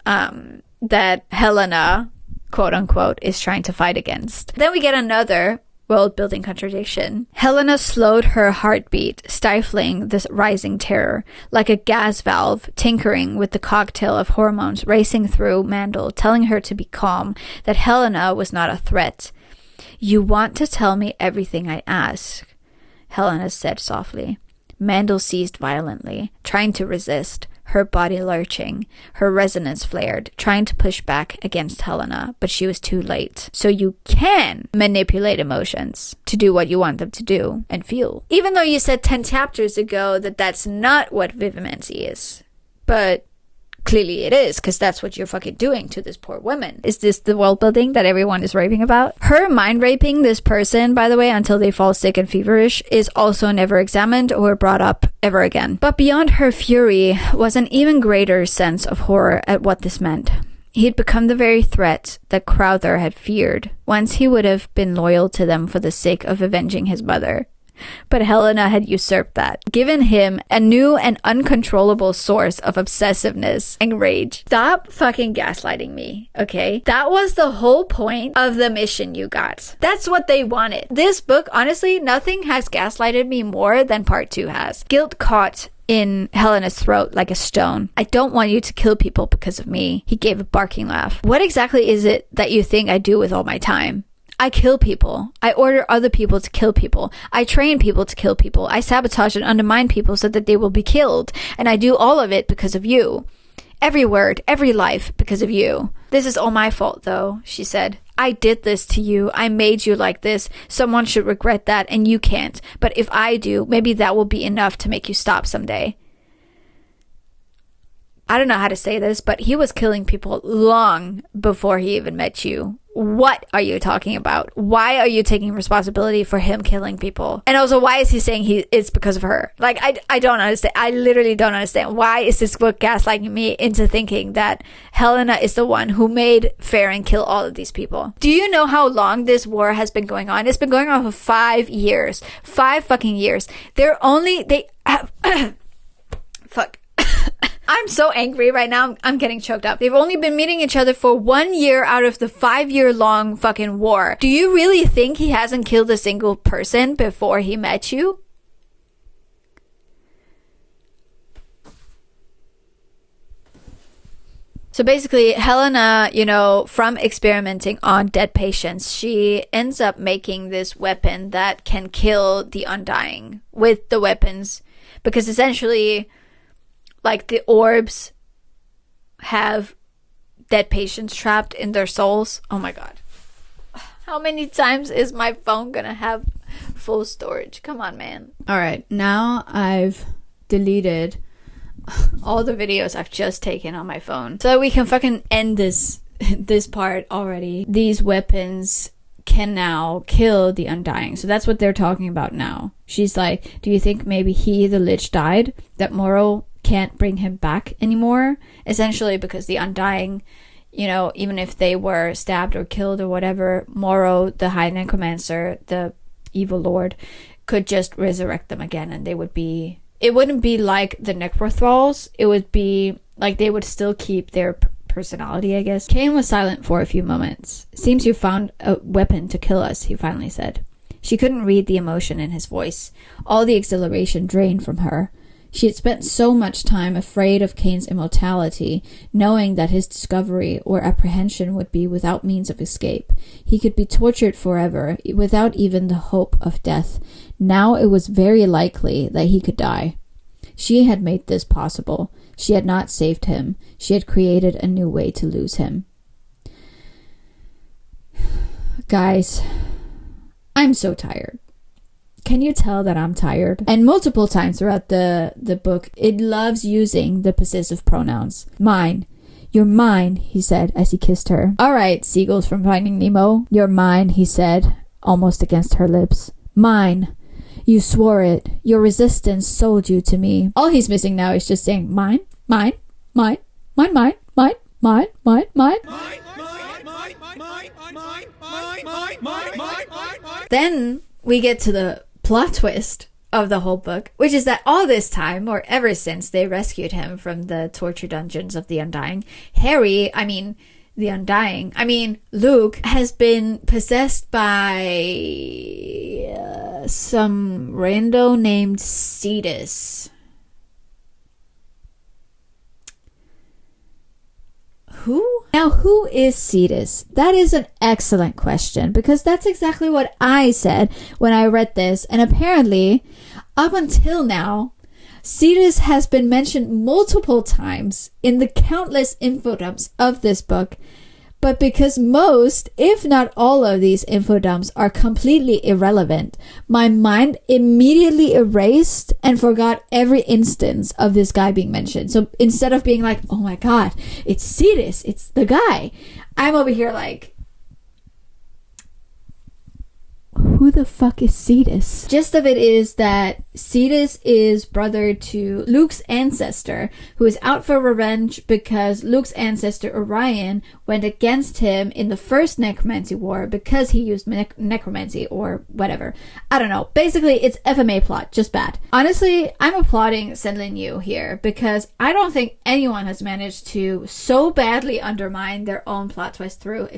that Helena, quote unquote, is trying to fight against. Then we get another world-building contradiction. Helena slowed her heartbeat, stifling this rising terror, like a gas valve tinkering with the cocktail of hormones racing through Mandel, telling her to be calm, that Helena was not a threat. You want to tell me everything I ask, Helena said softly. Mandel seized violently, trying to resist, her body lurching, her resonance flared, trying to push back against Helena, but she was too late. So you can manipulate emotions to do what you want them to do and feel. Even though you said 10 chapters ago that that's not what vivimancy is. But clearly it is, because that's what you're fucking doing to this poor woman. Is this the world building that everyone is raving about? Her mind raping this person, by the way, until they fall sick and feverish, is also never examined or brought up ever again. But beyond her fury was an even greater sense of horror at what this meant. He'd become the very threat that Crowther had feared. Once he would have been loyal to them for the sake of avenging his mother. But Helena had usurped that, given him a new and uncontrollable source of obsessiveness and rage. Stop fucking gaslighting me, okay? That was the whole point of the mission you got. That's what they wanted. This book, honestly, nothing has gaslighted me more than part 2 has. Guilt caught in Helena's throat like a stone. I don't want you to kill people because of me. He gave a barking laugh. What exactly is it that you think I do with all my time? I kill people. I order other people to kill people. I train people to kill people. I sabotage and undermine people so that they will be killed. And I do all of it because of you. Every word, every life, because of you. This is all my fault, though, she said. I did this to you. I made you like this. Someone should regret that, and you can't. But if I do, maybe that will be enough to make you stop someday. I don't know how to say this, but he was killing people long before he even met you. What are you talking about? Why are you taking responsibility for him killing people? And also, why is he saying it's because of her? Like, I don't understand. I literally don't understand. Why is this book gaslighting me into thinking that Helena is the one who made Farron kill all of these people? Do you know how long this war has been going on? It's been going on for 5 years. 5 fucking years. They have... Fuck. I'm so angry right now. I'm getting choked up. They've only been meeting each other for 1 year out of the 5-year-long fucking war. Do you really think he hasn't killed a single person before he met you? So basically, Helena, you know, from experimenting on dead patients, she ends up making this weapon that can kill the undying with the weapons. Because essentially, like, the orbs have dead patients trapped in their souls. Oh my god. How many times is my phone gonna have full storage? Come on, man. Alright, now I've deleted all the videos I've just taken on my phone so we can fucking end this part already. These weapons can now kill the undying. So that's what they're talking about now. She's like, do you think maybe he, the Lich, died? That Moro can't bring him back anymore? Essentially because the undying, you know, even if they were stabbed or killed or whatever, Moro, the High Necromancer, the evil lord, could just resurrect them again, and they would be... It wouldn't be like the Necrothralls. It would be like they would still keep their personality, I guess. Cain was silent for a few moments. Seems you found a weapon to kill us, he finally said. She couldn't read the emotion in his voice. All the exhilaration drained from her. She had spent so much time afraid of Cain's immortality, knowing that his discovery or apprehension would be without means of escape. He could be tortured forever, without even the hope of death. Now it was very likely that he could die. She had made this possible. She had not saved him. She had created a new way to lose him. Guys, I'm so tired. Can you tell that I'm tired? And multiple times throughout the book, it loves using the possessive pronouns. Mine. You're mine, he said as he kissed her. All right, seagulls from Finding Nemo. You're mine, he said, almost against her lips. Mine. You swore it. Your resistance sold you to me. All he's missing now is just saying mine, mine, mine, mine, mine, mine, mine, mine, mine. Then we get to the plot twist of the whole book, which is that all this time, or ever since they rescued him from the torture dungeons of the Undying, Luke has been possessed by some rando named Cetus. Who? Now, who is Cetus? That is an excellent question, because that's exactly what I said when I read this, and apparently, up until now, Cetus has been mentioned multiple times in the countless infodumps of this book, but because most, if not all of these infodumps are completely irrelevant, my mind immediately erased and forgot every instance of this guy being mentioned. So instead of being like, oh my god, it's Cetus, it's the guy, I'm over here like, who the fuck is Cetus? Gist of it is that Cetus is brother to Luke's ancestor, who is out for revenge because Luke's ancestor Orion went against him in the first Necromancy War because he used necromancy or whatever. I don't know. Basically, it's FMA plot, just bad. Honestly, I'm applauding Senlin Yu here because I don't think anyone has managed to so badly undermine their own plot twist through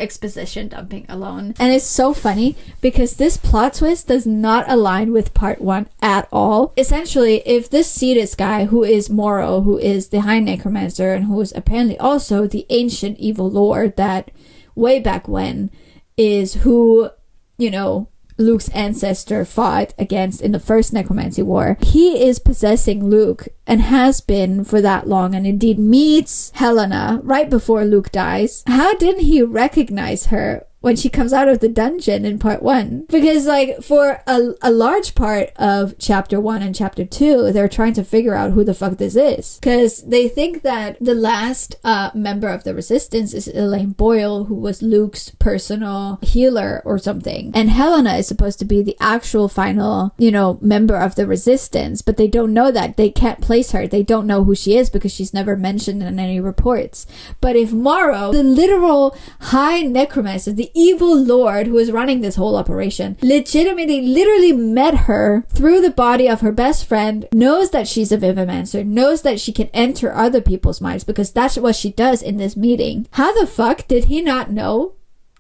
exposition dumping alone. And it's so funny because this plot twist does not align with part 1 at all. Essentially, if this Cetus guy, who is Moro, who is the High Necromancer, and who is apparently also the ancient evil lord that way back when is who, you know, Luke's ancestor fought against in the first Necromancy War, he is possessing Luke and has been for that long, and indeed meets Helena right before Luke dies. How didn't he recognize her when she comes out of the dungeon in part 1? Because like for a large part of chapter 1 and chapter 2, they're trying to figure out who the fuck this is, because they think that the last member of the resistance is Elaine Boyle, who was Luke's personal healer or something, and Helena is supposed to be the actual final, you know, member of the resistance, but they don't know that. They can't place her. They don't know who she is because she's never mentioned in any reports. But if Morrow, the literal High Necromancer, the evil lord who is running this whole operation, literally met her through the body of her best friend, knows that she's a Vivimancer, knows that she can enter other people's minds because that's what she does in this meeting. How the fuck did he not know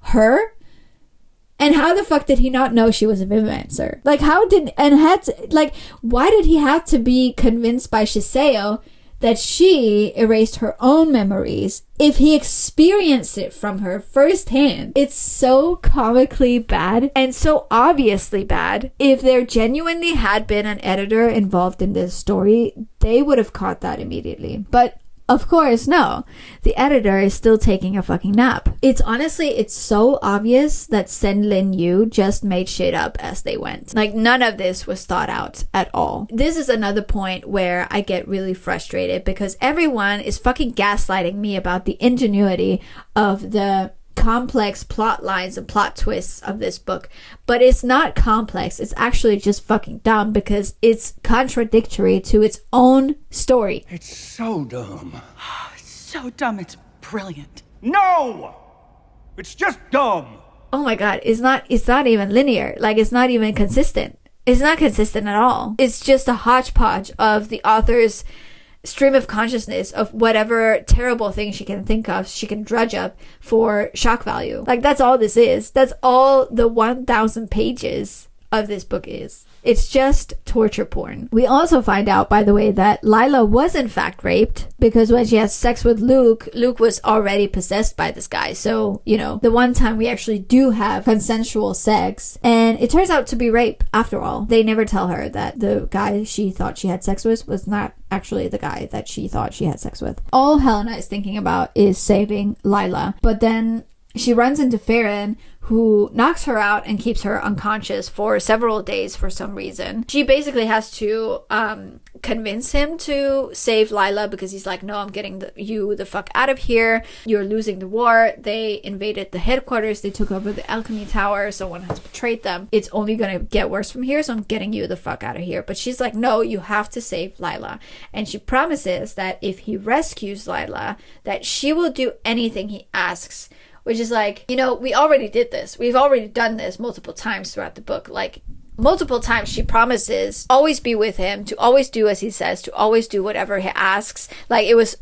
her? And how the fuck did he not know she was a Vivimancer? Like, why did he have to be convinced by Shiseo that she erased her own memories if he experienced it from her firsthand. It's so comically bad and so obviously bad. If there genuinely had been an editor involved in this story, they would have caught that immediately. But of course, no. The editor is still taking a fucking nap. It's so obvious that Sen Lin Yu just made shit up as they went. Like, none of this was thought out at all. This is another point where I get really frustrated because everyone is fucking gaslighting me about the ingenuity of the complex plot lines and plot twists of this book, but it's not complex. It's actually just fucking dumb because it's contradictory to its own story. It's so dumb. It's so dumb, it's brilliant. No! It's just dumb. Oh my god, it's not even linear. Like, it's not even consistent. It's not consistent at all. It's just a hodgepodge of the author's stream of consciousness of whatever terrible thing she can think of, she can drudge up for shock value. Like, that's all this is. That's all the 1,000 pages of this book is. It's just torture porn. We also find out, by the way, that Lila was in fact raped because when she has sex with Luke, Luke was already possessed by this guy. So, you know, the one time we actually do have consensual sex, and it turns out to be rape after all. They never tell her that the guy she thought she had sex with was not actually the guy that she thought she had sex with. All Helena is thinking about is saving Lila, but then she runs into Farron, who knocks her out and keeps her unconscious for several days for some reason. She basically has to convince him to save Lila because he's like, no, I'm getting you the fuck out of here. You're losing the war. They invaded the headquarters. They took over the alchemy tower. Someone has betrayed them. It's only going to get worse from here, so I'm getting you the fuck out of here. But she's like, no, you have to save Lila. And she promises that if he rescues Lila, that she will do anything he asks. Which is like, you know, we already did this. We've already done this multiple times throughout the book. Like, multiple times she promises always be with him, to always do as he says, to always do whatever he asks. Like, it was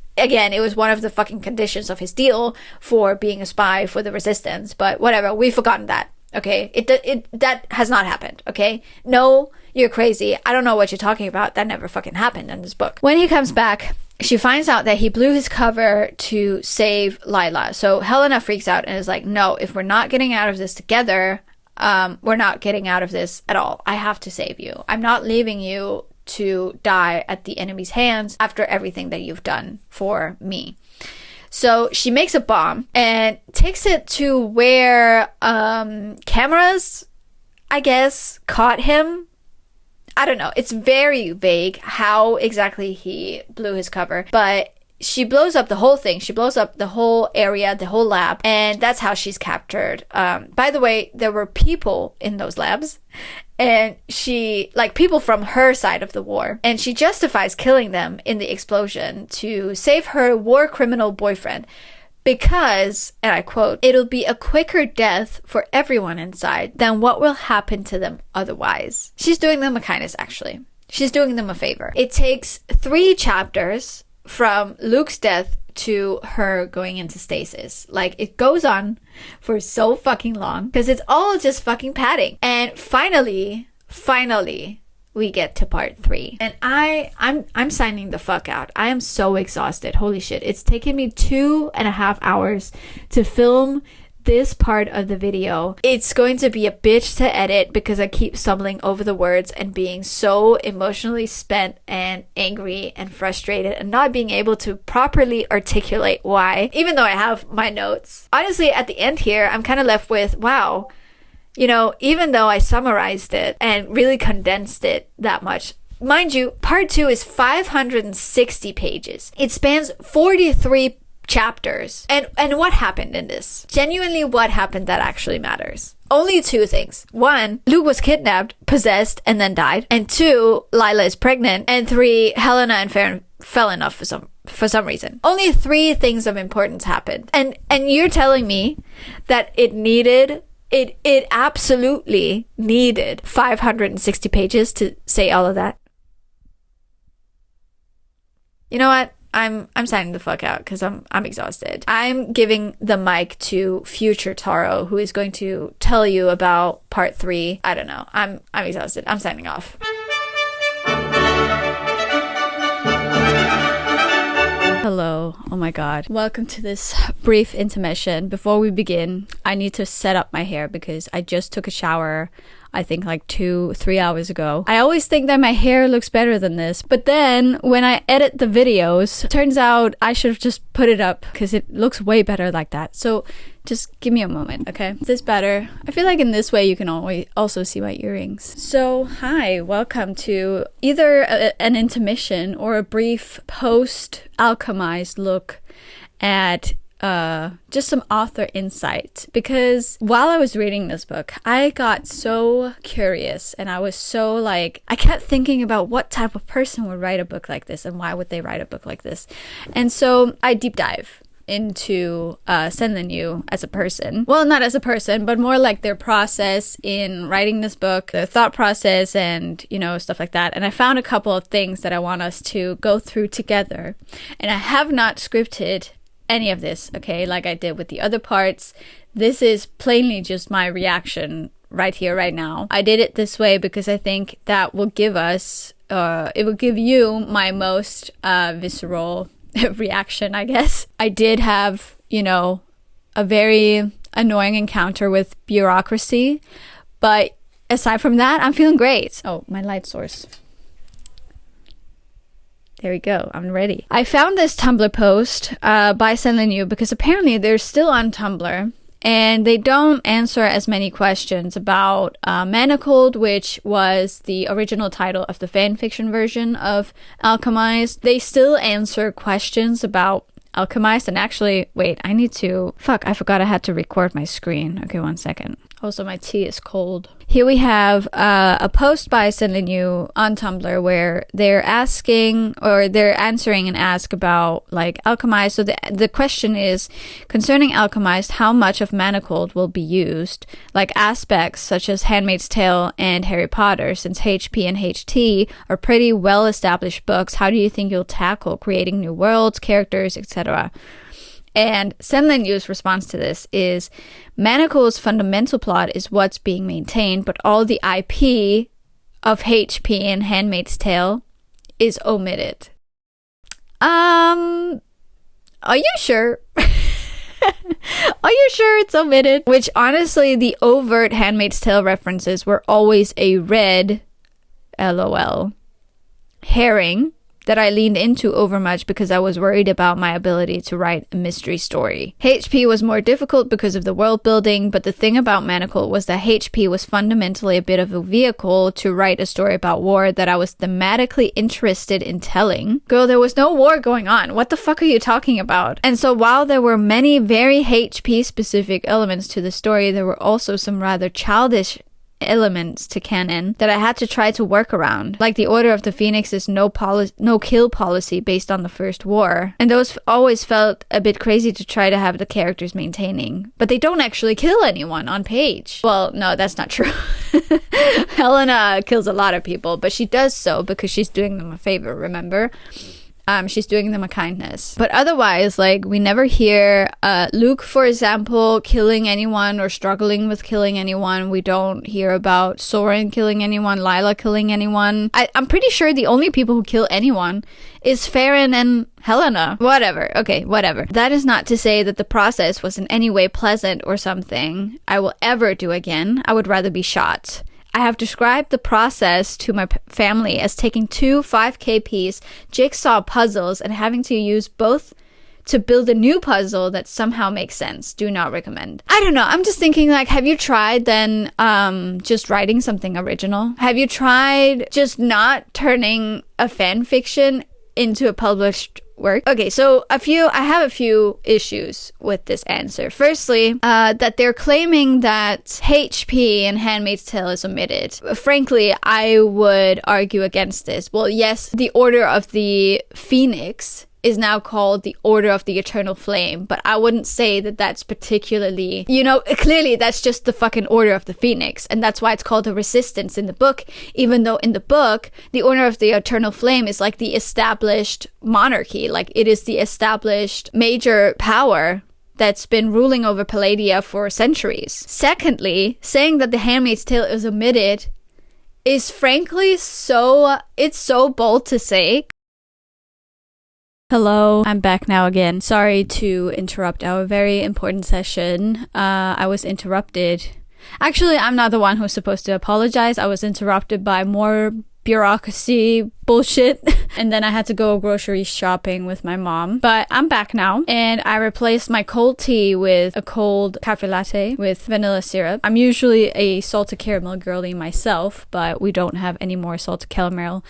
one of the fucking conditions of his deal for being a spy for the resistance. But whatever, we've forgotten that. Okay? That has not happened. Okay? No, you're crazy. I don't know what you're talking about. That never fucking happened in this book. When he comes back, she finds out that he blew his cover to save Lila. So Helena freaks out and is like, no, if we're not getting out of this together, we're not getting out of this at all. I have to save you. I'm not leaving you to die at the enemy's hands after everything that you've done for me. So she makes a bomb and takes it to where cameras, I guess, caught him. I don't know. It's very vague how exactly he blew his cover, but she blows up the whole thing. She blows up the whole area, the whole lab, and that's how she's captured. By the way, there were people in those labs, and she, like, people from her side of the war, and she justifies killing them in the explosion to save her war criminal boyfriend. Because, and I quote, it'll be a quicker death for everyone inside than what will happen to them otherwise. She's doing them a kindness, actually. She's doing them a favor. It takes 3 chapters from Luke's death to her going into stasis. Like, it goes on for so fucking long because it's all just fucking padding. And finally, we get to part 3. And I'm signing the fuck out. I am so exhausted. Holy shit. It's taken me 2.5 hours to film this part of the video. It's going to be a bitch to edit because I keep stumbling over the words and being so emotionally spent and angry and frustrated and not being able to properly articulate why, even though I have my notes. Honestly, at the end here, I'm kind of left with, wow, you know, even though I summarized it and really condensed it that much, mind you, part 2 is 560 pages. It spans 43 chapters. And what happened in this? Genuinely, what happened that actually matters? Only 2 things. 1, Luke was kidnapped, possessed, and then died. And 2, Lila is pregnant. And 3, Helena and Farron fell in love for some reason. Only 3 things of importance happened. And you're telling me that it absolutely needed 560 pages to say all of that. You know what? I'm signing the fuck out because I'm exhausted. I'm giving the mic to future Taro, who is going to tell you about part 3. I don't know. I'm exhausted. I'm signing off. Hello. Oh my god. Welcome to this brief intermission. Before we begin, I need to set up my hair because I just took a shower, I think like 2-3 hours ago. I always think that my hair looks better than this, but then when I edit the videos, turns out I should have just put it up because it looks way better like that. So just give me a moment, okay? Is this better? I feel like in this way you can always also see my earrings. So hi, welcome to either an intermission or a brief post-alchemized look at just some author insight, because while I was reading this book, I got so curious and I was so like, I kept thinking about what type of person would write a book like this and why would they write a book like this. And so I deep dive into Senlin Yu as a person. Well, not as a person, but more like their process in writing this book, their thought process and, you know, stuff like that. And I found a couple of things that I want us to go through together. And I have not scripted any of this, okay, like I did with the other parts. This is plainly just my reaction right here, right now. I did it this way because I think that will give us, it will give you my most visceral reaction, I guess. I did have, you know, a very annoying encounter with bureaucracy, but aside from that, I'm feeling great. Oh, my light source. There we go. I'm ready. I found this Tumblr post by Senlin Yu because apparently they're still on Tumblr and they don't answer as many questions about Manacled, which was the original title of the fanfiction version of Alchemized. They still answer questions about Alchemized, and actually, wait, I need to... Fuck, I forgot I had to record my screen. Okay, 1 second. Also, my tea is cold. Here we have a post by Senlin Yu on Tumblr where they're asking, or they're answering an ask about, like, Alchemized. So the question is, concerning Alchemized, how much of Manacled will be used? Like, aspects such as Handmaid's Tale and Harry Potter, since HP and HT are pretty well-established books, how do you think you'll tackle creating new worlds, characters, etc.? And Senlin Yu's response to this is, Manacled's fundamental plot is what's being maintained, but all the IP of HP and Handmaid's Tale is omitted. Are you sure? Are you sure it's omitted? Which honestly, the overt Handmaid's Tale references were always a red, LOL, herring that I leaned into overmuch because I was worried about my ability to write a mystery story. HP was more difficult because of the world building, but the thing about Manacled was that HP was fundamentally a bit of a vehicle to write a story about war that I was thematically interested in telling. Girl, there was no war going on. What the fuck are you talking about? And so while there were many very HP specific elements to the story, there were also some rather childish elements to canon that I had to try to work around, like the Order of the Phoenix's no kill policy based on the First War, and those always felt a bit crazy to try to have the characters maintaining, but they don't actually kill anyone on page. Well, no, that's not true. Helena kills a lot of people, but she does so because she's doing them a favor, remember? She's doing them a kindness. But otherwise, like, we never hear Luke, for example, killing anyone or struggling with killing anyone. We don't hear about Soren killing anyone, Lila killing anyone. I'm pretty sure the only people who kill anyone is Farron and Helena. Whatever. Okay, whatever. That is not to say that the process was in any way pleasant or something I will ever do again. I would rather be shot. I have described the process to my family as taking 2 5K-piece jigsaw puzzles and having to use both to build a new puzzle that somehow makes sense. Do not recommend. I don't know. I'm just thinking, like, have you tried then just writing something original? Have you tried just not turning a fan fiction into a published work? Okay, so I have a few issues with this answer. Firstly, that they're claiming that HP and Handmaid's Tale is omitted. Frankly, I would argue against this. Well, yes, the Order of the Phoenix is now called the Order of the Eternal Flame, but I wouldn't say that that's particularly, you know, clearly that's just the fucking Order of the Phoenix, and that's why it's called the Resistance in the book, even though in the book, the Order of the Eternal Flame is like the established monarchy, like it is the established major power that's been ruling over Palladia for centuries. Secondly, saying that the Handmaid's Tale is omitted is frankly it's so bold to say. Hello, I'm back now again. Sorry to interrupt our very important session. I was interrupted. Actually, I'm not the one who's supposed to apologize. I was interrupted by more bureaucracy bullshit. And then I had to go grocery shopping with my mom. But I'm back now. And I replaced my cold tea with a cold cafe latte with vanilla syrup. I'm usually a salted caramel girly myself, but we don't have any more salted caramel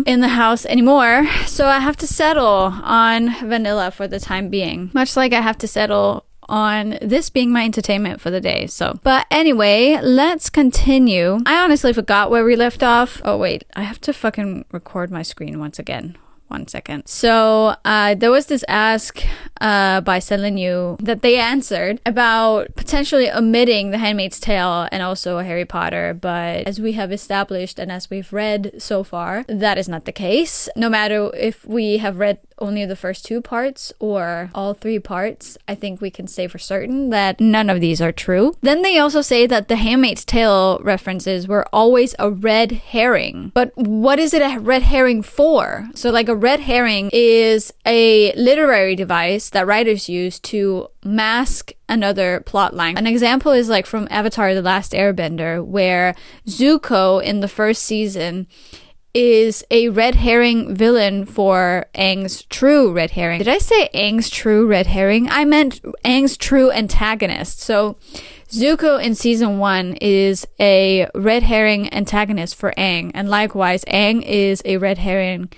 in the house anymore, so I have to settle on vanilla for the time being, much like I have to settle on this being my entertainment for the day. But anyway, let's continue. I honestly forgot where we left off. Oh wait, I have to fucking record my screen once again. 1 second. So there was this ask by Selin Yu that they answered about potentially omitting The Handmaid's Tale and also Harry Potter, but as we have established and as we've read so far, that is not the case. No matter if we have read only the first 2 parts or all 3 parts, I think we can say for certain that none of these are true. Then they also say that the Handmaid's Tale references were always a red herring. But what is it a red herring for? So like a red herring is a literary device that writers use to mask another plot line. An example is like from Avatar: The Last Airbender, where Zuko in the first season is a red herring villain for Aang's true red herring. Did I say Aang's true red herring? I meant Aang's true antagonist. So Zuko in season 1 is a red herring antagonist for Aang, and likewise Aang is a red herring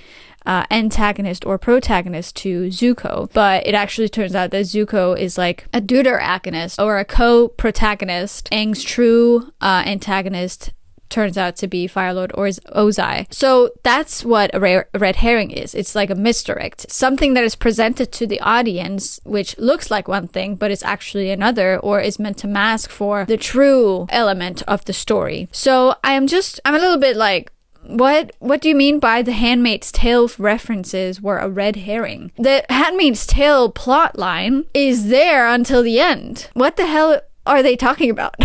antagonist or protagonist to Zuko. But it actually turns out that Zuko is like a deuteragonist or a co-protagonist. Aang's true antagonist turns out to be Firelord or Ozai. So that's what a red herring is. It's like a misdirect. Something that is presented to the audience, which looks like one thing, but is actually another, or is meant to mask for the true element of the story. So I'm a little bit like, what do you mean by the Handmaid's Tale references were a red herring? The Handmaid's Tale plot line is there until the end. What the hell are they talking about?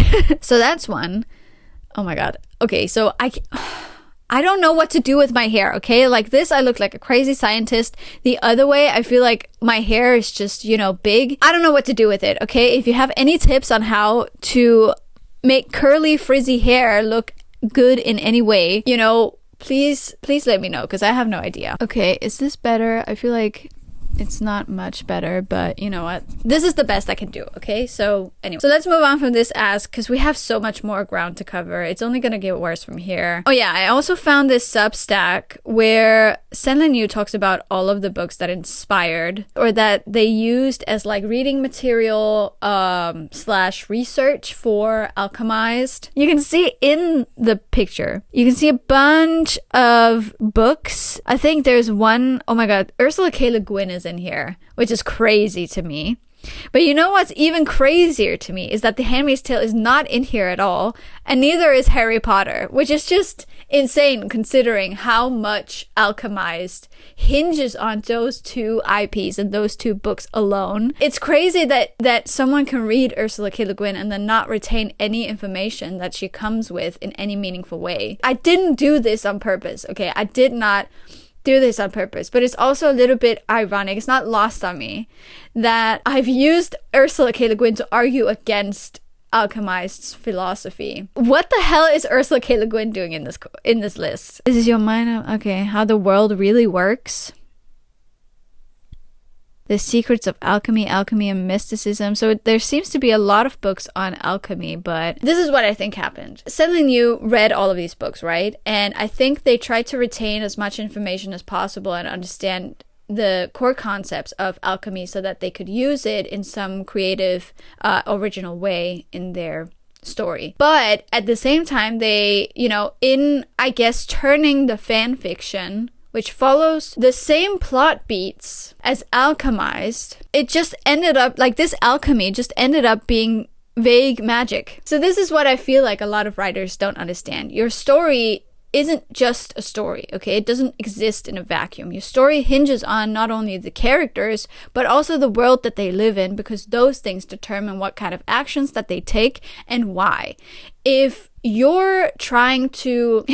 So that's one. Oh my god. Okay, so I don't know what to do with my hair, okay? Like this, I look like a crazy scientist. The other way, I feel like my hair is just, big. I don't know what to do with it, okay? If you have any tips on how to make curly, frizzy hair look good in any way, please let me know, because I have no idea. Okay, is this better? I feel like it's not much better, but you know what? This is the best I can do, okay? So anyway, so let's move on from this ask, because we have so much more ground to cover. It's only gonna get worse from here. Oh yeah, I also found this Substack where Senlin Yu talks about all of the books that inspired or that they used as like reading material / research for Alchemized. You can see in the picture, you can see a bunch of books. I think there's one, oh my god, Ursula K. Le Guin is in here, which is crazy to me. But you know what's even crazier to me is that The Handmaid's Tale is not in here at all, and neither is Harry Potter, which is just insane considering how much Alchemized hinges on those 2 IPs and those 2 books alone. It's crazy that someone can read Ursula K. Le Guin and then not retain any information that she comes with in any meaningful way. I didn't do this on purpose, okay? I did not do this on purpose, but it's also a little bit ironic. It's not lost on me that I've used Ursula K. Le Guin to argue against Alchemized's philosophy. What the hell is Ursula K. Le Guin doing in this list? This is your mind. Okay, how the world really works. The Secrets of Alchemy and Mysticism. So there seems to be a lot of books on alchemy, but this is what I think happened. Senlin Yu read all of these books, right? And I think they tried to retain as much information as possible and understand the core concepts of alchemy so that they could use it in some creative, original way in their story. But at the same time, they, in, I guess, turning the fan fiction, which follows the same plot beats as Alchemized, it just ended up, like this alchemy just ended up being vague magic. So this is what I feel like a lot of writers don't understand. Your story isn't just a story, okay? It doesn't exist in a vacuum. Your story hinges on not only the characters, but also the world that they live in, because those things determine what kind of actions that they take and why. If you're trying to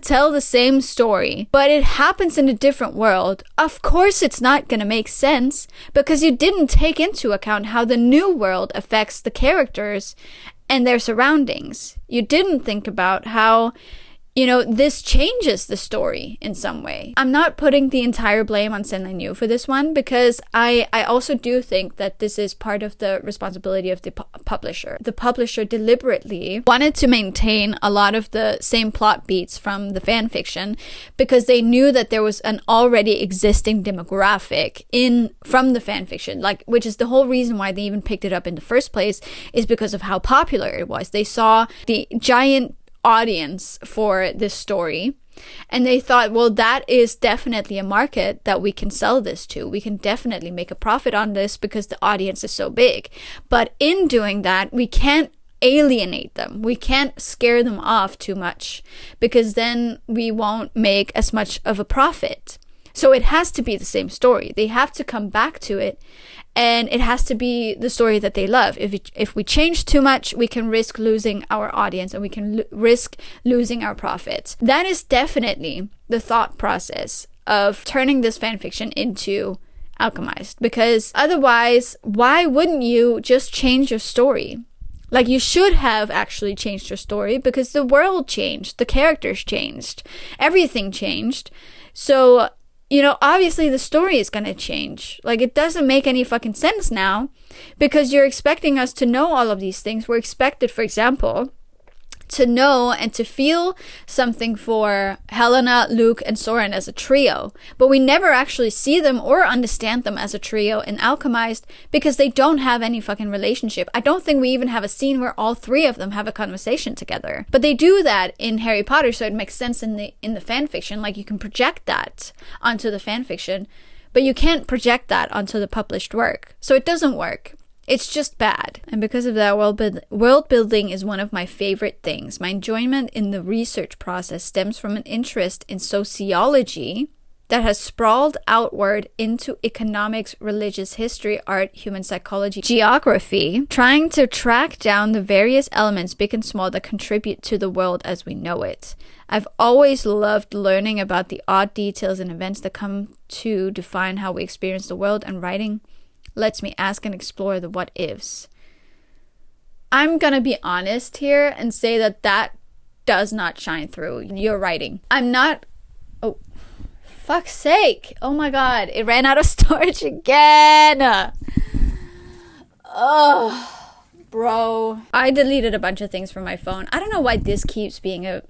tell the same story, but it happens in a different world, of course it's not going to make sense, because you didn't take into account how the new world affects the characters and their surroundings. You didn't think about how, this changes the story in some way. I'm not putting the entire blame on Senlin Yu for this one, because I also do think that this is part of the responsibility of the publisher. The publisher deliberately wanted to maintain a lot of the same plot beats from the fan fiction, because they knew that there was an already existing demographic from the fan fiction, which is the whole reason why they even picked it up in the first place, is because of how popular it was. They saw the giant audience for this story, and they thought, well, that is definitely a market that we can sell this to. We can definitely make a profit on this because the audience is so big. But in doing that, we can't alienate them. We can't scare them off too much, because then we won't make as much of a profit. So it has to be the same story. They have to come back to it, and it has to be the story that they love. If we change too much, we can risk losing our audience, and we can risk losing our profits. That is definitely the thought process of turning this fanfiction into Alchemized, because otherwise, why wouldn't you just change your story? You should have actually changed your story, because the world changed, the characters changed, everything changed. So, obviously the story is going to change. It doesn't make any fucking sense now, because you're expecting us to know all of these things. We're expected, for example, to know and to feel something for Helena, Luke, and Soren as a trio. But we never actually see them or understand them as a trio in Alchemized, because they don't have any fucking relationship. I don't think we even have a scene where all three of them have a conversation together. But they do that in Harry Potter, so it makes sense in the fanfiction. You can project that onto the fanfiction, but you can't project that onto the published work. So it doesn't work. It's just bad. And because of that, world building is one of my favorite things. My enjoyment in the research process stems from an interest in sociology that has sprawled outward into economics, religious history, art, human psychology, geography, trying to track down the various elements, big and small, that contribute to the world as we know it. I've always loved learning about the odd details and events that come to define how we experience the world, and writing lets me ask and explore the what ifs. I'm gonna be honest here and say that does not shine through your writing. Oh, fuck's sake. Oh my god, it ran out of storage again. Oh, bro. I deleted a bunch of things from my phone. I don't know why this keeps being a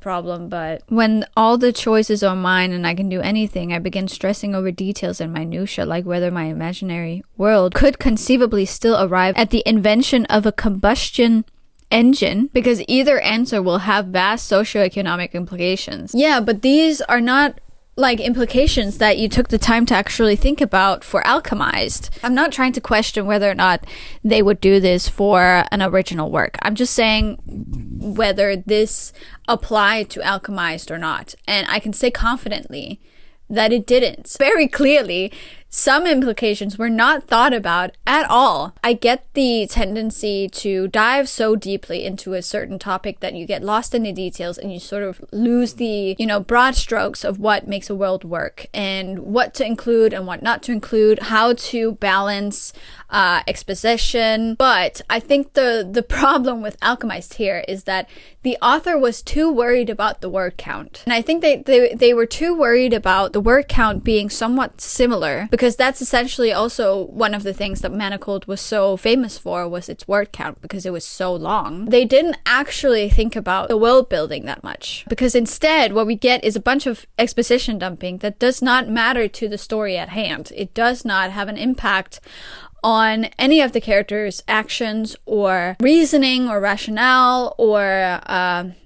problem, but when all the choices are mine and I can do anything, I begin stressing over details and minutiae, like whether my imaginary world could conceivably still arrive at the invention of a combustion engine, because either answer will have vast socioeconomic implications. Yeah, but these are not implications that you took the time to actually think about for Alchemized. I'm not trying to question whether or not they would do this for an original work. I'm just saying whether this applied to Alchemized or not. And I can say confidently that it didn't. Very clearly, some implications were not thought about at all. I get the tendency to dive so deeply into a certain topic that you get lost in the details and you sort of lose the, broad strokes of what makes a world work and what to include and what not to include, how to balance exposition. But I think the problem with Alchemized here is that the author was too worried about the word count. And I think they were too worried about the word count being somewhat similar, because that's essentially also one of the things that Manacled was so famous for, was its word count, because it was so long. They didn't actually think about the world building that much, because instead what we get is a bunch of exposition dumping that does not matter to the story at hand. It does not have an impact on any of the characters' actions or reasoning or rationale or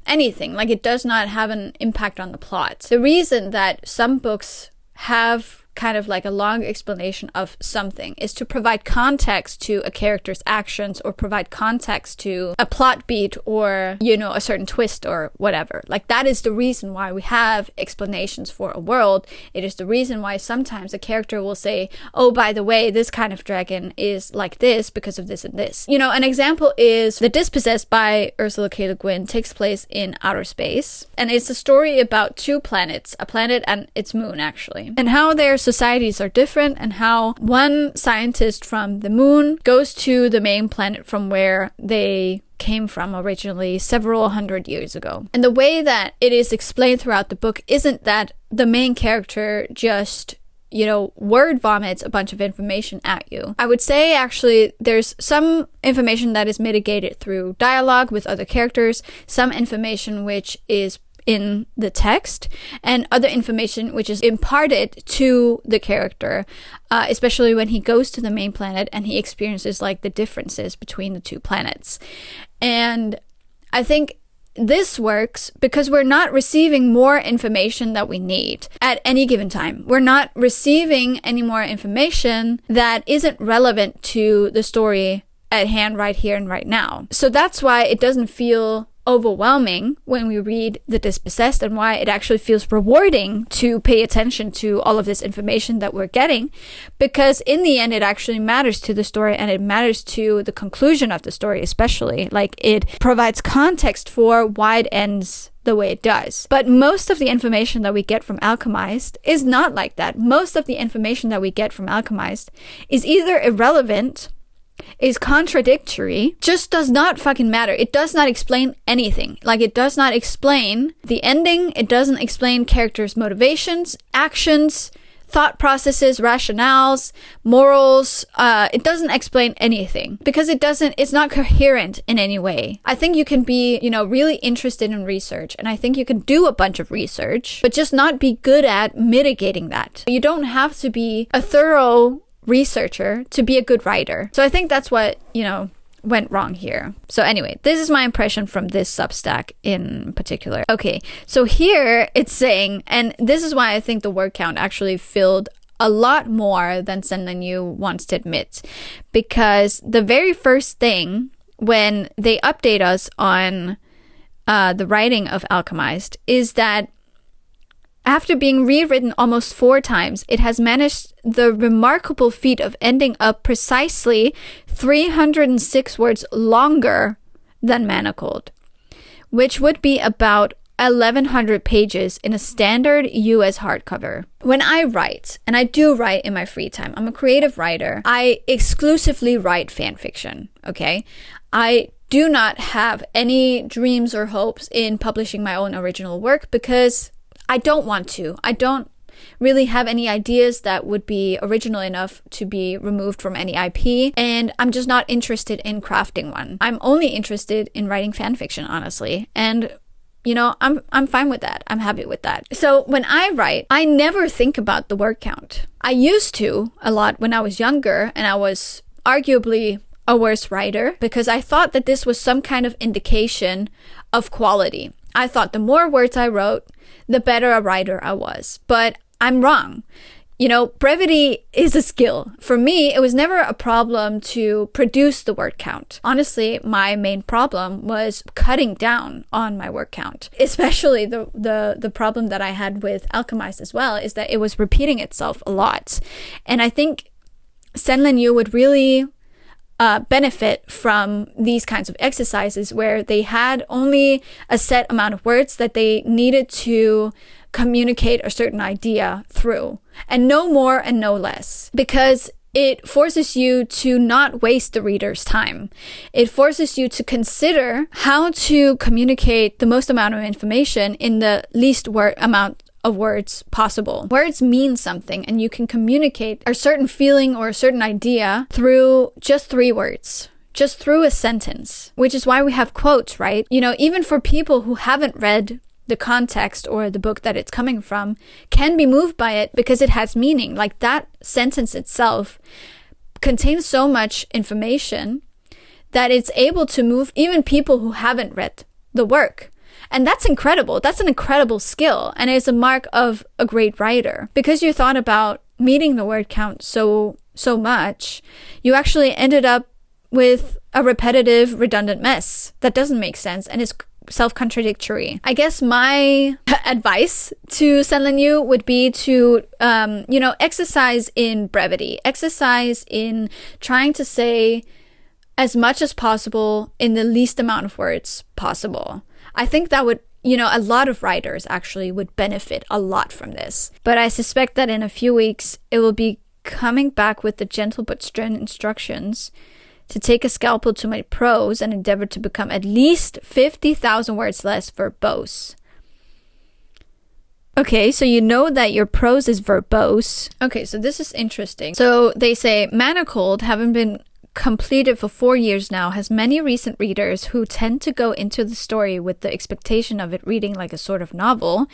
anything. It does not have an impact on the plot. The reason that some books have kind of like a long explanation of something, is to provide context to a character's actions or provide context to a plot beat or, you know, a certain twist or whatever. Like, that is the reason why we have explanations for a world. It is the reason why sometimes a character will say, oh, by the way, this kind of dragon is like this because of this and this. You know, an example is The Dispossessed by Ursula K. Le Guin takes place in outer space. And it's a story about two planets, a planet and its moon, actually, and how their societies are different, and how one scientist from the moon goes to the main planet from where they came from originally several hundred years ago. And the way that it is explained throughout the book isn't that the main character just, you know, word vomits a bunch of information at you. I would say actually there's some information that is mitigated through dialogue with other characters, some information which is in the text, and other information which is imparted to the character, especially when he goes to the main planet and he experiences like the differences between the two planets. And I think this works because we're not receiving more information that we need at any given time. We're not receiving any more information that isn't relevant to the story at hand right here and right now. So that's why it doesn't feel overwhelming when we read The Dispossessed, and why it actually feels rewarding to pay attention to all of this information that we're getting, because in the end it actually matters to the story, and it matters to the conclusion of the story, especially. Like, it provides context for why it ends the way it does. But most of the information that we get from Alchemized is not like that. Most of the information that we get from Alchemized is either irrelevant, is contradictory, just does not fucking matter. It does not explain anything. Like, it does not explain the ending. It doesn't explain characters' motivations, actions, thought processes, rationales, morals. It doesn't explain anything because it's not coherent in any way. I think you can be, you know, really interested in research, and I think you can do a bunch of research, but just not be good at mitigating that. You don't have to be a thorough researcher to be a good writer. So I think that's what, you know, went wrong here. So anyway, this is my impression from this Substack in particular. Okay, so here it's saying, and this is why I think the word count actually filled a lot more than Senlan Yu wants to admit, because the very first thing when they update us on the writing of Alchemized is that after being rewritten almost 4 times, it has managed the remarkable feat of ending up precisely 306 words longer than Manacled, which would be about 1,100 pages in a standard US hardcover. When I write, and I do write in my free time, I'm a creative writer, I exclusively write fanfiction, okay? I do not have any dreams or hopes in publishing my own original work because I don't want to. I don't really have any ideas that would be original enough to be removed from any IP, and I'm just not interested in crafting one. I'm only interested in writing fanfiction, honestly, and you know, I'm fine with that. I'm happy with that. So when I write, I never think about the word count. I used to a lot when I was younger, and I was arguably a worse writer because I thought that this was some kind of indication of quality. I thought the more words I wrote, the better a writer I was. But I'm wrong. You know, brevity is a skill. For me, it was never a problem to produce the word count. Honestly, my main problem was cutting down on my word count. Especially the problem that I had with Alchemized as well is that it was repeating itself a lot. And I think Senlan Yu would really benefit from these kinds of exercises where they had only a set amount of words that they needed to communicate a certain idea through, and no more and no less, because it forces you to not waste the reader's time. It forces you to consider how to communicate the most amount of information in the least amount of words possible. Words mean something, and you can communicate a certain feeling or a certain idea through just 3 words, just through a sentence, which is why we have quotes, right? You know, even for people who haven't read the context or the book that it's coming from, can be moved by it because it has meaning. Like, that sentence itself contains so much information that it's able to move even people who haven't read the work. And that's incredible. That's an incredible skill. And it's a mark of a great writer. Because you thought about meeting the word count so much, you actually ended up with a repetitive, redundant mess that doesn't make sense and is self-contradictory. I guess my advice to Senlin Yu would be to, exercise in brevity, exercise in trying to say as much as possible in the least amount of words possible. I think that would, a lot of writers actually would benefit a lot from this. But I suspect that in a few weeks, it will be coming back with the gentle but stern instructions to take a scalpel to my prose and endeavor to become at least 50,000 words less verbose. Okay, so you know that your prose is verbose. Okay, so this is interesting. So they say, Manacled, having been completed for 4 years now, has many recent readers who tend to go into the story with the expectation of it reading like a sort of novel,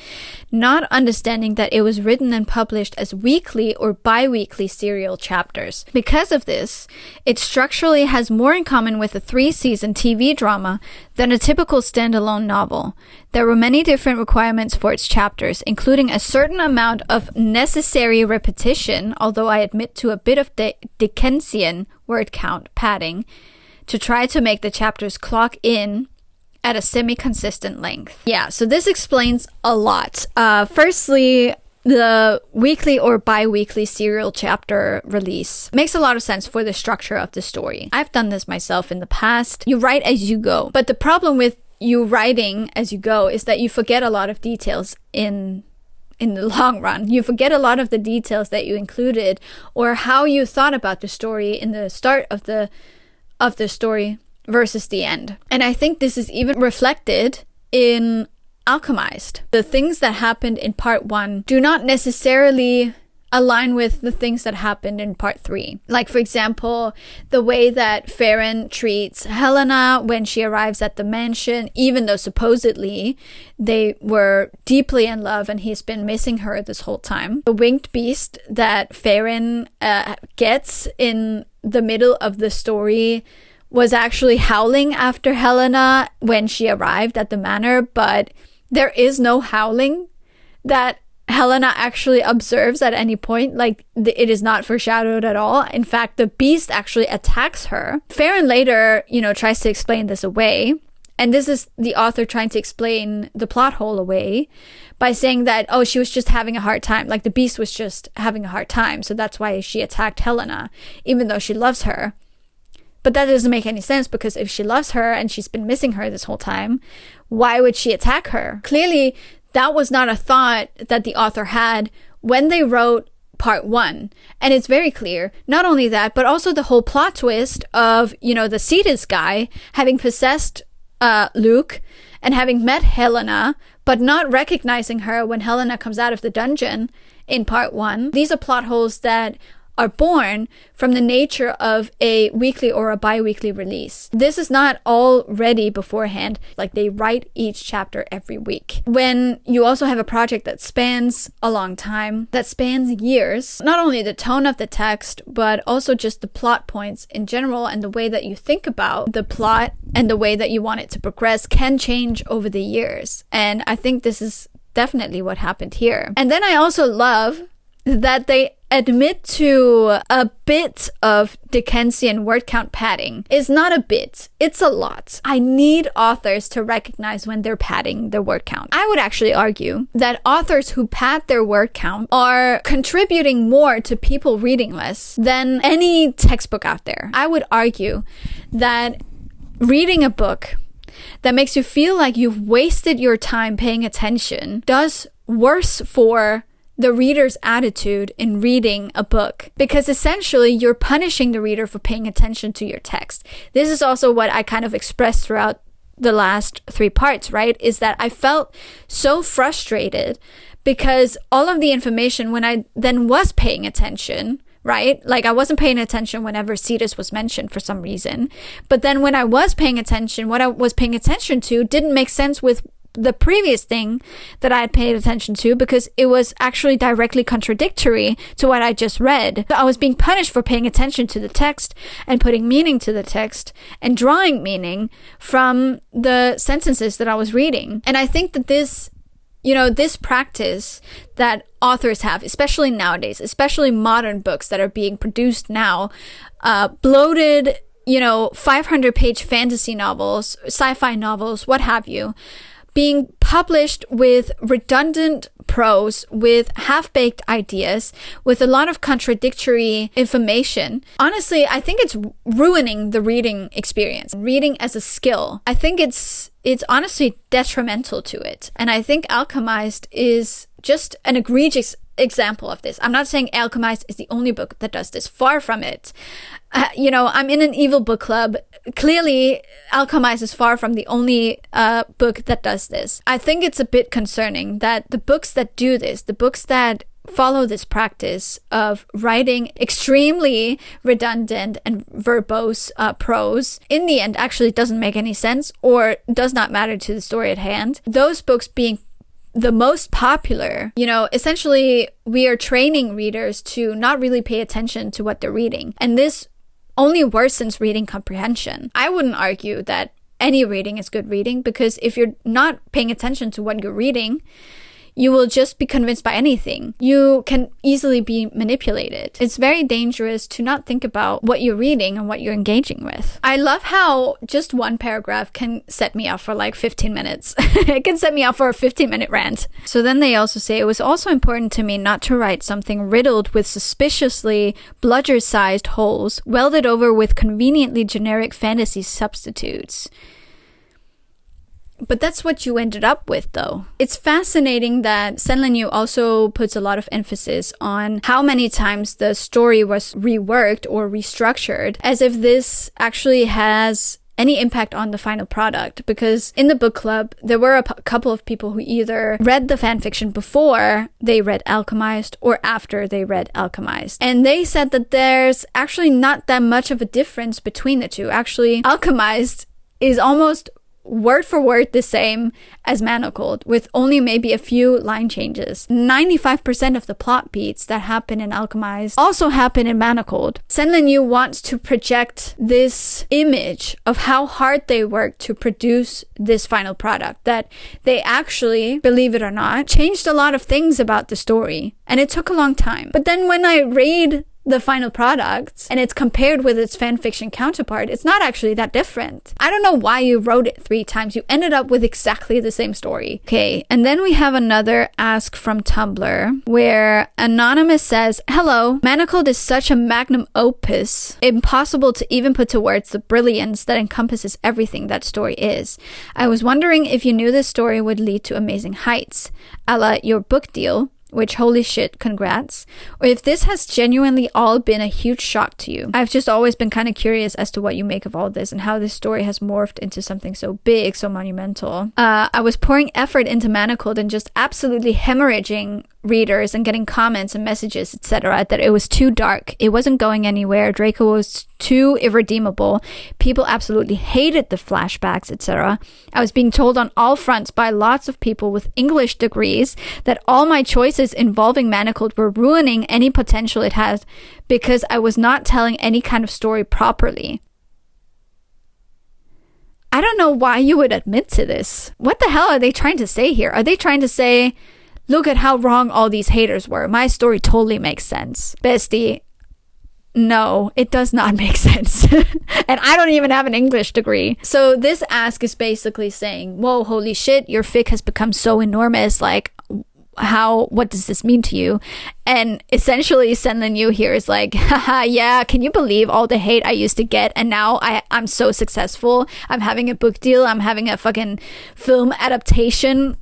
not understanding that it was written and published as weekly or bi-weekly serial chapters. Because of this, it structurally has more in common with a 3-season TV drama than a typical standalone novel. There were many different requirements for its chapters, including a certain amount of necessary repetition, although I admit to a bit of Dickensian word count padding, to try to make the chapters clock in at a semi-consistent length. Yeah, so this explains a lot. Firstly, the weekly or bi-weekly serial chapter release makes a lot of sense for the structure of the story. I've done this myself in the past. You write as you go. But the problem with you writing as you go is that you forget a lot of details in the long run. You forget a lot of the details that you included or how you thought about the story in the start of the story versus the end. And I think this is even reflected in Alchemized. The things that happened in part 1 do not necessarily align with the things that happened in part 3. Like, for example, the way that Farron treats Helena when she arrives at the mansion, even though supposedly they were deeply in love and he's been missing her this whole time. The winged beast that Farron gets in the middle of the story was actually howling after Helena when she arrived at the manor, but there is no howling that Helena actually observes at any point. Like, it is not foreshadowed at all. In fact, the beast actually attacks her. Farron later, tries to explain this away. And this is the author trying to explain the plot hole away by saying that, oh, she was just having a hard time. Like, the beast was just having a hard time. So that's why she attacked Helena, even though she loves her. But that doesn't make any sense, because if she loves her and she's been missing her this whole time, why would she attack her? Clearly, that was not a thought that the author had when they wrote part 1. And it's very clear, not only that, but also the whole plot twist of, the Cetus guy having possessed Luke and having met Helena, but not recognizing her when Helena comes out of the dungeon in part 1. These are plot holes that are born from the nature of a weekly or a bi-weekly release. This is not all ready beforehand, like they write each chapter every week. When you also have a project that spans a long time, that spans years, not only the tone of the text, but also just the plot points in general and the way that you think about the plot and the way that you want it to progress can change over the years. And I think this is definitely what happened here. And then I also love that they admit to a bit of Dickensian word count padding. It's not a bit, it's a lot. I need authors to recognize when they're padding their word count. I would actually argue that authors who pad their word count are contributing more to people reading less than any textbook out there. I would argue that reading a book that makes you feel like you've wasted your time paying attention does worse for the reader's attitude in reading a book, because essentially you're punishing the reader for paying attention to your text. This is also what I kind of expressed throughout the last 3 parts, right? Is that I felt so frustrated because all of the information, when I then was paying attention, right? Like, I wasn't paying attention whenever Cetus was mentioned for some reason. But then when I was paying attention, what I was paying attention to didn't make sense with the previous thing that I had paid attention to, because it was actually directly contradictory to what I just read. I was being punished for paying attention to the text and putting meaning to the text and drawing meaning from the sentences that I was reading. And I think that this this practice that authors have, especially nowadays, especially modern books that are being produced now, bloated, 500-page fantasy novels, sci-fi novels, what have you, being published with redundant prose, with half-baked ideas, with a lot of contradictory information. Honestly, I think it's ruining the reading experience. Reading as a skill, I think it's honestly detrimental to it. And I think Alchemized is just an egregious example of this. I'm not saying Alchemized is the only book that does this. Far from it. I'm in an evil book club. Clearly, Alchemized is far from the only book that does this. I think it's a bit concerning that the books that do this, the books that follow this practice of writing extremely redundant and verbose prose, in the end actually doesn't make any sense or does not matter to the story at hand. Those books being the most popular, essentially we are training readers to not really pay attention to what they're reading. And this only worsens reading comprehension. I wouldn't argue that any reading is good reading, because if you're not paying attention to what you're reading, you will just be convinced by anything. You can easily be manipulated. It's very dangerous to not think about what you're reading and what you're engaging with. I love how just one paragraph can set me off for like 15 minutes. It can set me off for a 15-minute rant. So then they also say, it was also important to me not to write something riddled with suspiciously bludger-sized holes, welded over with conveniently generic fantasy substitutes. But that's what you ended up with, though. It's fascinating that Senlin Yu also puts a lot of emphasis on how many times the story was reworked or restructured, as if this actually has any impact on the final product. Because in the book club, there were a couple of people who either read the fanfiction before they read Alchemized or after they read Alchemized. And they said that there's actually not that much of a difference between the two. Actually, Alchemized is almost word for word the same as Manacled, with only maybe a few line changes. 95% of the plot beats that happen in Alchemized also happen in Manacled. Senlin Yu wants to project this image of how hard they worked to produce this final product, that they actually, believe it or not, changed a lot of things about the story. And it took a long time. But then when I read the final product and it's compared with its fanfiction counterpart, it's not actually that different. I don't know why you wrote it 3 times. You ended up with exactly the same story. Okay, and then we have another ask from Tumblr where Anonymous says, "Hello, Manacled is such a magnum opus, impossible to even put to words the brilliance that encompasses everything that story is. I was wondering if you knew this story would lead to amazing heights, a la your book deal, which holy shit, congrats, or if this has genuinely all been a huge shock to you. I've just always been kind of curious as to what you make of all this and how this story has morphed into something so big, so monumental. I was pouring effort into Manacled and just absolutely hemorrhaging readers and getting comments and messages, etc., that it was too dark, it wasn't going anywhere, Draco was too irredeemable, people absolutely hated the flashbacks, etc. I was being told on all fronts by lots of people with English degrees that all my choices involving Manacled were ruining any potential it had because I was not telling any kind of story properly." I don't know why you would admit to this. What the hell are they trying to say here? Are they trying to say, look at how wrong all these haters were, my story totally makes sense? Bestie, no, it does not make sense. And I don't even have an English degree. So this ask is basically saying, whoa, holy shit, your fic has become so enormous, like, what does this mean to you? And essentially Senlin Yu here is like, haha, yeah, can you believe all the hate I used to get, and now I'm so successful, I'm having a book deal, I'm having a fucking film adaptation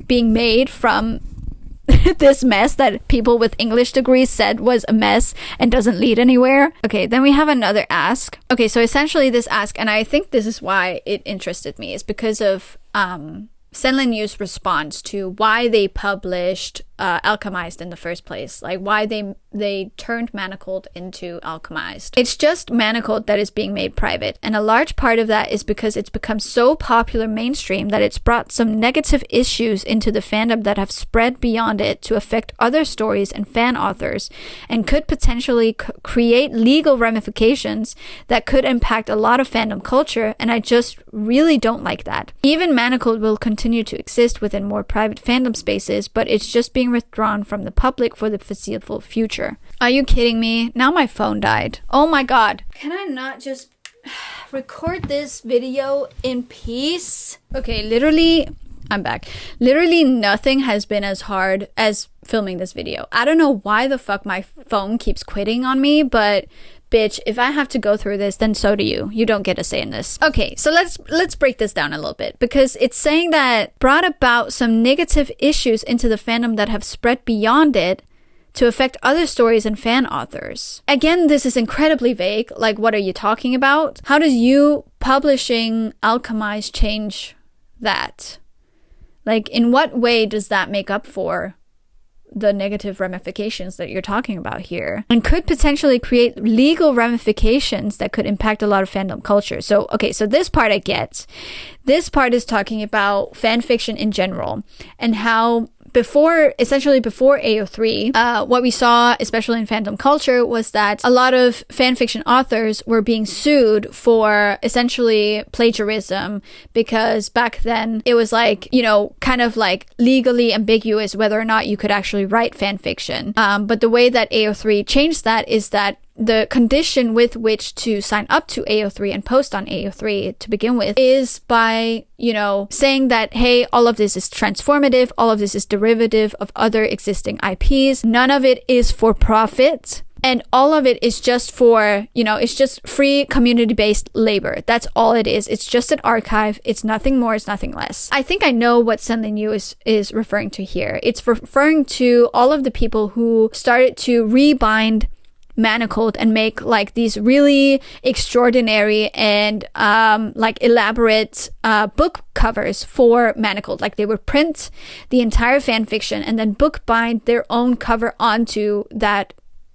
being made from this mess that people with English degrees said was a mess and doesn't lead anywhere. Okay, then we have another ask. Okay, so essentially this ask, and I think this is why it interested me, is because of Senlin Yu's response to why they published Alchemized in the first place, like why they turned Manacled into Alchemized. It's just Manacled that is being made private, and a large part of that is because it's become so popular mainstream that it's brought some negative issues into the fandom that have spread beyond it to affect other stories and fan authors, and could potentially create legal ramifications that could impact a lot of fandom culture, and I just really don't like that. Even Manacled will continue to exist within more private fandom spaces, but it's just being withdrawn from the public for the foreseeable future. Are you kidding me? Now my phone died. Oh my god. Can I not just record this video in peace? Okay, literally, I'm back. Literally nothing has been as hard as filming this video. I don't know why the fuck my phone keeps quitting on me, but bitch, if I have to go through this, then so do you. You don't get a say in this. Okay, so let's break this down a little bit, because it's saying that brought about some negative issues into the fandom that have spread beyond it to affect other stories and fan authors. Again, this is incredibly vague. Like, what are you talking about? How does you publishing Alchemized change that? Like, in what way does that make up for the negative ramifications that you're talking about here, and could potentially create legal ramifications that could impact a lot of fandom culture? So, okay, so this part I get. This part is talking about fan fiction in general, and how essentially before AO3, what we saw, especially in fandom culture, was that a lot of fanfiction authors were being sued for essentially plagiarism, because back then it was like, you know, kind of like legally ambiguous whether or not you could actually write fanfiction. But the way that AO3 changed that is that the condition with which to sign up to AO3 and post on AO3 to begin with is by, you know, saying that, hey, all of this is transformative, all of this is derivative of other existing IPs, none of it is for profit, and all of it is just for, you know, it's just free community-based labor. That's all it is. It's just an archive. It's nothing more, it's nothing less. I think I know what Senlin Yu is referring to here. It's referring to all of the people who started to rebind Manacled and make like these really extraordinary and like elaborate book covers for Manacled. Like, they would print the entire fan fiction and then book bind their own cover onto that,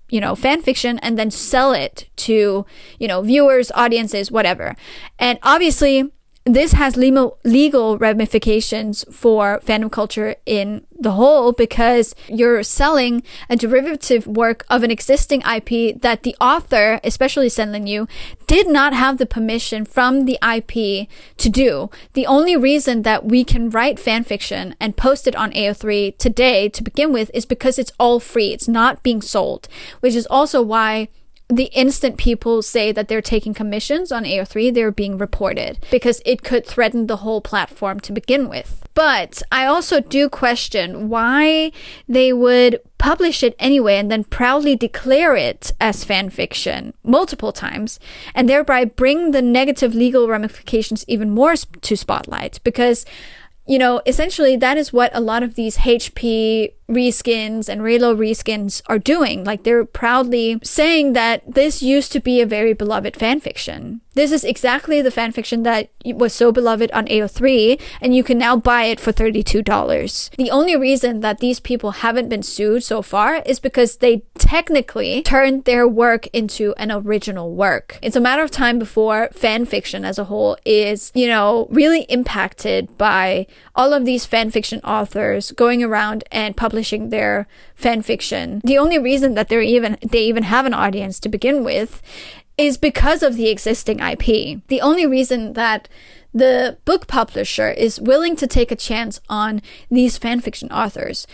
you know, fan fiction, and then sell it to, you know, viewers, audiences, whatever. And obviously this has legal ramifications for fandom culture in the whole, because you're selling a derivative work of an existing IP that the author, especially Senlin Yu, did not have the permission from the IP to do. The only reason that we can write fanfiction and post it on AO3 today to begin with is because it's all free. It's not being sold, which is also why the instant people say that they're taking commissions on AO3, they're being reported, because it could threaten the whole platform to begin with. But I also do question why they would publish it anyway and then proudly declare it as fan fiction multiple times, and thereby bring the negative legal ramifications even more to spotlight. Because, you know, essentially that is what a lot of these HP reskins and Reylo reskins are doing. Like, they're proudly saying that this used to be a very beloved fanfiction. This is exactly the fanfiction that was so beloved on AO3, and you can now buy it for $32. The only reason that these people haven't been sued so far is because they technically turned their work into an original work. It's a matter of time before fanfiction as a whole is, you know, really impacted by all of these fanfiction authors going around and publishing their fanfiction. The only reason that they even have an audience to begin with is because of the existing IP. The only reason that the book publisher is willing to take a chance on these fanfiction authors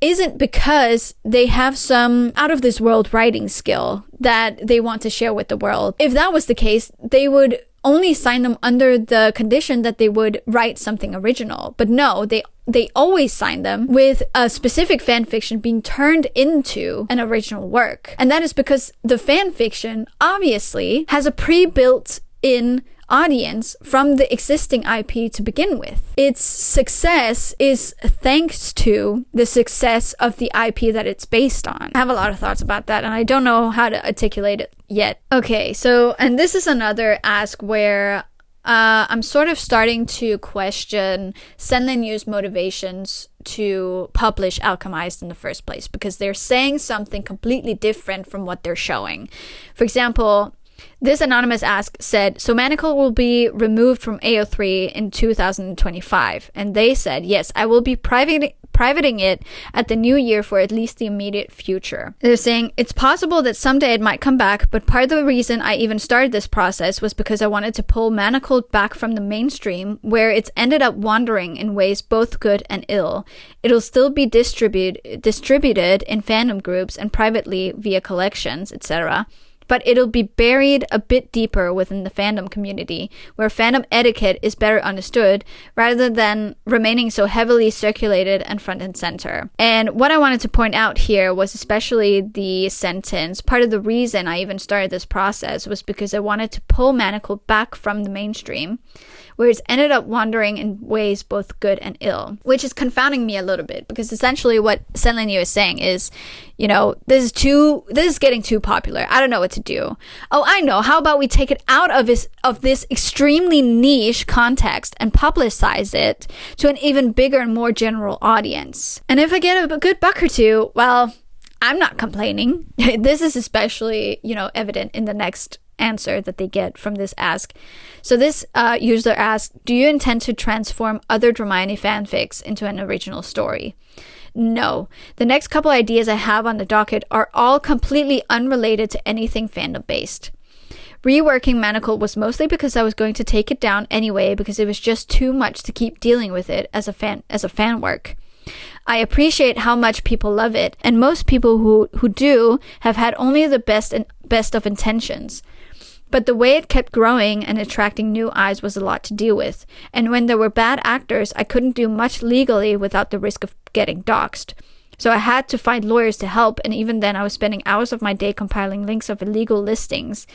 isn't because they have some out of this world writing skill that they want to share with the world. If that was the case, they would only sign them under the condition that they would write something original. But no, they always sign them with a specific fan fiction being turned into an original work. And that is because the fan fiction obviously has a pre-built in audience from the existing IP to begin with. Its success is thanks to the success of the IP that it's based on. I have a lot of thoughts about that, and I don't know how to articulate it yet. Okay, so, and this is another ask where I'm sort of starting to question Senlin Yu's motivations to publish Alchemized in the first place, because they're saying something completely different from what they're showing. For example, this anonymous ask said, so Manacle will be removed from AO3 in 2025. And they said, yes, I will be privating it at the new year for at least the immediate future. They're saying, it's possible that someday it might come back, but part of the reason I even started this process was because I wanted to pull Manacle back from the mainstream, where it's ended up wandering in ways both good and ill. It'll still be distributed in fandom groups and privately via collections, etc., but it'll be buried a bit deeper within the fandom community, where fandom etiquette is better understood, rather than remaining so heavily circulated and front and center. And what I wanted to point out here was especially the sentence, part of the reason I even started this process was because I wanted to pull Manacle back from the mainstream, where it's ended up wandering in ways both good and ill, which is confounding me a little bit, because essentially what Senlin Yu is saying is, you know, this is getting too popular. I don't know what to do. Oh, I know. How about we take it out of this extremely niche context and publicize it to an even bigger and more general audience? And if I get a good buck or two, well, I'm not complaining. This is especially, you know, evident in the next answer that they get from this ask. So this user asked, do you intend to transform other Hermione fanfics into an original story? No. The next couple ideas I have on the docket are all completely unrelated to anything fandom-based. Reworking Manacle was mostly because I was going to take it down anyway, because it was just too much to keep dealing with it as a fan work. I appreciate how much people love it, and most people who do have had only the best of intentions. But the way it kept growing and attracting new eyes was a lot to deal with. And when there were bad actors, I couldn't do much legally without the risk of getting doxxed. So I had to find lawyers to help, and even then I was spending hours of my day compiling links of illegal listings.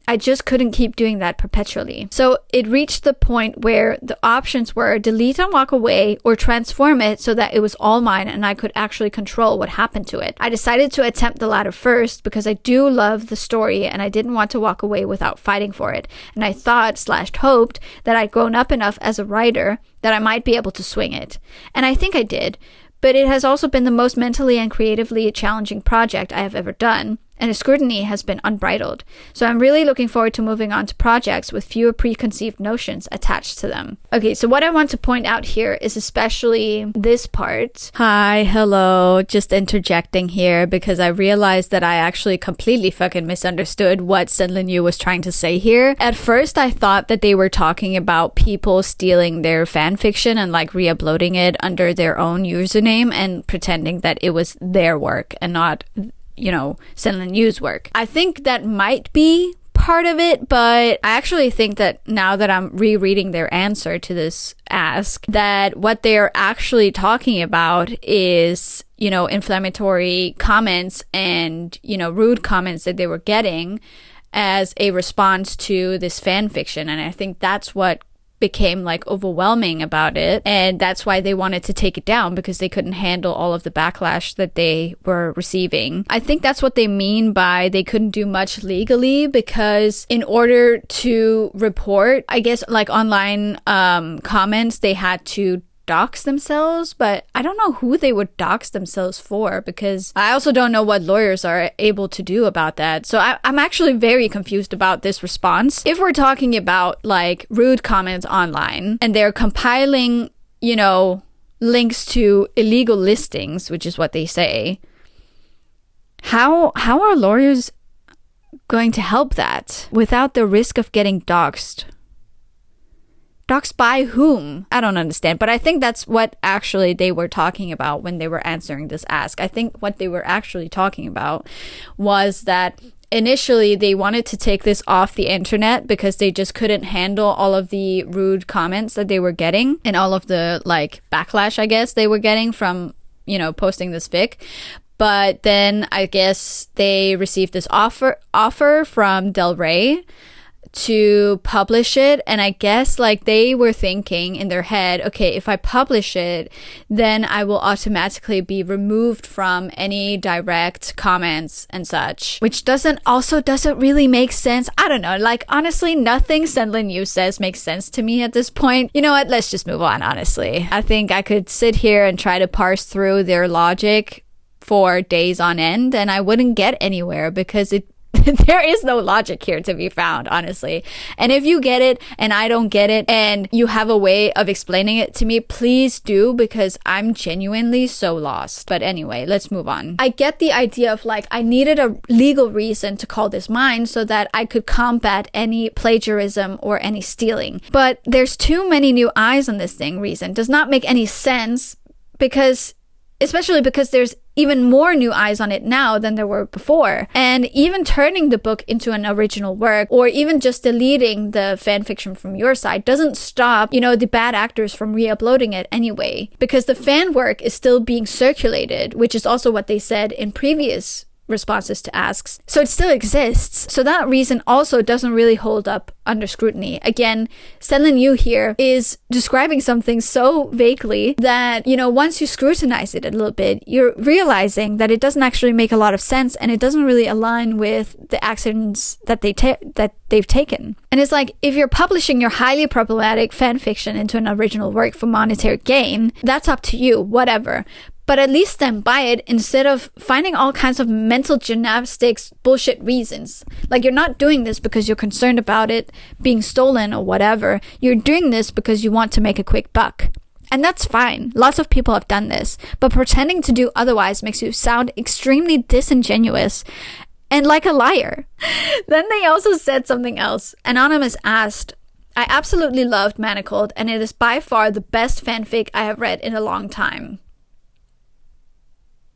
I just couldn't keep doing that perpetually. So it reached the point where the options were delete and walk away, or transform it so that it was all mine and I could actually control what happened to it. I decided to attempt the latter first because I do love the story and I didn't want to walk away without fighting for it. And I thought/hoped that I'd grown up enough as a writer that I might be able to swing it. And I think I did. But it has also been the most mentally and creatively challenging project I have ever done, and the scrutiny has been unbridled. So I'm really looking forward to moving on to projects with fewer preconceived notions attached to them. Okay, so what I want to point out here is especially this part. Hi, hello, just interjecting here because I realized that I actually completely fucking misunderstood what Senlin Yu was trying to say here. At first, I thought that they were talking about people stealing their fanfiction and like re-uploading it under their own username and pretending that it was their work and not, you know, Senlin Yu's work. I think that might be part of it, but I actually think that now that I'm rereading their answer to this ask, that what they're actually talking about is, you know, inflammatory comments and, you know, rude comments that they were getting as a response to this fan fiction. And I think that's what became like overwhelming about it, and that's why they wanted to take it down, because they couldn't handle all of the backlash that they were receiving. I think that's what they mean by they couldn't do much legally, because in order to report, I guess, like online comments, they had to dox themselves, but I don't know who they would dox themselves for, because I also don't know what lawyers are able to do about that. So I'm actually very confused about this response. If we're talking about like rude comments online and they're compiling, you know, links to illegal listings, which is what they say, how are lawyers going to help that without the risk of getting doxed? Doxed by whom? I don't understand. But I think that's what actually they were talking about when they were answering this ask. I think what they were actually talking about was that initially they wanted to take this off the internet because they just couldn't handle all of the rude comments that they were getting and all of the like backlash, I guess, they were getting from, you know, posting this fic. But then I guess they received this offer from Del Rey to publish it, and I guess like they were thinking in their head, okay, if I publish it, then I will automatically be removed from any direct comments and such, which doesn't really make sense. I don't know, like honestly, nothing Senlin Yu says makes sense to me at this point. You know what, let's just move on. Honestly, I think I could sit here and try to parse through their logic for days on end, and I wouldn't get anywhere because there is no logic here to be found, honestly. And if you get it and I don't get it and you have a way of explaining it to me, please do, because I'm genuinely so lost. But anyway, let's move on. I get the idea of like, I needed a legal reason to call this mine so that I could combat any plagiarism or any stealing. But there's too many new eyes on this thing reason. Does not make any sense, especially because there's even more new eyes on it now than there were before. And even turning the book into an original work, or even just deleting the fanfiction from your side, doesn't stop, the bad actors from re-uploading it anyway. Because the fan work is still being circulated, which is also what they said in previous responses to asks. So it still exists. So that reason also doesn't really hold up under scrutiny. Again, Senlin Yu here is describing something so vaguely that, once you scrutinize it a little bit, you're realizing that it doesn't actually make a lot of sense, and it doesn't really align with the actions that they've taken. And it's like, if you're publishing your highly problematic fan fiction into an original work for monetary gain, that's up to you, whatever. But at least then buy it instead of finding all kinds of mental gymnastics bullshit reasons. Like, you're not doing this because you're concerned about it being stolen or whatever. You're doing this because you want to make a quick buck. And that's fine. Lots of people have done this. But pretending to do otherwise makes you sound extremely disingenuous and like a liar. Then they also said something else. Anonymous asked, I absolutely loved Manacled, and it is by far the best fanfic I have read in a long time.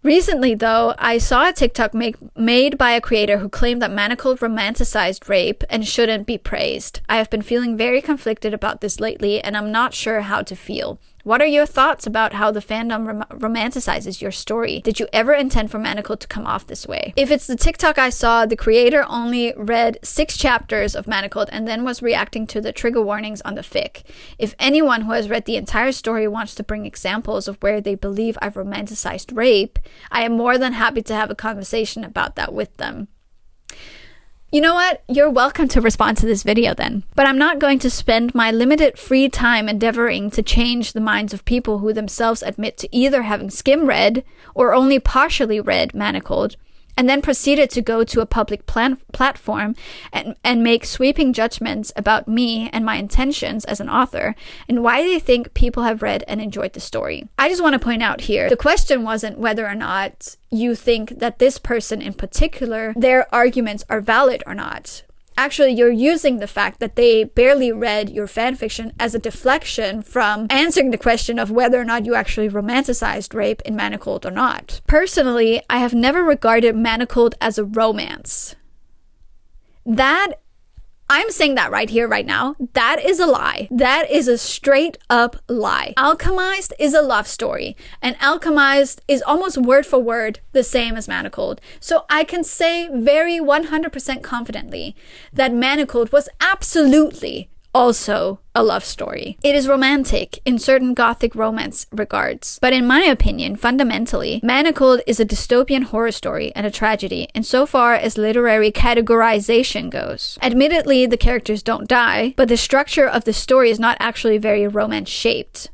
Recently, though, I saw a TikTok made by a creator who claimed that Manacled romanticized rape and shouldn't be praised. I have been feeling very conflicted about this lately, and I'm not sure how to feel. What are your thoughts about how the fandom romanticizes your story? Did you ever intend for Manacled to come off this way? If it's the TikTok I saw, the creator only read 6 chapters of Manacled and then was reacting to the trigger warnings on the fic. If anyone who has read the entire story wants to bring examples of where they believe I've romanticized rape, I am more than happy to have a conversation about that with them. You know what? You're welcome to respond to this video then. But I'm not going to spend my limited free time endeavoring to change the minds of people who themselves admit to either having skim-read or only partially read Manacled, and then proceeded to go to a public platform and make sweeping judgments about me and my intentions as an author, and why they think people have read and enjoyed the story. I just want to point out here, the question wasn't whether or not you think that this person in particular, their arguments are valid or not. Actually, you're using the fact that they barely read your fanfiction as a deflection from answering the question of whether or not you actually romanticized rape in Manacled or not. Personally, I have never regarded Manacled as a romance. I'm saying that right here, right now. That is a lie. That is a straight up lie. Alchemised is a love story, and Alchemised is almost word for word the same as Manacled. So I can say very 100% confidently that Manacled was absolutely also a love story. It is romantic in certain gothic romance regards, but in my opinion, fundamentally, Manacled is a dystopian horror story and a tragedy insofar as literary categorization goes. Admittedly, the characters don't die, but the structure of the story is not actually very romance-shaped.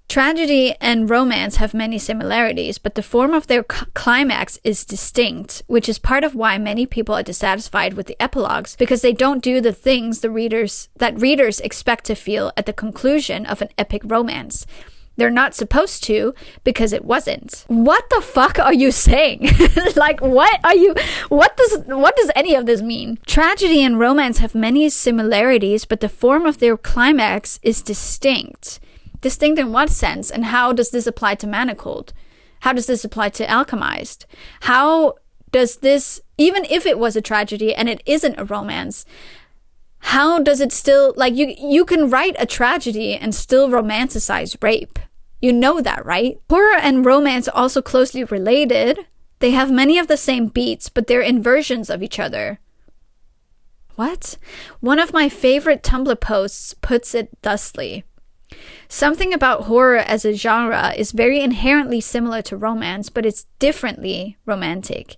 Tragedy and romance have many similarities, but the form of their climax is distinct, which is part of why many people are dissatisfied with the epilogues, because they don't do the things that readers expect to feel at the conclusion of an epic romance. They're not supposed to, because it wasn't. What the fuck are you saying? Like, what does any of this mean? Tragedy and romance have many similarities, but the form of their climax is distinct. Distinct in what sense? And how does this apply to Manacled? How does this apply to Alchemized? How does this, even if it was a tragedy and it isn't a romance, how does it still, like, you can write a tragedy and still romanticize rape. You know that, right? Horror and romance are also closely related. They have many of the same beats, but they're inversions of each other. What? One of my favorite Tumblr posts puts it thusly. Something about horror as a genre is very inherently similar to romance, but it's differently romantic.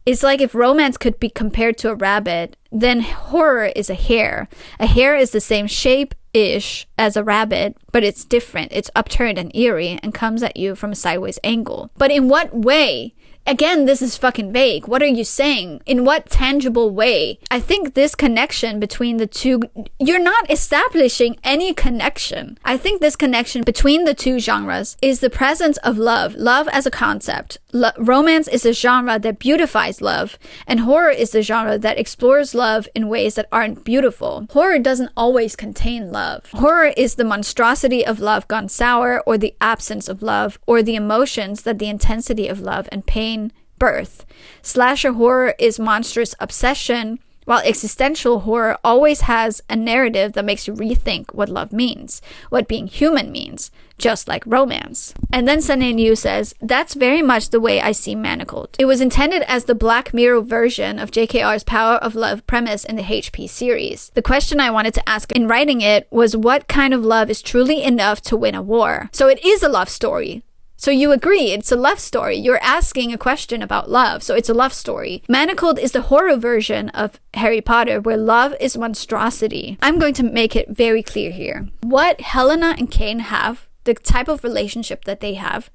It's like if romance could be compared to a rabbit, then horror is a hare. A hare is the same shape-ish as a rabbit, but it's different. It's upturned and eerie and comes at you from a sideways angle. But in what way? Again, this is fucking vague. What are you saying? In what tangible way? I think this connection between the two, you're not establishing any connection. I think this connection between the two genres is the presence of love. Love as a concept. Romance is a genre that beautifies love, and horror is the genre that explores love in ways that aren't beautiful. Horror doesn't always contain love. Horror is the monstrosity of love gone sour, or the absence of love, or the emotions that the intensity of love and pain birth. Slasher horror is monstrous obsession, while existential horror always has a narrative that makes you rethink what love means, what being human means, just like romance. And then Sunny Yu says, that's very much the way I see Manacled. It was intended as the Black Mirror version of JKR's Power of Love premise in the HP series. The question I wanted to ask in writing it was what kind of love is truly enough to win a war? So it is a love story. So you agree, it's a love story. You're asking a question about love, so it's a love story. Manacled is the horror version of Harry Potter, where love is monstrosity. I'm going to make it very clear here. What Helena and Cain have, the type of relationship that they have,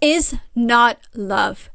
is not love.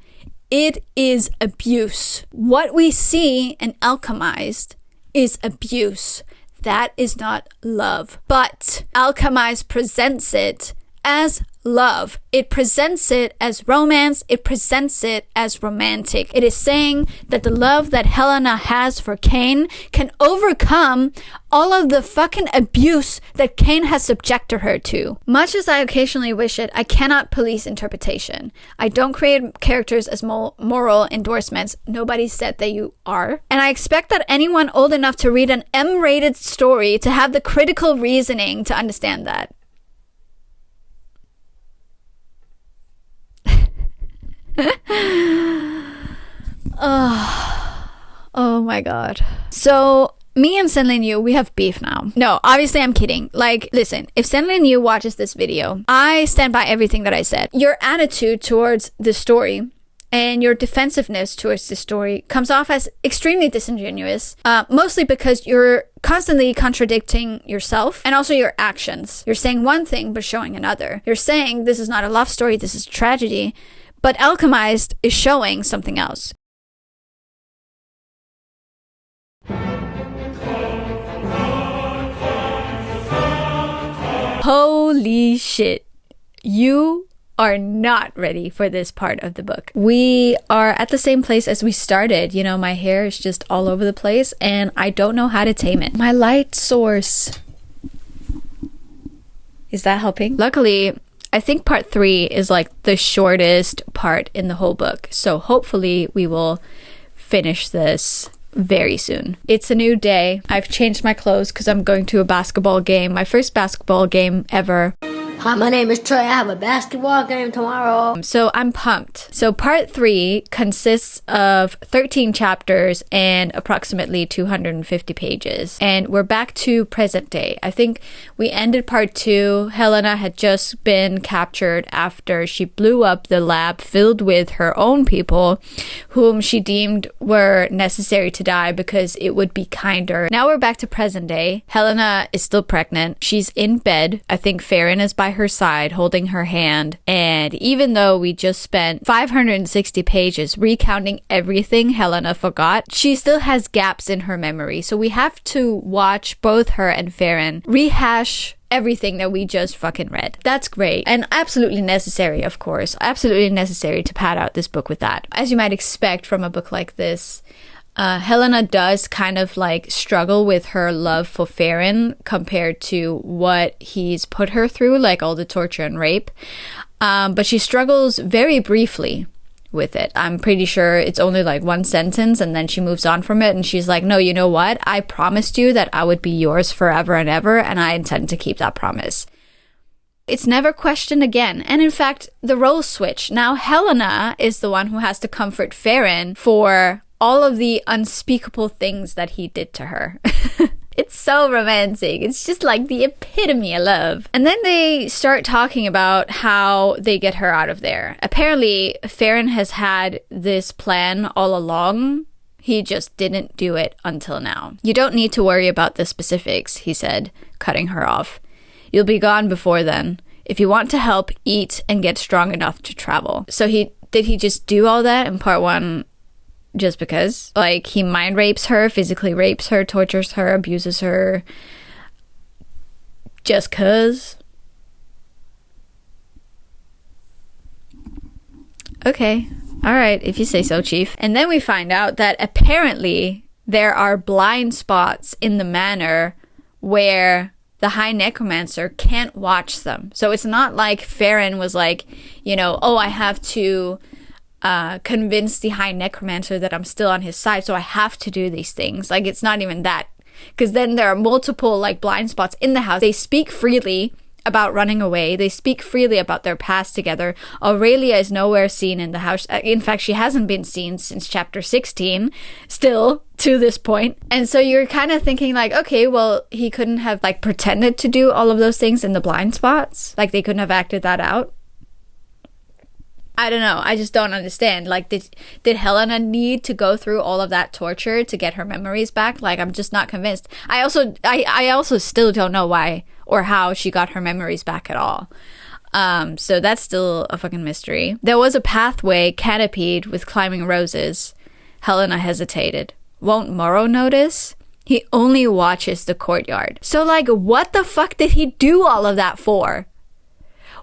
It is abuse. What we see in Alchemized is abuse. That is not love. But Alchemized presents it as love. It presents it as romance. It presents it as romantic. It is saying that the love that Helena has for Cain can overcome all of the fucking abuse that Cain has subjected her to. Much as I occasionally wish it, I cannot police interpretation. I don't create characters as moral endorsements. Nobody said that you are. And I expect that anyone old enough to read an M-rated story to have the critical reasoning to understand that. Oh my god. So me and Senlin Yu, we have beef now. No, obviously I'm kidding. Like, listen, if Senlin Yu watches this video, I stand by everything that I said. Your attitude towards the story and your defensiveness towards the story comes off as extremely disingenuous, mostly because you're constantly contradicting yourself and also your actions. You're saying one thing but showing another. You're saying this is not a love story, this is a tragedy. But Alchemized is showing something else. Holy shit. You are not ready for this part of the book. We are at the same place as we started. You know, my hair is just all over the place and I don't know how to tame it. My light source. Is that helping? Luckily, I think part 3 is like the shortest part in the whole book. So hopefully we will finish this very soon. It's a new day. I've changed my clothes because I'm going to a basketball game. My first basketball game ever. Hi, my name is Troy. I have a basketball game tomorrow. So I'm pumped. So part 3 consists of 13 chapters and approximately 250 pages. And we're back to present day. I think we ended part 2. Helena had just been captured after she blew up the lab filled with her own people, whom she deemed were necessary to die because it would be kinder. Now we're back to present day. Helena is still pregnant. She's in bed. I think Farron is by her side holding her hand, and even though we just spent 560 pages recounting everything Helena forgot, she still has gaps in her memory, so we have to watch both her and Farron rehash everything that we just fucking read. That's great and absolutely necessary, of course. Absolutely necessary to pad out this book with that. As you might expect from a book like this, Helena does kind of like struggle with her love for Farron compared to what he's put her through, like all the torture and rape. But she struggles very briefly with it. I'm pretty sure it's only like one sentence and then she moves on from it and she's like, no, you know what? I promised you that I would be yours forever and ever, and I intend to keep that promise. It's never questioned again. And in fact, the roles switch. Now Helena is the one who has to comfort Farron for all of the unspeakable things that he did to her. It's so romantic. It's just like the epitome of love. And then they start talking about how they get her out of there. Apparently, Farron has had this plan all along. He just didn't do it until now. You don't need to worry about the specifics, he said, cutting her off. You'll be gone before then. If you want to help, eat and get strong enough to travel. So did he just do all that in part 1 just because? Like, he mind rapes her, physically rapes her, tortures her, abuses her, just 'cause? Okay. All right, if you say so, Chief. And then we find out that apparently there are blind spots in the manor where the High Necromancer can't watch them. So it's not like Farron was like, you know, oh, I have to convince the High Necromancer that I'm still on his side, so I have to do these things. Like, it's not even that. Because then there are multiple, like, blind spots in the house. They speak freely about running away. They speak freely about their past together. Aurelia is nowhere seen in the house. In fact, she hasn't been seen since chapter 16, still, to this point. And so you're kind of thinking, like, okay, well, he couldn't have, like, pretended to do all of those things in the blind spots. Like, they couldn't have acted that out. I don't know. I just don't understand. Like, did Helena need to go through all of that torture to get her memories back? Like, I'm just not convinced. I also still don't know why or how she got her memories back at all. So that's still a fucking mystery. There was a pathway canopied with climbing roses. Helena hesitated. Won't Morrow notice? He only watches the courtyard. So, like, what the fuck did he do all of that for?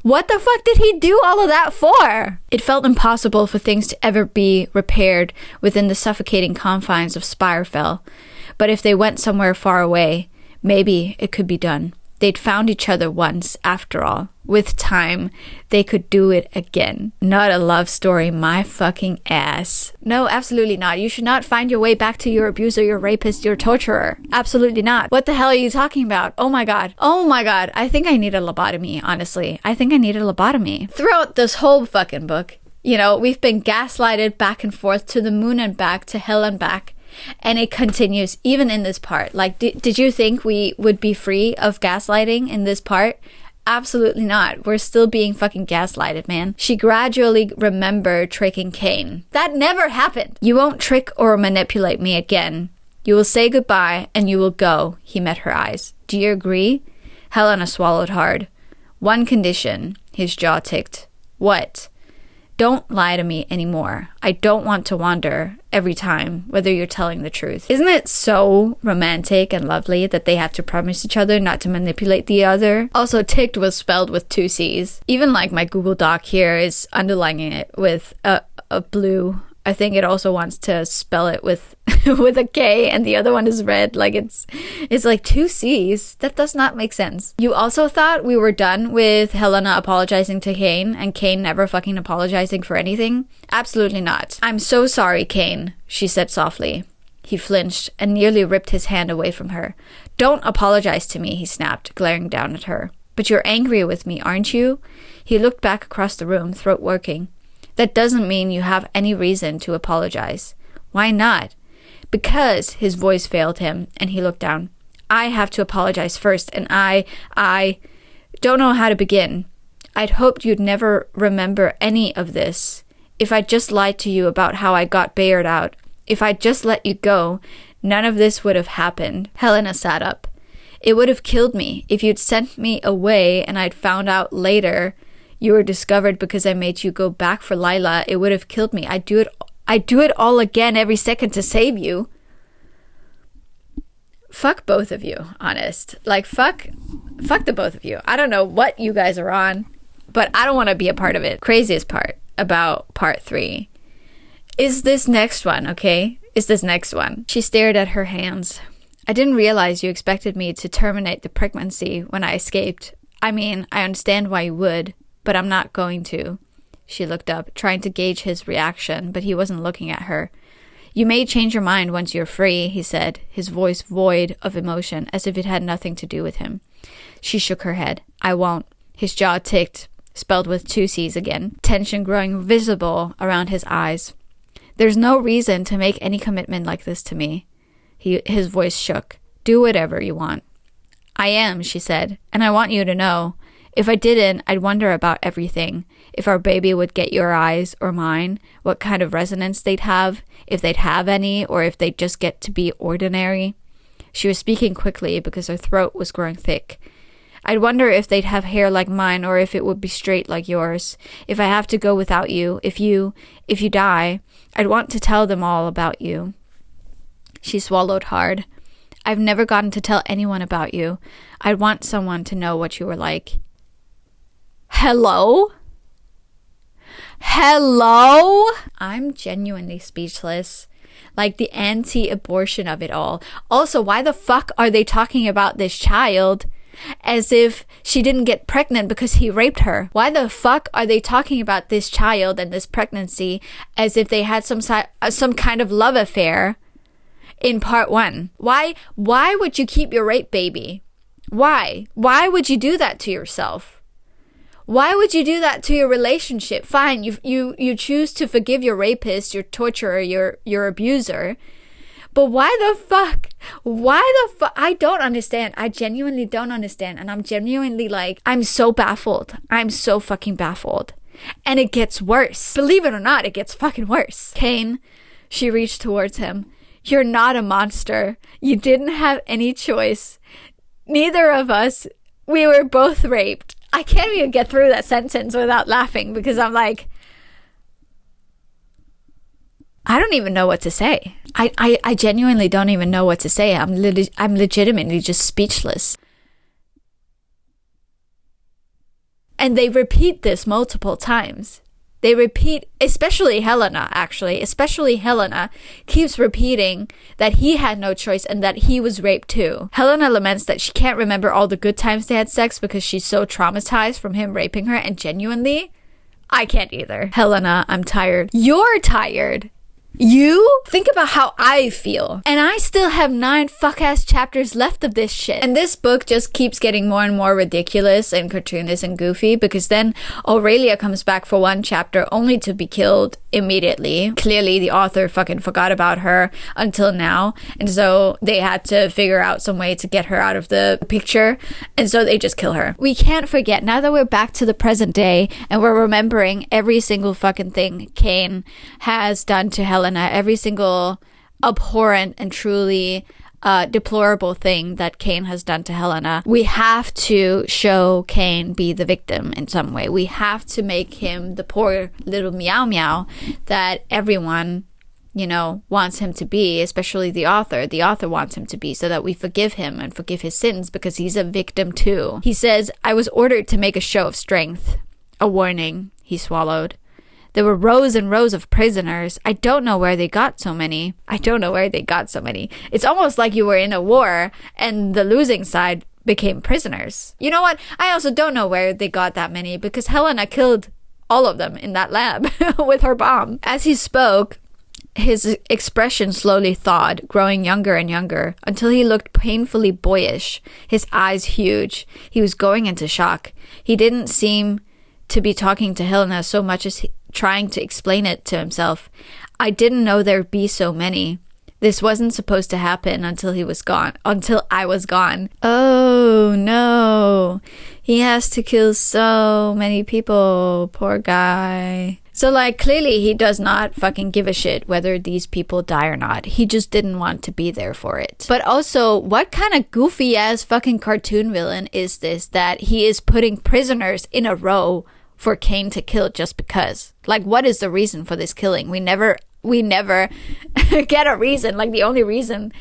What the fuck did he do all of that for? It felt impossible for things to ever be repaired within the suffocating confines of Spirefell. But if they went somewhere far away, maybe it could be done. They'd found each other once, after all. With time, they could do it again. Not a love story, my fucking ass. No, absolutely not. You should not find your way back to your abuser, your rapist, your torturer. Absolutely not. What the hell are you talking about? Oh my god. Oh my god. I think I need a lobotomy, honestly. I think I need a lobotomy. Throughout this whole fucking book, you know, we've been gaslighted back and forth to the moon and back, to hell and back. And it continues even in this part. Like, did you think we would be free of gaslighting in this part? Absolutely not. We're still being fucking gaslighted, man. She gradually remembered tricking Kane. That never happened. You won't trick or manipulate me again. You will say goodbye and you will go. He met her eyes. Do you agree? Helena swallowed hard. One condition. His jaw ticked. What? Don't lie to me anymore. I don't want to wonder every time whether you're telling the truth. Isn't it so romantic and lovely that they have to promise each other not to manipulate the other? Also, ticked was spelled with 2 C's. Even like my Google Doc here is underlining it with a blue. I think it also wants to spell it with with a K and the other one is red. Like it's like 2 C's. That does not make sense. You also thought we were done with Helena apologizing to Kane and Kane never fucking apologizing for anything? Absolutely not. I'm so sorry, Kane, she said softly. He flinched and nearly ripped his hand away from her. Don't apologize to me, he snapped, glaring down at her. But you're angry with me, aren't you? He looked back across the room, throat working. That doesn't mean you have any reason to apologize. Why not? Because his voice failed him, and he looked down. I have to apologize first, and I don't know how to begin. I'd hoped you'd never remember any of this. If I'd just lied to you about how I got Bayard out, if I'd just let you go, none of this would have happened. Helena sat up. It would have killed me if you'd sent me away and I'd found out later you were discovered because I made you go back for Lila. It would have killed me. I'd do it all again every second to save you. Fuck both of you, honest. Like, fuck the both of you. I don't know what you guys are on, but I don't want to be a part of it. Craziest part about part 3 is this next one, okay? Is this next one. She stared at her hands. I didn't realize you expected me to terminate the pregnancy when I escaped. I mean, I understand why you would, but I'm not going to. She looked up, trying to gauge his reaction, but he wasn't looking at her. You may change your mind once you're free, he said, his voice void of emotion, as if it had nothing to do with him. She shook her head. I won't. His jaw ticked, spelled with 2 C's again, tension growing visible around his eyes. There's no reason to make any commitment like this to me. His voice shook. Do whatever you want. I am, she said, and I want you to know. If I didn't, I'd wonder about everything. If our baby would get your eyes or mine, what kind of resonance they'd have, if they'd have any, or if they'd just get to be ordinary. She was speaking quickly because her throat was growing thick. I'd wonder if they'd have hair like mine or if it would be straight like yours. If I have to go without you, if you die, I'd want to tell them all about you. She swallowed hard. I've never gotten to tell anyone about you. I'd want someone to know what you were like. Hello? Hello? I'm genuinely speechless. Like the anti-abortion of it all. Also, why the fuck are they talking about this child as if she didn't get pregnant because he raped her? Why the fuck are they talking about this child and this pregnancy as if they had some kind of love affair in part 1? Why would you keep your rape baby? Why would you do that to yourself? Why would you do that to your relationship? Fine, you choose to forgive your rapist, your torturer, your abuser. But why the fuck? I don't understand. I genuinely don't understand. And I'm genuinely like, I'm so baffled. I'm so fucking baffled. And it gets worse. Believe it or not, it gets fucking worse. Kane, she reached towards him. You're not a monster. You didn't have any choice. Neither of us. We were both raped. I can't even get through that sentence without laughing because I'm like, I don't even know what to say. I genuinely don't even know what to say. I'm legitimately just speechless. And they repeat this multiple times. They repeat, especially Helena, keeps repeating that he had no choice and that he was raped too. Helena laments that she can't remember all the good times they had sex because she's so traumatized from him raping her, and genuinely, I can't either. Helena, I'm tired. You're tired. You? Think about how I feel. And I still have 9 fuck-ass chapters left of this shit. And this book just keeps getting more and more ridiculous and cartoonish and goofy because then Aurelia comes back for 1 chapter only to be killed immediately. Clearly, the author fucking forgot about her until now. And so they had to figure out some way to get her out of the picture. And so they just kill her. We can't forget, now that we're back to the present day and we're remembering every single fucking thing Kane has done to Helena, every single abhorrent and truly deplorable thing that Kane has done to Helena, we have to show Kane be the victim in some way. We have to make him the poor little meow meow that everyone, wants him to be, especially the author. The author wants him to be so that we forgive him and forgive his sins because he's a victim too. He says, I was ordered to make a show of strength. A warning, he swallowed. There were rows and rows of prisoners. I don't know where they got so many. It's almost like you were in a war and the losing side became prisoners. You know what? I also don't know where they got that many because Helena killed all of them in that lab with her bomb. As he spoke, his expression slowly thawed, growing younger and younger, until he looked painfully boyish, his eyes huge. He was going into shock. He didn't seem to be talking to Helena so much as trying to explain it to himself. I didn't know there'd be so many. This wasn't supposed to happen until I was gone. Oh no. He has to kill so many people. Poor guy. So clearly he does not fucking give a shit whether these people die or not. He just didn't want to be there for it. But also, what kind of goofy ass fucking cartoon villain is this that he is putting prisoners in a row for Kane to kill just because? What is the reason for this killing? We never get a reason. The only reason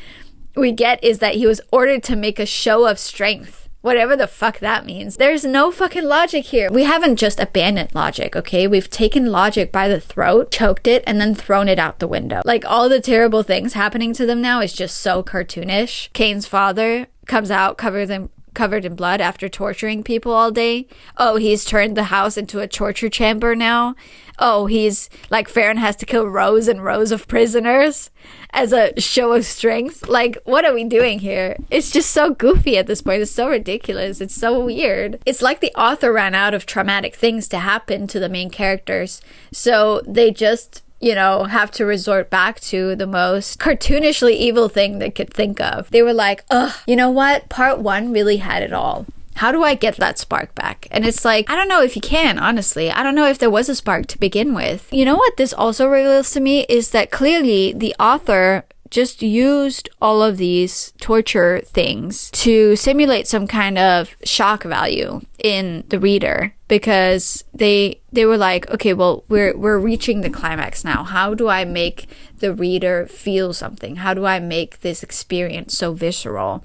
we get is that he was ordered to make a show of strength. Whatever the fuck that means. There's no fucking logic here. We haven't just abandoned logic, okay? We've taken logic by the throat, choked it, and then thrown it out the window. All the terrible things happening to them now is just so cartoonish. Kane's father comes out covered in blood after torturing people all day. Oh, he's turned the house into a torture chamber now. Oh, he's Farron has to kill rows and rows of prisoners as a show of strength. What are we doing here? It's just so goofy at this point. It's so ridiculous. It's so weird. It's like the author ran out of traumatic things to happen to the main characters. So they just have to resort back to the most cartoonishly evil thing they could think of. They were like, ugh, you know what? Part 1 really had it all. How do I get that spark back? And it's like, I don't know if you can, honestly. I don't know if there was a spark to begin with. You know what this also reveals to me is that clearly the author just used all of these torture things to simulate some kind of shock value in the reader, because they were like, okay, well, we're reaching the climax now. How do I make the reader feel something? How do I make this experience so visceral?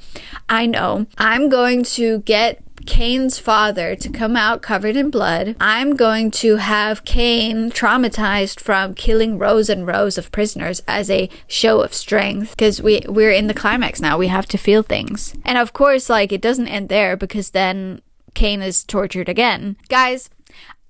I know. I'm going to get Cain's father to come out covered in blood. I'm going to have Cain traumatized from killing rows and rows of prisoners as a show of strength, because we're in the climax now. We have to feel things. And of course, like, it doesn't end there, because then Cain is tortured again. Guys,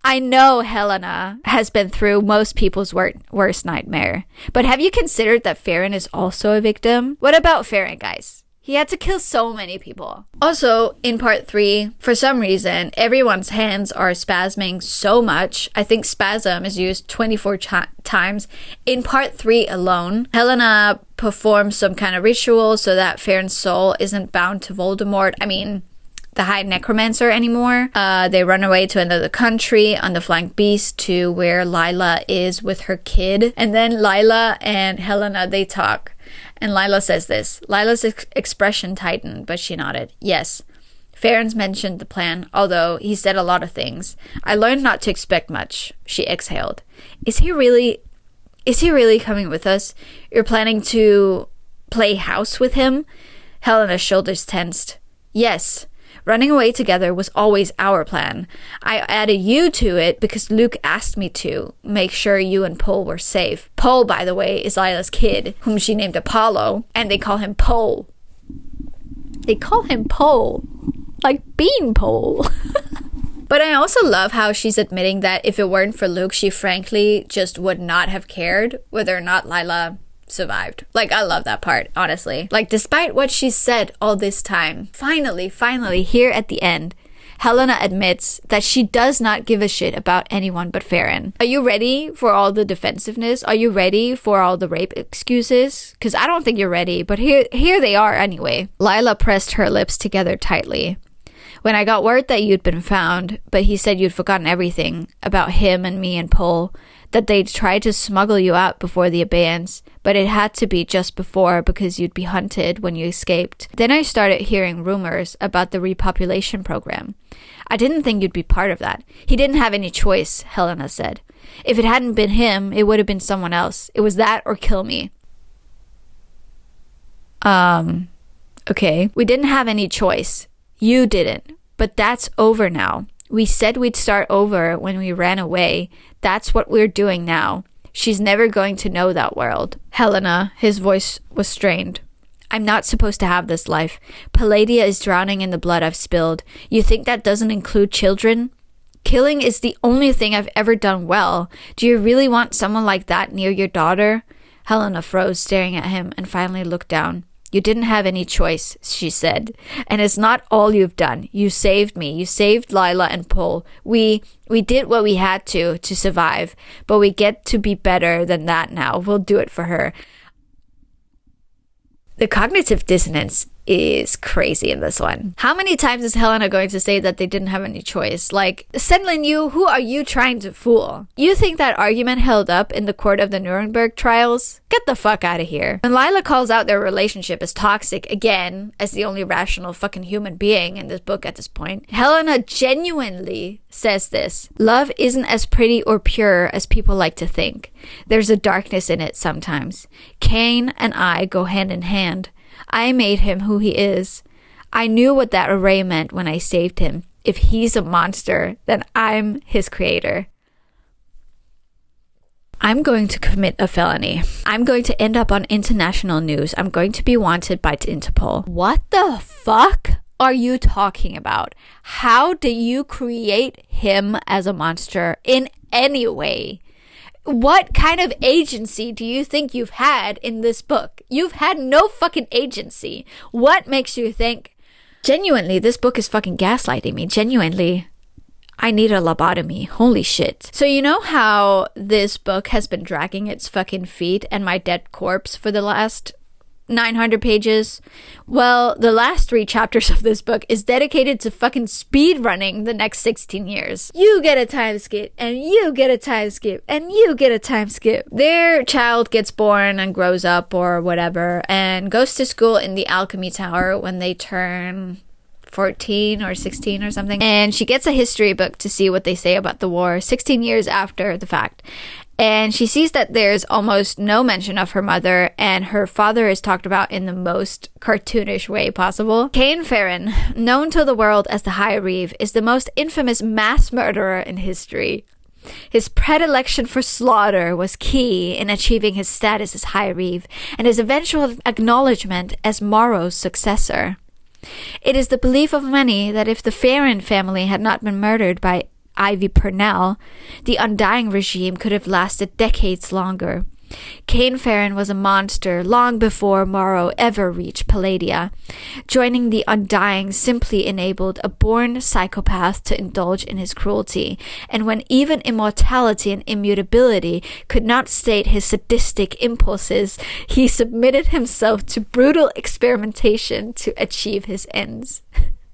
I know Helena has been through most people's worst nightmare, but have you considered that Farron is also a victim? What about Farron, guys? He had to kill so many people. Also, in part 3, for some reason, everyone's hands are spasming so much. I think spasm is used 24 times in part 3 alone. Helena performs some kind of ritual so that Farron's soul isn't bound to Voldemort. I mean, the High Necromancer anymore. They run away to another country on the Flying Beast to where Lila is with her kid. And then Lila and Helena, they talk. And Lila says this. Lila's expression tightened, but she nodded. Yes. Farron's mentioned the plan, although he said a lot of things. I learned not to expect much. She exhaled. Is he really coming with us? You're planning to play house with him? Helena's shoulders tensed. Yes. Running away together was always our plan. I added you to it because Luke asked me to make sure you and Pole were safe. Pole, by the way, is Lila's kid, whom she named Apollo, and they call him Pole. They call him Pole, like Beanpole. But I also love how she's admitting that if it weren't for Luke, she frankly just would not have cared whether or not Lila survived. Like, I love that part, honestly. Like, despite what she said all this time, finally, here at the end, Helena admits that she does not give a shit about anyone but Farron. Are you ready for all the defensiveness? Are you ready for all the rape excuses? Because I don't think you're ready, but here they are anyway. Lila pressed her lips together tightly. When I got word that you'd been found, but he said you'd forgotten everything about him and me and Pole, that they'd tried to smuggle you out before the abeyance, but it had to be just before because you'd be hunted when you escaped. Then I started hearing rumors about the repopulation program. I didn't think you'd be part of that. He didn't have any choice, Helena said. If it hadn't been him, it would have been someone else. It was that or kill me. Okay. We didn't have any choice. You didn't. But that's over now. We said we'd start over when we ran away. That's what we're doing now. She's never going to know that world. Helena, his voice was strained. I'm not supposed to have this life. Palladia is drowning in the blood I've spilled. You think that doesn't include children? Killing is the only thing I've ever done well. Do you really want someone like that near your daughter? Helena froze, staring at him, and finally looked down. You didn't have any choice, she said. And it's not all you've done. You saved me. You saved Lila and Pole. We did what we had to survive. But we get to be better than that now. We'll do it for her. The cognitive dissonance is crazy in this one. How many times is Helena going to say that they didn't have any choice? Like, Senlin Yu, who are you trying to fool? You think that argument held up in the court of the Nuremberg trials? Get the fuck out of here. When Lila calls out their relationship as toxic, again, as the only rational fucking human being in this book at this point, Helena genuinely says this. Love isn't as pretty or pure as people like to think. There's a darkness in it sometimes. Cain and I go hand in hand. I made him who he is. I knew what that array meant when I saved him. If he's a monster, then I'm his creator. I'm going to commit a felony. I'm going to end up on international news. I'm going to be wanted by Interpol. What the fuck are you talking about? How do you create him as a monster in any way? What kind of agency do you think you've had in this book? You've had no fucking agency. What makes you think? Genuinely, this book is fucking gaslighting me. Genuinely. I need a lobotomy. Holy shit. So you know how this book has been dragging its fucking feet and my dead corpse for the last 900 pages? Well, the last 3 chapters of this book is dedicated to fucking speed running the next 16 years. You get a time skip, and you get a time skip, and you get a time skip. Their child gets born and grows up or whatever and goes to school in the alchemy tower when they turn 14 or 16 or something. And she gets a history book to see what they say about the war 16 years after the fact. And she sees that there's almost no mention of her mother, and her father is talked about in the most cartoonish way possible. Cain Farron, known to the world as the High Reeve, is the most infamous mass murderer in history. His predilection for slaughter was key in achieving his status as High Reeve, and his eventual acknowledgement as Morrow's successor. It is the belief of many that if the Farron family had not been murdered by Ivy Purnell, the Undying regime could have lasted decades longer. Cain Farron was a monster long before Morrow ever reached Palladia. Joining the Undying simply enabled a born psychopath to indulge in his cruelty, and when even immortality and immutability could not state his sadistic impulses, he submitted himself to brutal experimentation to achieve his ends.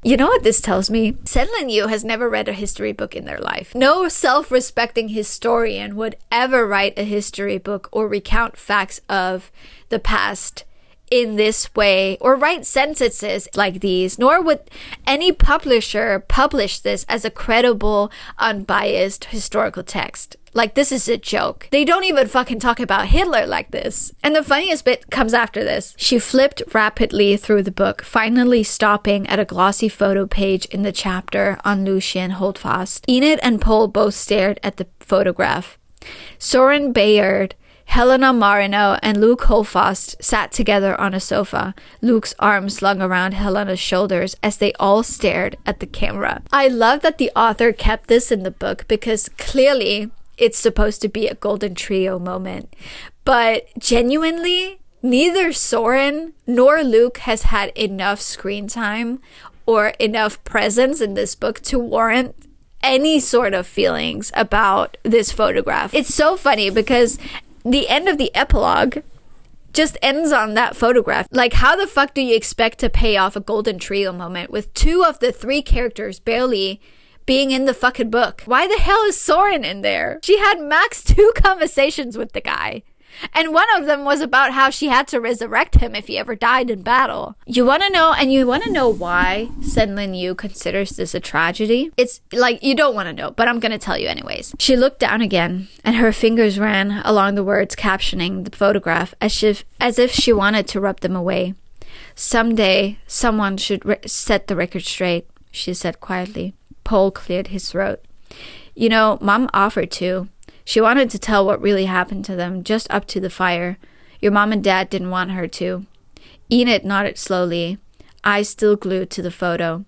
You know what this tells me? Senlin Yu has never read a history book in their life. No self-respecting historian would ever write a history book or recount facts of the past in this way or write sentences like these, nor would any publisher publish this as a credible, unbiased historical text. Like, this is a joke. They don't even fucking talk about Hitler like this. And the funniest bit comes after this. She flipped rapidly through the book, finally stopping at a glossy photo page in the chapter on Lucien Holdfast. Enid and Paul both stared at the photograph. Soren Bayard, Helena Marino, and Luke Holdfast sat together on a sofa, Luke's arms slung around Helena's shoulders as they all stared at the camera. I love that the author kept this in the book because clearly it's supposed to be a golden trio moment. But genuinely, neither Soren nor Luke has had enough screen time or enough presence in this book to warrant any sort of feelings about this photograph. It's so funny because the end of the epilogue just ends on that photograph. Like, how the fuck do you expect to pay off a golden trio moment with 2 of the 3 characters barely being in the fucking book? Why the hell is Soren in there? She had max 2 conversations with the guy. And one of them was about how she had to resurrect him if he ever died in battle. You want to know why Senlin Yu considers this a tragedy? It's like, you don't want to know, but I'm going to tell you anyways. She looked down again, and her fingers ran along the words captioning the photograph as if she wanted to rub them away. Someday, someone should set the record straight, she said quietly. Paul cleared his throat. You know, Mom offered to. She wanted to tell what really happened to them just up to the fire. Your mom and dad didn't want her to. Enid nodded slowly, eyes still glued to the photo.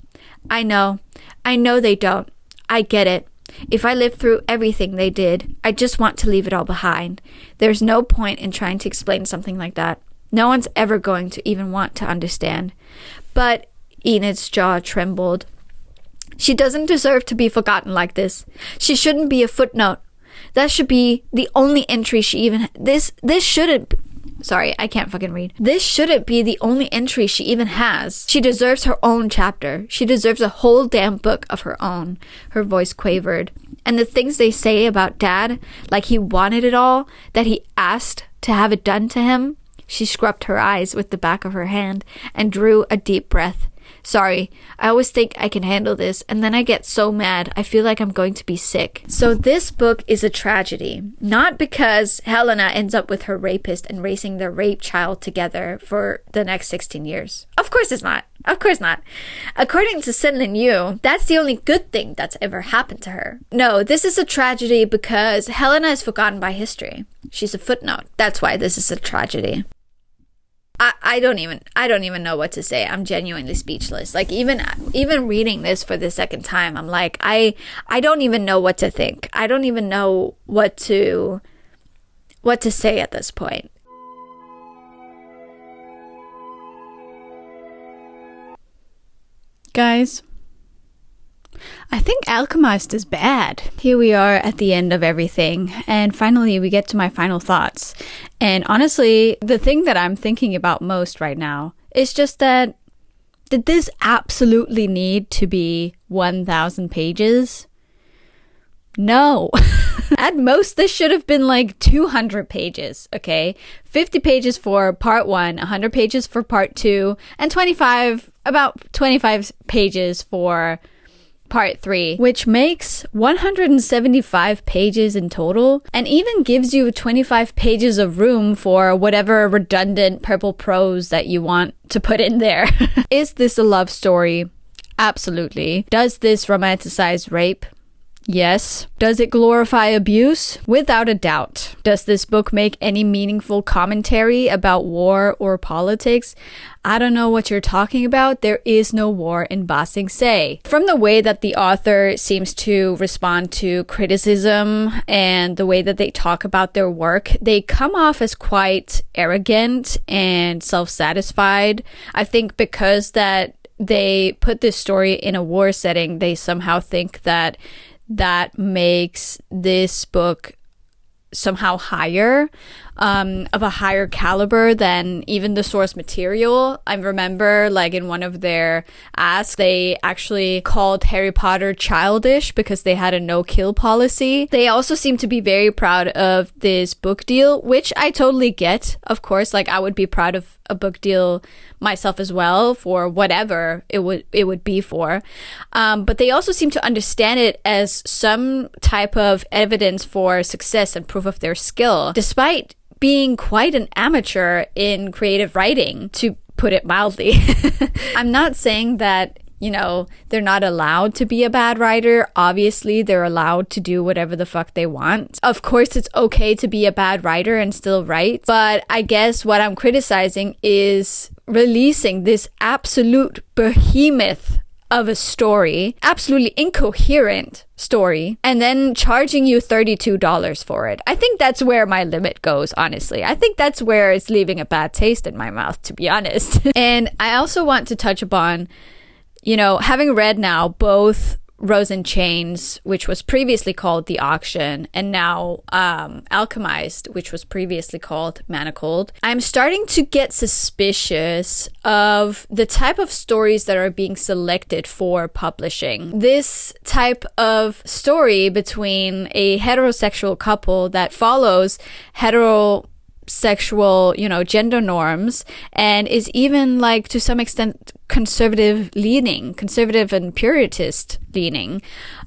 I know they don't. I get it. If I lived through everything they did, I just want to leave it all behind. There's no point in trying to explain something like that. No one's ever going to even want to understand. But Enid's jaw trembled. She doesn't deserve to be forgotten like this. She shouldn't be a footnote. That should be the only entry she even... This shouldn't... Sorry, I can't fucking read. This shouldn't be the only entry she even has. She deserves her own chapter. She deserves a whole damn book of her own. Her voice quavered. And the things they say about Dad, like he wanted it all, that he asked to have it done to him. She scrubbed her eyes with the back of her hand and drew a deep breath. Sorry, I always think I can handle this, and then I get so mad, I feel like I'm going to be sick. So this book is a tragedy. Not because Helena ends up with her rapist and raising their rape child together for the next 16 years. Of course it's not. Of course not. According to Senlin Yu, that's the only good thing that's ever happened to her. No, this is a tragedy because Helena is forgotten by history. She's a footnote. That's why this is a tragedy. I don't even know what to say. I'm genuinely speechless. Like, even reading this for the second time, I'm like, I don't even know what to think. I don't even know what to say at this point. Guys, I think Alchemized is bad. Here we are at the end of everything, and finally we get to my final thoughts. And honestly, the thing that I'm thinking about most right now is just that, did this absolutely need to be 1,000 pages? No. At most, this should have been like 200 pages, okay? 50 pages for part 1, 100 pages for part 2, and about 25 pages for part 3, which makes 175 pages in total, and even gives you 25 pages of room for whatever redundant purple prose that you want to put in there. Is this a love story? Absolutely. Does this romanticize rape? Yes. Does it glorify abuse? Without a doubt. Does this book make any meaningful commentary about war or politics? I don't know what you're talking about. There is no war in Ba Sing Se. From the way that the author seems to respond to criticism and the way that they talk about their work, they come off as quite arrogant and self-satisfied. I think because that they put this story in a war setting, they somehow think that makes this book somehow higher, of a higher caliber than even the source material. I remember like in one of their asks, they actually called Harry Potter childish because they had a no-kill policy. They also seem to be very proud of this book deal, which I totally get. Of course, like I would be proud of a book deal myself as well for whatever it would be for. But they also seem to understand it as some type of evidence for success and proof of their skill, despite being quite an amateur in creative writing, to put it mildly. I'm not saying that, you know, they're not allowed to be a bad writer. Obviously, they're allowed to do whatever the fuck they want. Of course, it's okay to be a bad writer and still write. But I guess what I'm criticizing is releasing this absolute behemoth of a story, absolutely incoherent story, and then charging you $32 for it. I think that's where my limit goes, honestly. I think that's where it's leaving a bad taste in my mouth, to be honest. And I also want to touch upon, you know, having read now both Rose in Chains, which was previously called The Auction, and now Alchemized, which was previously called Manacled, I'm starting to get suspicious of the type of stories that are being selected for publishing. This type of story between a heterosexual couple that follows heterosexual, you know, gender norms, and is even like to some extent conservative and puritist leaning,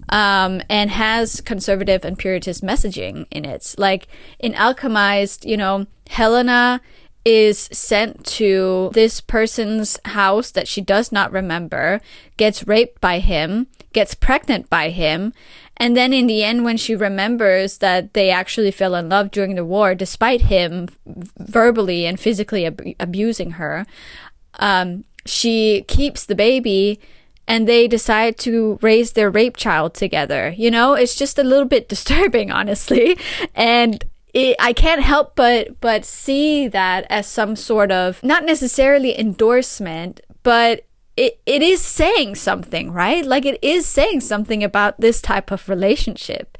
and has conservative and puritist messaging in it. Like in Alchemized, you know, Helena is sent to this person's house that she does not remember, gets raped by him, gets pregnant by him, and then in the end, when she remembers that they actually fell in love during the war, despite him verbally and physically abusing her, she keeps the baby and they decide to raise their rape child together. You know, it's just a little bit disturbing, honestly. And I can't help but see that as some sort of, not necessarily endorsement, but it is saying something, right? Like it is saying something about this type of relationship.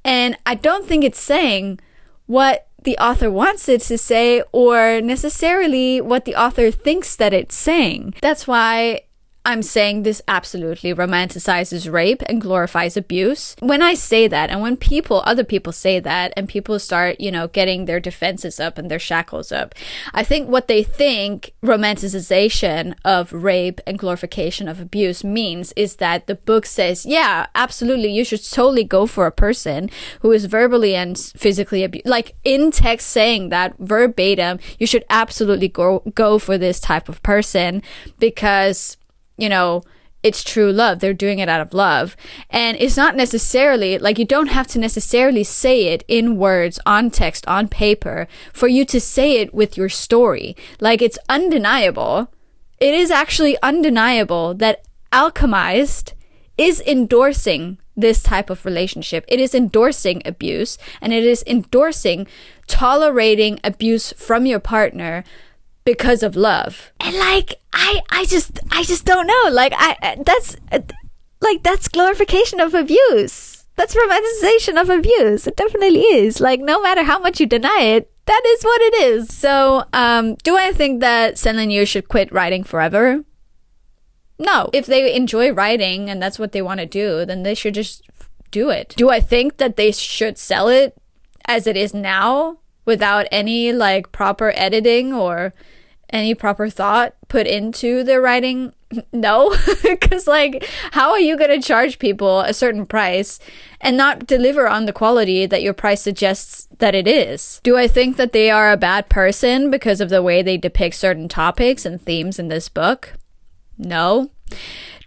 And I don't think it's saying what the author wants it to say or necessarily what the author thinks that it's saying. That's why I'm saying this absolutely romanticizes rape and glorifies abuse. When I say that, and when other people say that, and people start, you know, getting their defenses up and their shackles up, I think what they think romanticization of rape and glorification of abuse means is that the book says, yeah, absolutely, you should totally go for a person who is verbally and physically abused. Like in text saying that verbatim, you should absolutely go for this type of person because, you know, it's true love. They're doing it out of love. And it's not necessarily, like, you don't have to necessarily say it in words, on text, on paper, for you to say it with your story. Like, it's undeniable. It is actually undeniable that Alchemized is endorsing this type of relationship. It is endorsing abuse, and it is endorsing tolerating abuse from your partner because of love. And like I just don't know, like Like, that's glorification of abuse. That's romanticization of abuse. It definitely is. Like, no matter how much you deny it, that is what it is. So, do I think that Sen and Yu should quit writing forever? No. If they enjoy writing and that's what they want to do, then they should just do it. Do I think that they should sell it as it is now without any like proper editing or any proper thought put into their writing? No. Because like, how are you going to charge people a certain price and not deliver on the quality that your price suggests that it is? Do I think that they are a bad person because of the way they depict certain topics and themes in this book? No.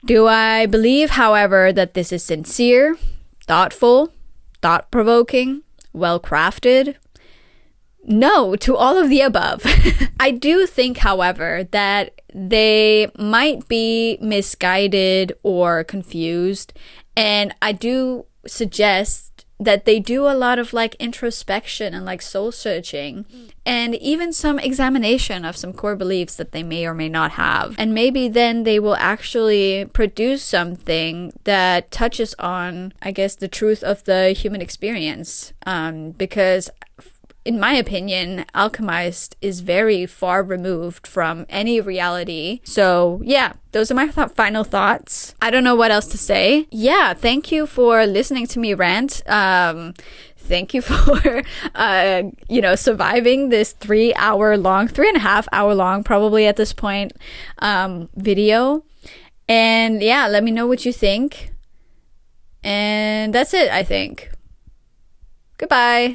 Do I believe, however, that this is sincere, thoughtful, thought-provoking, well-crafted? No, to all of the above. I do think, however, that they might be misguided or confused, and I do suggest that they do a lot of like introspection and like soul searching and even some examination of some core beliefs that they may or may not have. And maybe then they will actually produce something that touches on, I guess, the truth of the human experience. Because in my opinion, Alchemized is very far removed from any reality. So yeah, those are my final thoughts. I don't know what else to say. Yeah, thank you for listening to me rant. Thank you for, surviving this 3.5 hour long, probably at this point, video. And yeah, let me know what you think. And that's it, I think. Goodbye.